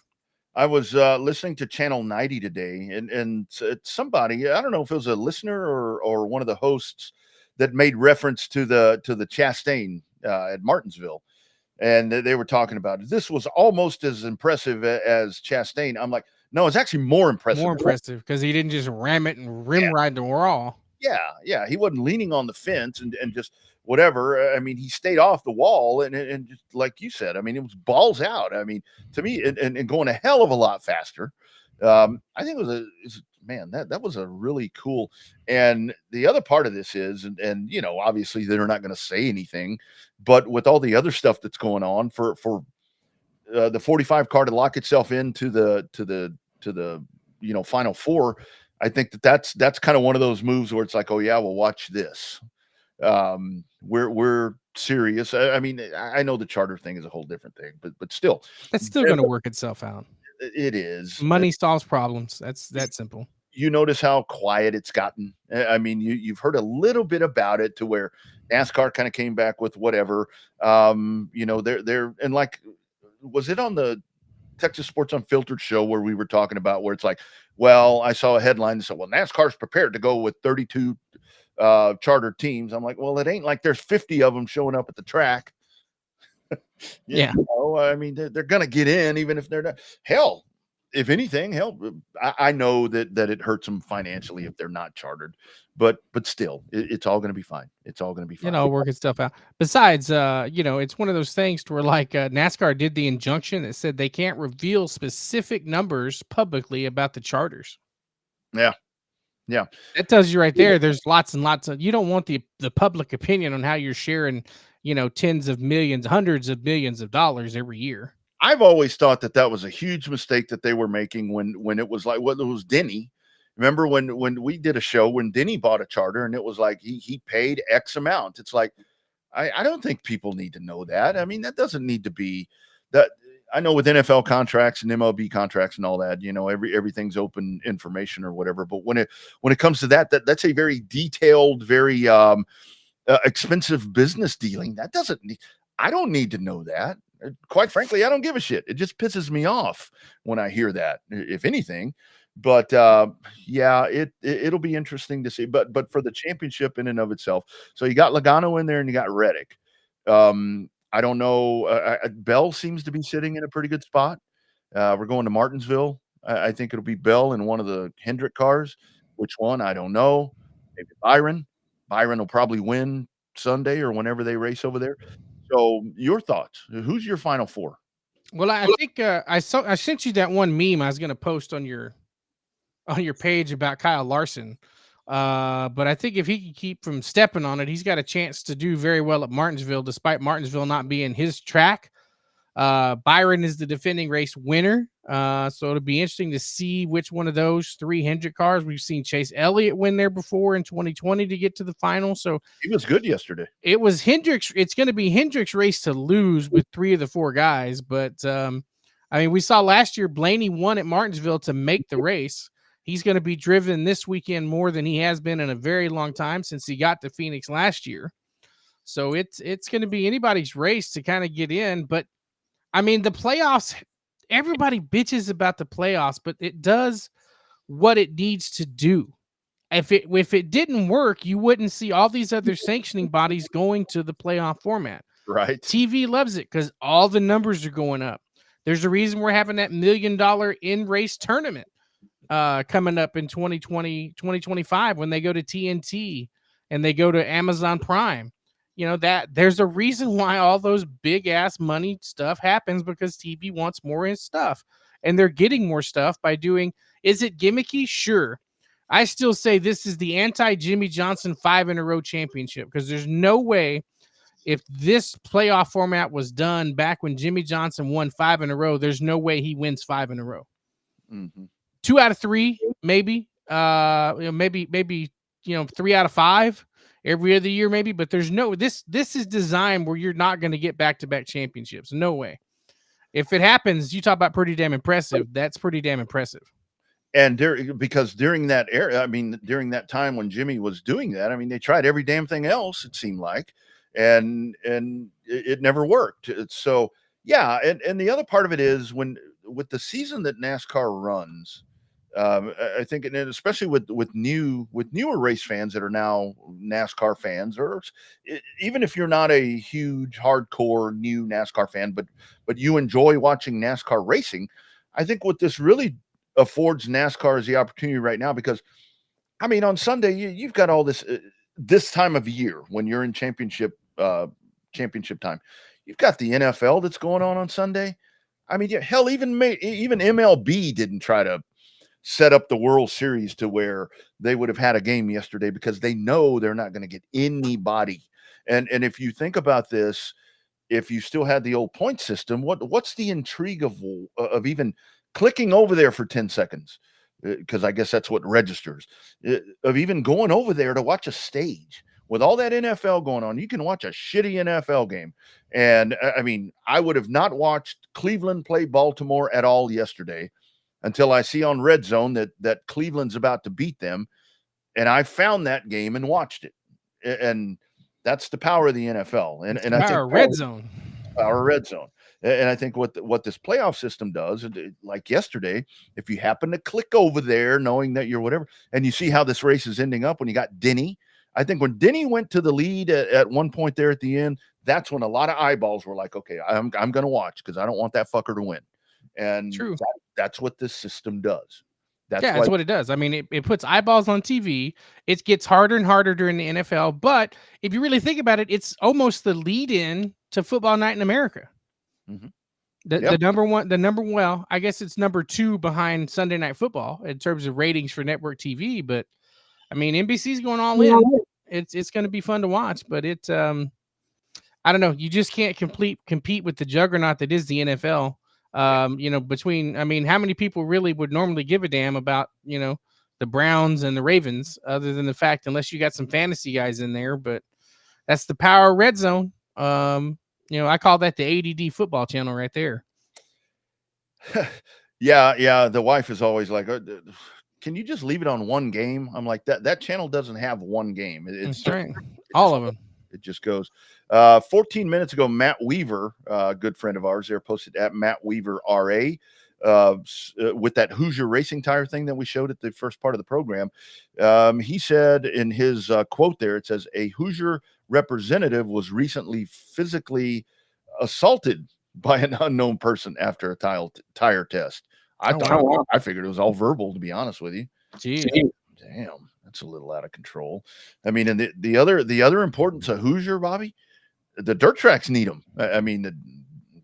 I was listening to Channel 90 today, and somebody, I don't know if it was a listener or one of the hosts, that made reference to the Chastain at Martinsville, and they were talking about it. This was almost as impressive as Chastain. I'm like, no, it's actually more impressive because he didn't just ram it and ride the wall. Yeah, he wasn't leaning on the fence and just whatever. I mean, he stayed off the wall and just like you said, I mean, it was balls out. I mean, to me, and going a hell of a lot faster. I think that was a really cool. And the other part of this is, and obviously they're not going to say anything, but with all the other stuff that's going on for the 45 car to lock itself into the final four, I think that's kind of one of those moves where it's like, oh yeah, well, watch this. We're serious. I mean, I know the charter thing is a whole different thing, but still, that's still going to work itself out. It is. Money solves problems. That's that simple. You notice how quiet it's gotten. I mean, you've heard a little bit about it to where NASCAR kind of came back with whatever. They're and like, was it on the Texas Sports Unfiltered show where we were talking about where it's like, well, I saw a headline that said, well, NASCAR's prepared to go with 32 charter teams. I'm like, well, it ain't like there's 50 of them showing up at the track. Yeah. I mean, they're going to get in, even if they're not. Hell, if anything, I know that it hurts them financially if they're not chartered, but still, it's all going to be fine. It's all going to be fine. Working stuff out. Besides, it's one of those things to where like NASCAR did the injunction that said they can't reveal specific numbers publicly about the charters. Yeah. That tells you right there. There's lots and lots of, you don't want the public opinion on how you're sharing, tens of millions, hundreds of millions of dollars every year. I've always thought that was a huge mistake that they were making when it was like, well, it was Denny. Remember when we did a show when Denny bought a charter and it was like he paid X amount. It's like, I don't think people need to know that. I mean, that doesn't need to be that. I know with NFL contracts and MLB contracts and all that, everything's open information or whatever. But when it comes to that's a very detailed, very expensive business dealing. I don't need to know that. Quite frankly, I don't give a shit. It just pisses me off when I hear that, if anything. But it'll be interesting to see. But for the championship in and of itself, so you got Logano in there and you got Reddick. I don't know. Bell seems to be sitting in a pretty good spot. We're going to Martinsville. I think it'll be Bell in one of the Hendrick cars. Which one? I don't know. Maybe Byron. Byron will probably win Sunday or whenever they race over there. So your thoughts? Who's your final four? Well, I think I sent you that one meme I was going to post on your page about Kyle Larson. But I think if he can keep from stepping on it, he's got a chance to do very well at Martinsville, despite Martinsville not being his track. Byron is the defending race winner. So it'll be interesting to see which one of those three Hendrick cars. We've seen Chase Elliott win there before in 2020 to get to the final. So he was good yesterday. It was Hendrick's. It's going to be Hendrick's race to lose with three of the four guys. But we saw last year Blaney won at Martinsville to make the race. He's going to be driven this weekend more than he has been in a very long time since he got to Phoenix last year. So it's going to be anybody's race to kind of get in. But I mean, the playoffs, everybody bitches about the playoffs, but it does what it needs to do. If it didn't work, you wouldn't see all these other sanctioning bodies going to the playoff format. Right. TV loves it because all the numbers are going up. There's a reason we're having that $1 million in-race tournament coming up in 2025 when they go to TNT and they go to Amazon Prime. You know, that there's a reason why all those big ass money stuff happens, because TV wants more stuff, and they're getting more stuff by doing. Is it gimmicky? Sure. I still say this is the anti-Jimmy Johnson 5-in-a-row championship, because there's no way, if this playoff format was done back when Jimmy Johnson won 5 in a row, there's no way he wins 5 in a row. Mm-hmm. 2 out of 3, maybe. Maybe 3 out of 5 every other year, maybe. But there's no this is designed where you're not going to get back-to-back championships. No way. If it happens, you talk about pretty damn impressive. That's pretty damn impressive. And because during that era, I mean, during that time when Jimmy was doing that, I mean, they tried every damn thing else, it seemed like, and it never worked. So yeah, and the other part of it is with the season that NASCAR runs, I think, and especially with newer race fans that are now NASCAR fans, or even if you're not a huge hardcore new NASCAR fan, but you enjoy watching NASCAR racing, I think what this really affords NASCAR is the opportunity right now, because I mean, on Sunday you've got all this time of year when you're in championship time, you've got the NFL that's going on Sunday. I mean, hell, even MLB didn't try to set up the World Series to where they would have had a game yesterday, because they know they're not going to get anybody. And if you think about this, if you still had the old point system, what's the intrigue of even clicking over there for 10 seconds? Because I guess that's what registers, of even going over there to watch a stage. With all that NFL going on, you can watch a shitty NFL game. And I mean, I would have not watched Cleveland play Baltimore at all yesterday until I see on Red Zone that Cleveland's about to beat them. And I found that game and watched it. And that's the power of the NFL. And I think Red Zone. Our Red Zone. And I think what this playoff system does, like yesterday, if you happen to click over there knowing that you're whatever, and you see how this race is ending up when you got Denny. I think when Denny went to the lead at one point there at the end, that's when a lot of eyeballs were like, okay, I'm going to watch, because I don't want that fucker to win. And true. That's what this system does. That's what it does. I mean, it puts eyeballs on TV. It gets harder and harder during the NFL. But if you really think about it, it's almost the lead in to Football Night in America. Mm-hmm. The number one, well, I guess it's number 2 behind Sunday Night Football in terms of ratings for network TV. But I mean, NBC's going all in. It's going to be fun to watch, but I don't know. You just can't compete with the juggernaut that is the NFL. Between, I mean, how many people really would normally give a damn about, the Browns and the Ravens, other than the fact, unless you got some fantasy guys in there, but that's the power of Red Zone. I call that the ADD football channel right there. Yeah. The wife is always like, can you just leave it on one game? I'm like, that channel doesn't have one game. It's right. All of them. It just goes. 14 minutes ago, Matt Weaver, a good friend of ours there, posted at Matt Weaver RA with that Hoosier racing tire thing that we showed at the first part of the program. He said in his quote there, it says, a Hoosier representative was recently physically assaulted by an unknown person after a tire test. I figured it was all verbal, to be honest with you. Gee. Damn, that's a little out of control. I mean, and the other importance of Hoosier, Bobby, the dirt tracks need them. I mean, the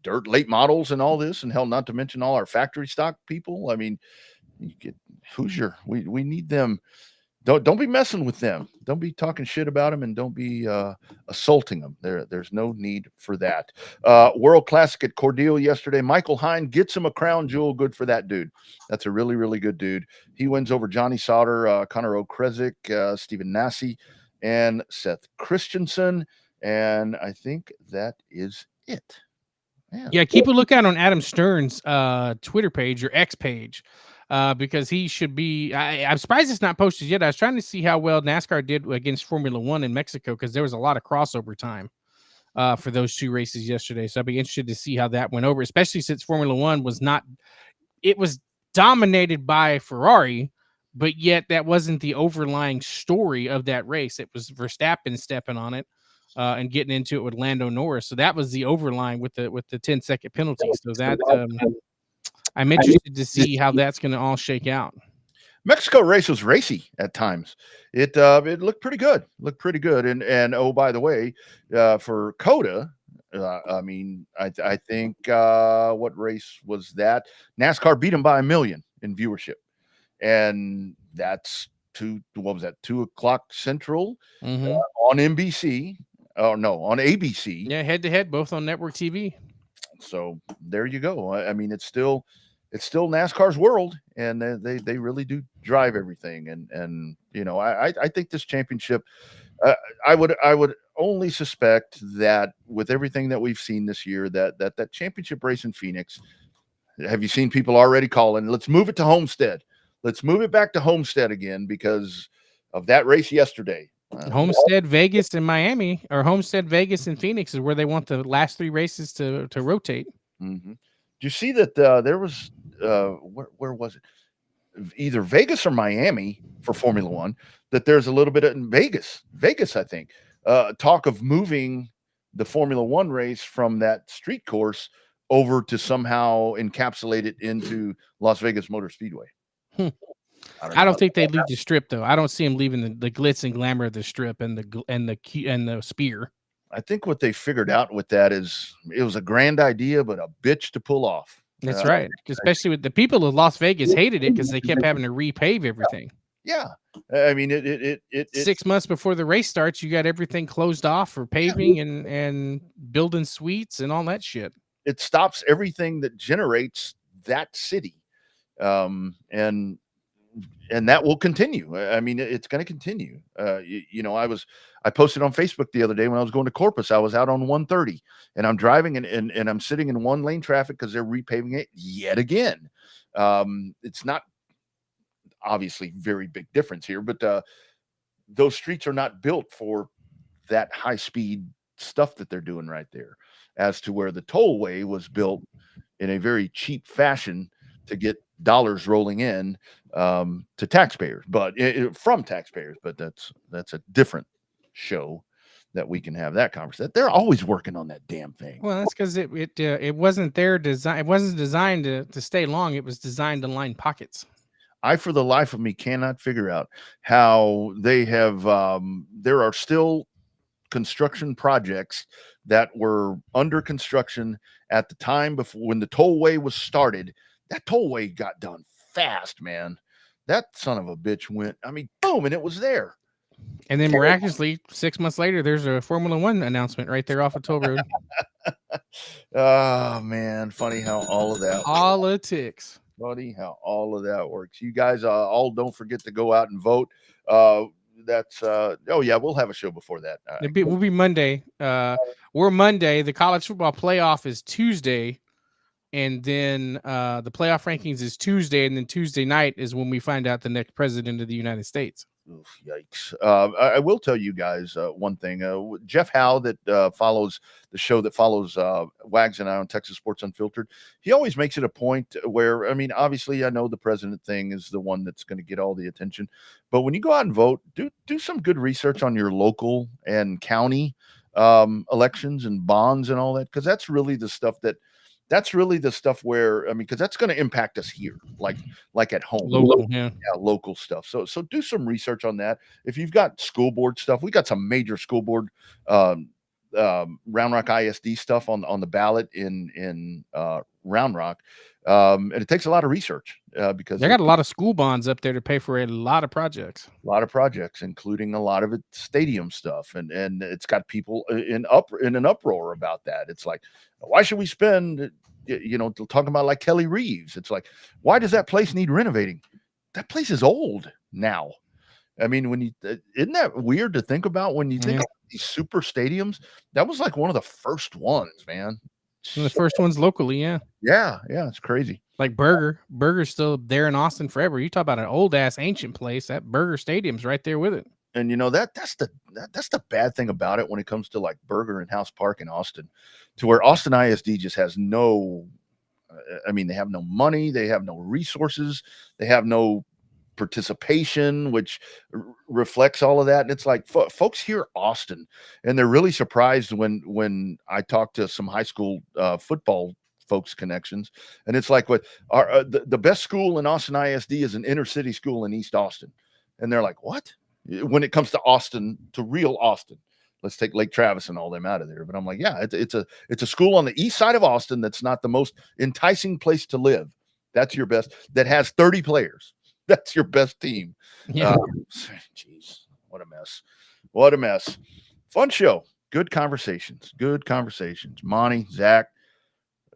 dirt late models and all this, and hell, not to mention all our factory stock people. I mean, you get Hoosier. We need them. Don't be messing with them. Don't be talking shit about them, and don't be assaulting them. There's no need for that. World Classic at Cordele yesterday. Michael Hine gets him a crown jewel. Good for that dude. That's a really, really good dude. He wins over Johnny Sauter, Connor O'Kresick, Stephen Nassie, and Seth Christensen. And I think that is it. Man. Yeah, keep a lookout on Adam Stern's Twitter page or X page. Because he should be. I'm surprised it's not posted yet. I was trying to see how well NASCAR did against Formula One in Mexico, because there was a lot of crossover time for those 2 races yesterday. So I'd be interested to see how that went over, especially since Formula One was not. It was dominated by Ferrari, but yet that wasn't the overlying story of that race. It was Verstappen stepping on it and getting into it with Lando Norris. So that was the overlying with the 10-second penalty. So that I'm interested to see how that's going to all shake out. Mexico race was racy at times. It looked pretty good. And oh, by the way, for Coda, I mean, I think what race was that? NASCAR beat him by 1 million in viewership, and that's 2 o'clock Central on NBC. Oh no, on ABC. Yeah, head to head, both on network TV. So there you go. I mean, it's still NASCAR's world, and they really do drive everything. And you know, I think this championship, I would only suspect that with everything that we've seen this year, that championship race in Phoenix, have you seen people already calling, let's move it to Homestead. Let's move it back to Homestead again because of that race yesterday. Homestead, Vegas, and Miami, or Homestead, Vegas, and Phoenix is where they want the last 3 races to rotate. Mm-hmm. Do you see that there was where was it? Either Vegas or Miami for Formula One, that there's a little bit in Vegas, I think, talk of moving the Formula One race from that street course over to somehow encapsulate it into Las Vegas Motor Speedway. I don't think they leave the strip though. I don't see them leaving the glitz and glamour of the strip and the spear. I think what they figured out with that is it was a grand idea, but a bitch to pull off. That's right. Especially with the people of Las Vegas hated it because they kept having to repave everything. Yeah. I mean, it 6 months before the race starts, you got everything closed off for paving and building suites and all that shit. It stops everything that generates that city. And that will continue. I mean, it's going to continue. You know, I posted on Facebook the other day when I was going to Corpus. I was out on 130 and I'm driving and I'm sitting in 1 lane traffic because they're repaving it yet again. It's not obviously very big difference here, but those streets are not built for that high speed stuff that they're doing right there, as to where the tollway was built in a very cheap fashion to get dollars rolling in to taxpayers, but from taxpayers. But that's a different show that we can have that conversation. They're always working on that damn thing. Well, that's because it wasn't their design. It wasn't designed to stay long. It was designed to line pockets. I, for the life of me, cannot figure out how they have. There are still construction projects that were under construction at the time before when the tollway was started. That tollway got done fast, man. That son of a bitch went, I mean, boom, and it was there. And then miraculously, 6 months later, there's a Formula One announcement right there off of Toll Road. Oh, man. Funny how all of that politics. Funny how all of that works. You guys all don't forget to go out and vote. That's oh yeah, we'll have a show before that. We'll be Monday. We're Monday. The college football playoff is Tuesday. And then the playoff rankings is Tuesday, and then Tuesday night is when we find out the next president of the United States. Oof, yikes. I will tell you guys one thing. Jeff Howe, that follows the show, that follows Wags and I on Texas Sports Unfiltered, he always makes it a point where, I mean, obviously I know the president thing is the one that's going to get all the attention, but when you go out and vote, do some good research on your local and county elections and bonds and all that, because that's really the stuff where, I mean, because that's going to impact us here, like at home, local stuff. So do some research on that. If you've got school board stuff, we got some major school board, Round Rock ISD stuff on the ballot in Round Rock, and it takes a lot of research because they got a lot of school bonds up there to pay for a lot of projects, including a lot of it stadium stuff, and it's got people in an uproar about that. It's like, why should we spend, talking about like Kelly Reeves? It's like, why does that place need renovating? That place is old now. I mean, isn't that weird to think about when you think of these super stadiums? That was like one of the first ones, man. One of the first ones locally, yeah. Yeah, it's crazy. Like Burger's still there in Austin forever. You talk about an old ass ancient place. That Burger Stadium's right there with it. And that's the bad thing about it when it comes to like Burger and House Park in Austin, to where Austin ISD just has no. I mean, they have no money, they have no resources, they have no participation, which reflects all of that. And it's like folks hear Austin and they're really surprised when I talk to some high school football folks connections. And it's like, what are the best school in Austin ISD is an inner city school in East Austin. And they're like, what? When it comes to Austin, to real Austin, let's take Lake Travis and all them out of there. But I'm like, yeah, it's a school on the east side of Austin that's not the most enticing place to live. That's your best. That has 30 players. That's your best team. Yeah. Jeez, what a mess. What a mess. Fun show. Good conversations. Good conversations. Monty, Zach,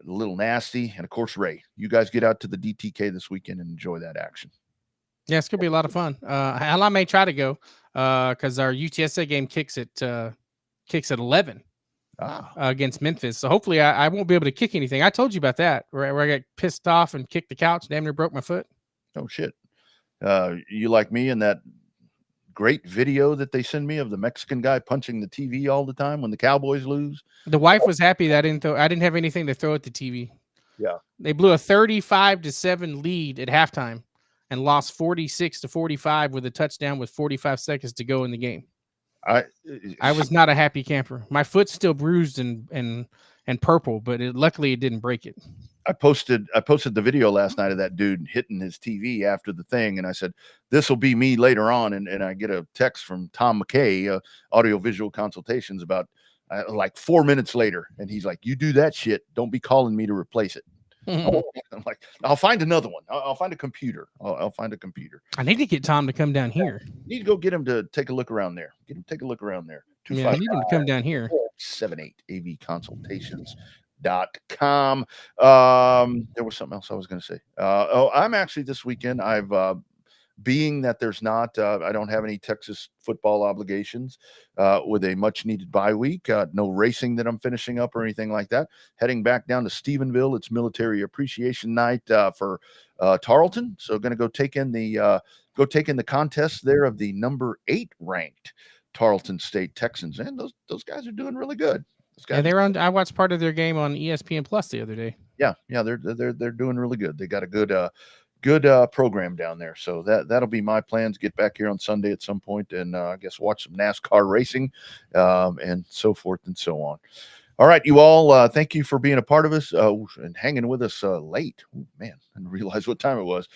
a little nasty, and of course Ray. You guys get out to the DTK this weekend and enjoy that action. Yeah, it's gonna be a lot of fun. Hell, I may try to go because our UTSA game kicks at 11 against Memphis. So hopefully I won't be able to kick anything. I told you about that where I got pissed off and kicked the couch, damn near broke my foot. Oh shit. You like me in that great video that they send me of the Mexican guy punching the TV all the time when the Cowboys lose? The wife was happy that I didn't have anything to throw at the TV. Yeah. They blew a 35-7 lead at halftime and lost 46-45 with a touchdown with 45 seconds to go in the game. I was not a happy camper. My foot's still bruised and purple, but luckily it didn't break it. I posted the video last night of that dude hitting his TV after the thing, and I said, this will be me later on. And I get a text from Tom McKay, Audio-Visual Consultations, about like 4 minutes later, and he's like, you do that shit, don't be calling me to replace it. I'm like, I'll find another one. I'll find a computer. I'll find a computer. I need to get Tom to come down here. Need to go get him to take a look around there. Get him to take a look around there. Yeah, I need him to come down here. 78 avconsultations.com. There was something else I was going to say. I'm actually this weekend. I've being that there's not, I don't have any Texas football obligations with a much needed bye week, no racing that I'm finishing up or anything like that. Heading back down to Stephenville. It's Military Appreciation Night for Tarleton. So going to go take in the contest there of the number 8 ranked Tarleton State Texans. And those guys are doing really good. Yeah, they're on. I watched part of their game on ESPN Plus the other day. Yeah, they're doing really good. They got a good program down there. So that'll be my plans. Get back here on Sunday at some point and I guess watch some NASCAR racing and so forth and so on. All right, you all, thank you for being a part of us and hanging with us late. Ooh, man, I didn't realize what time it was.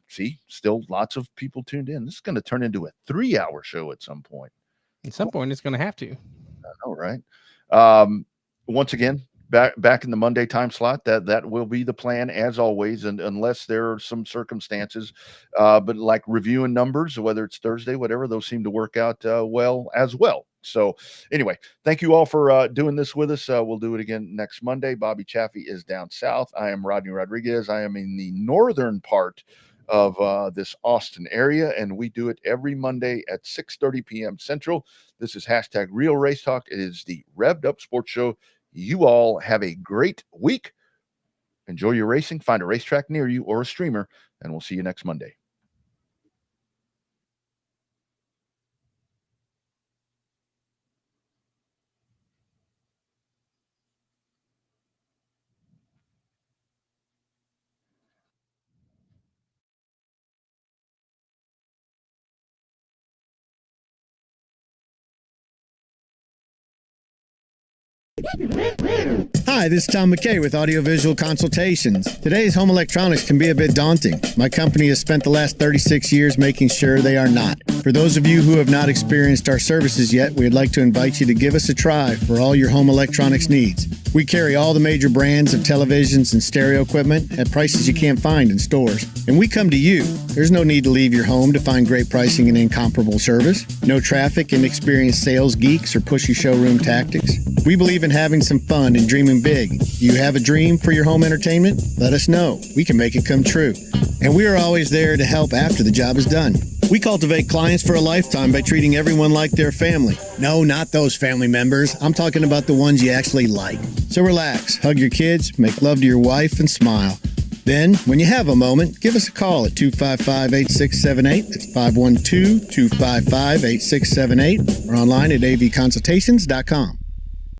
See, still lots of people tuned in. This is going to turn into a 3-hour show at some point. At some point, it's going to have to. I know, right? Once again, back in the Monday time slot, that will be the plan as always, and unless there are some circumstances, but like reviewing numbers, whether it's Thursday, whatever, those seem to work out well as well. So anyway, thank you all for doing this with us. We'll do it again next Monday. Bobby Chaffee is down south. I am Rodney Rodriguez. I am in the northern part of this Austin area, and we do it every Monday at 6:30 p.m. Central. This is hashtag Real Race Talk. It is the Revved Up Sports Show. You all have a great week. Enjoy your racing. Find a racetrack near you or a streamer, and we'll see you next Monday. Hi, this is Tom McKay with Audio-Visual Consultations. Today's home electronics can be a bit daunting. My company has spent the last 36 years making sure they are not. For those of you who have not experienced our services yet, we'd like to invite you to give us a try for all your home electronics needs. We carry all the major brands of televisions and stereo equipment at prices you can't find in stores. And we come to you. There's no need to leave your home to find great pricing and incomparable service. No traffic, inexperienced sales geeks, or pushy showroom tactics. We believe in having some fun and dreaming big. You have a dream for your home entertainment? Let us know. We can make it come true. And we are always there to help after the job is done. We cultivate clients for a lifetime by treating everyone like their family. No, not those family members. I'm talking about the ones you actually like. So relax, hug your kids, make love to your wife, and smile. Then, when you have a moment, give us a call at 255-8678. That's 512-255-8678. Or online at avconsultations.com.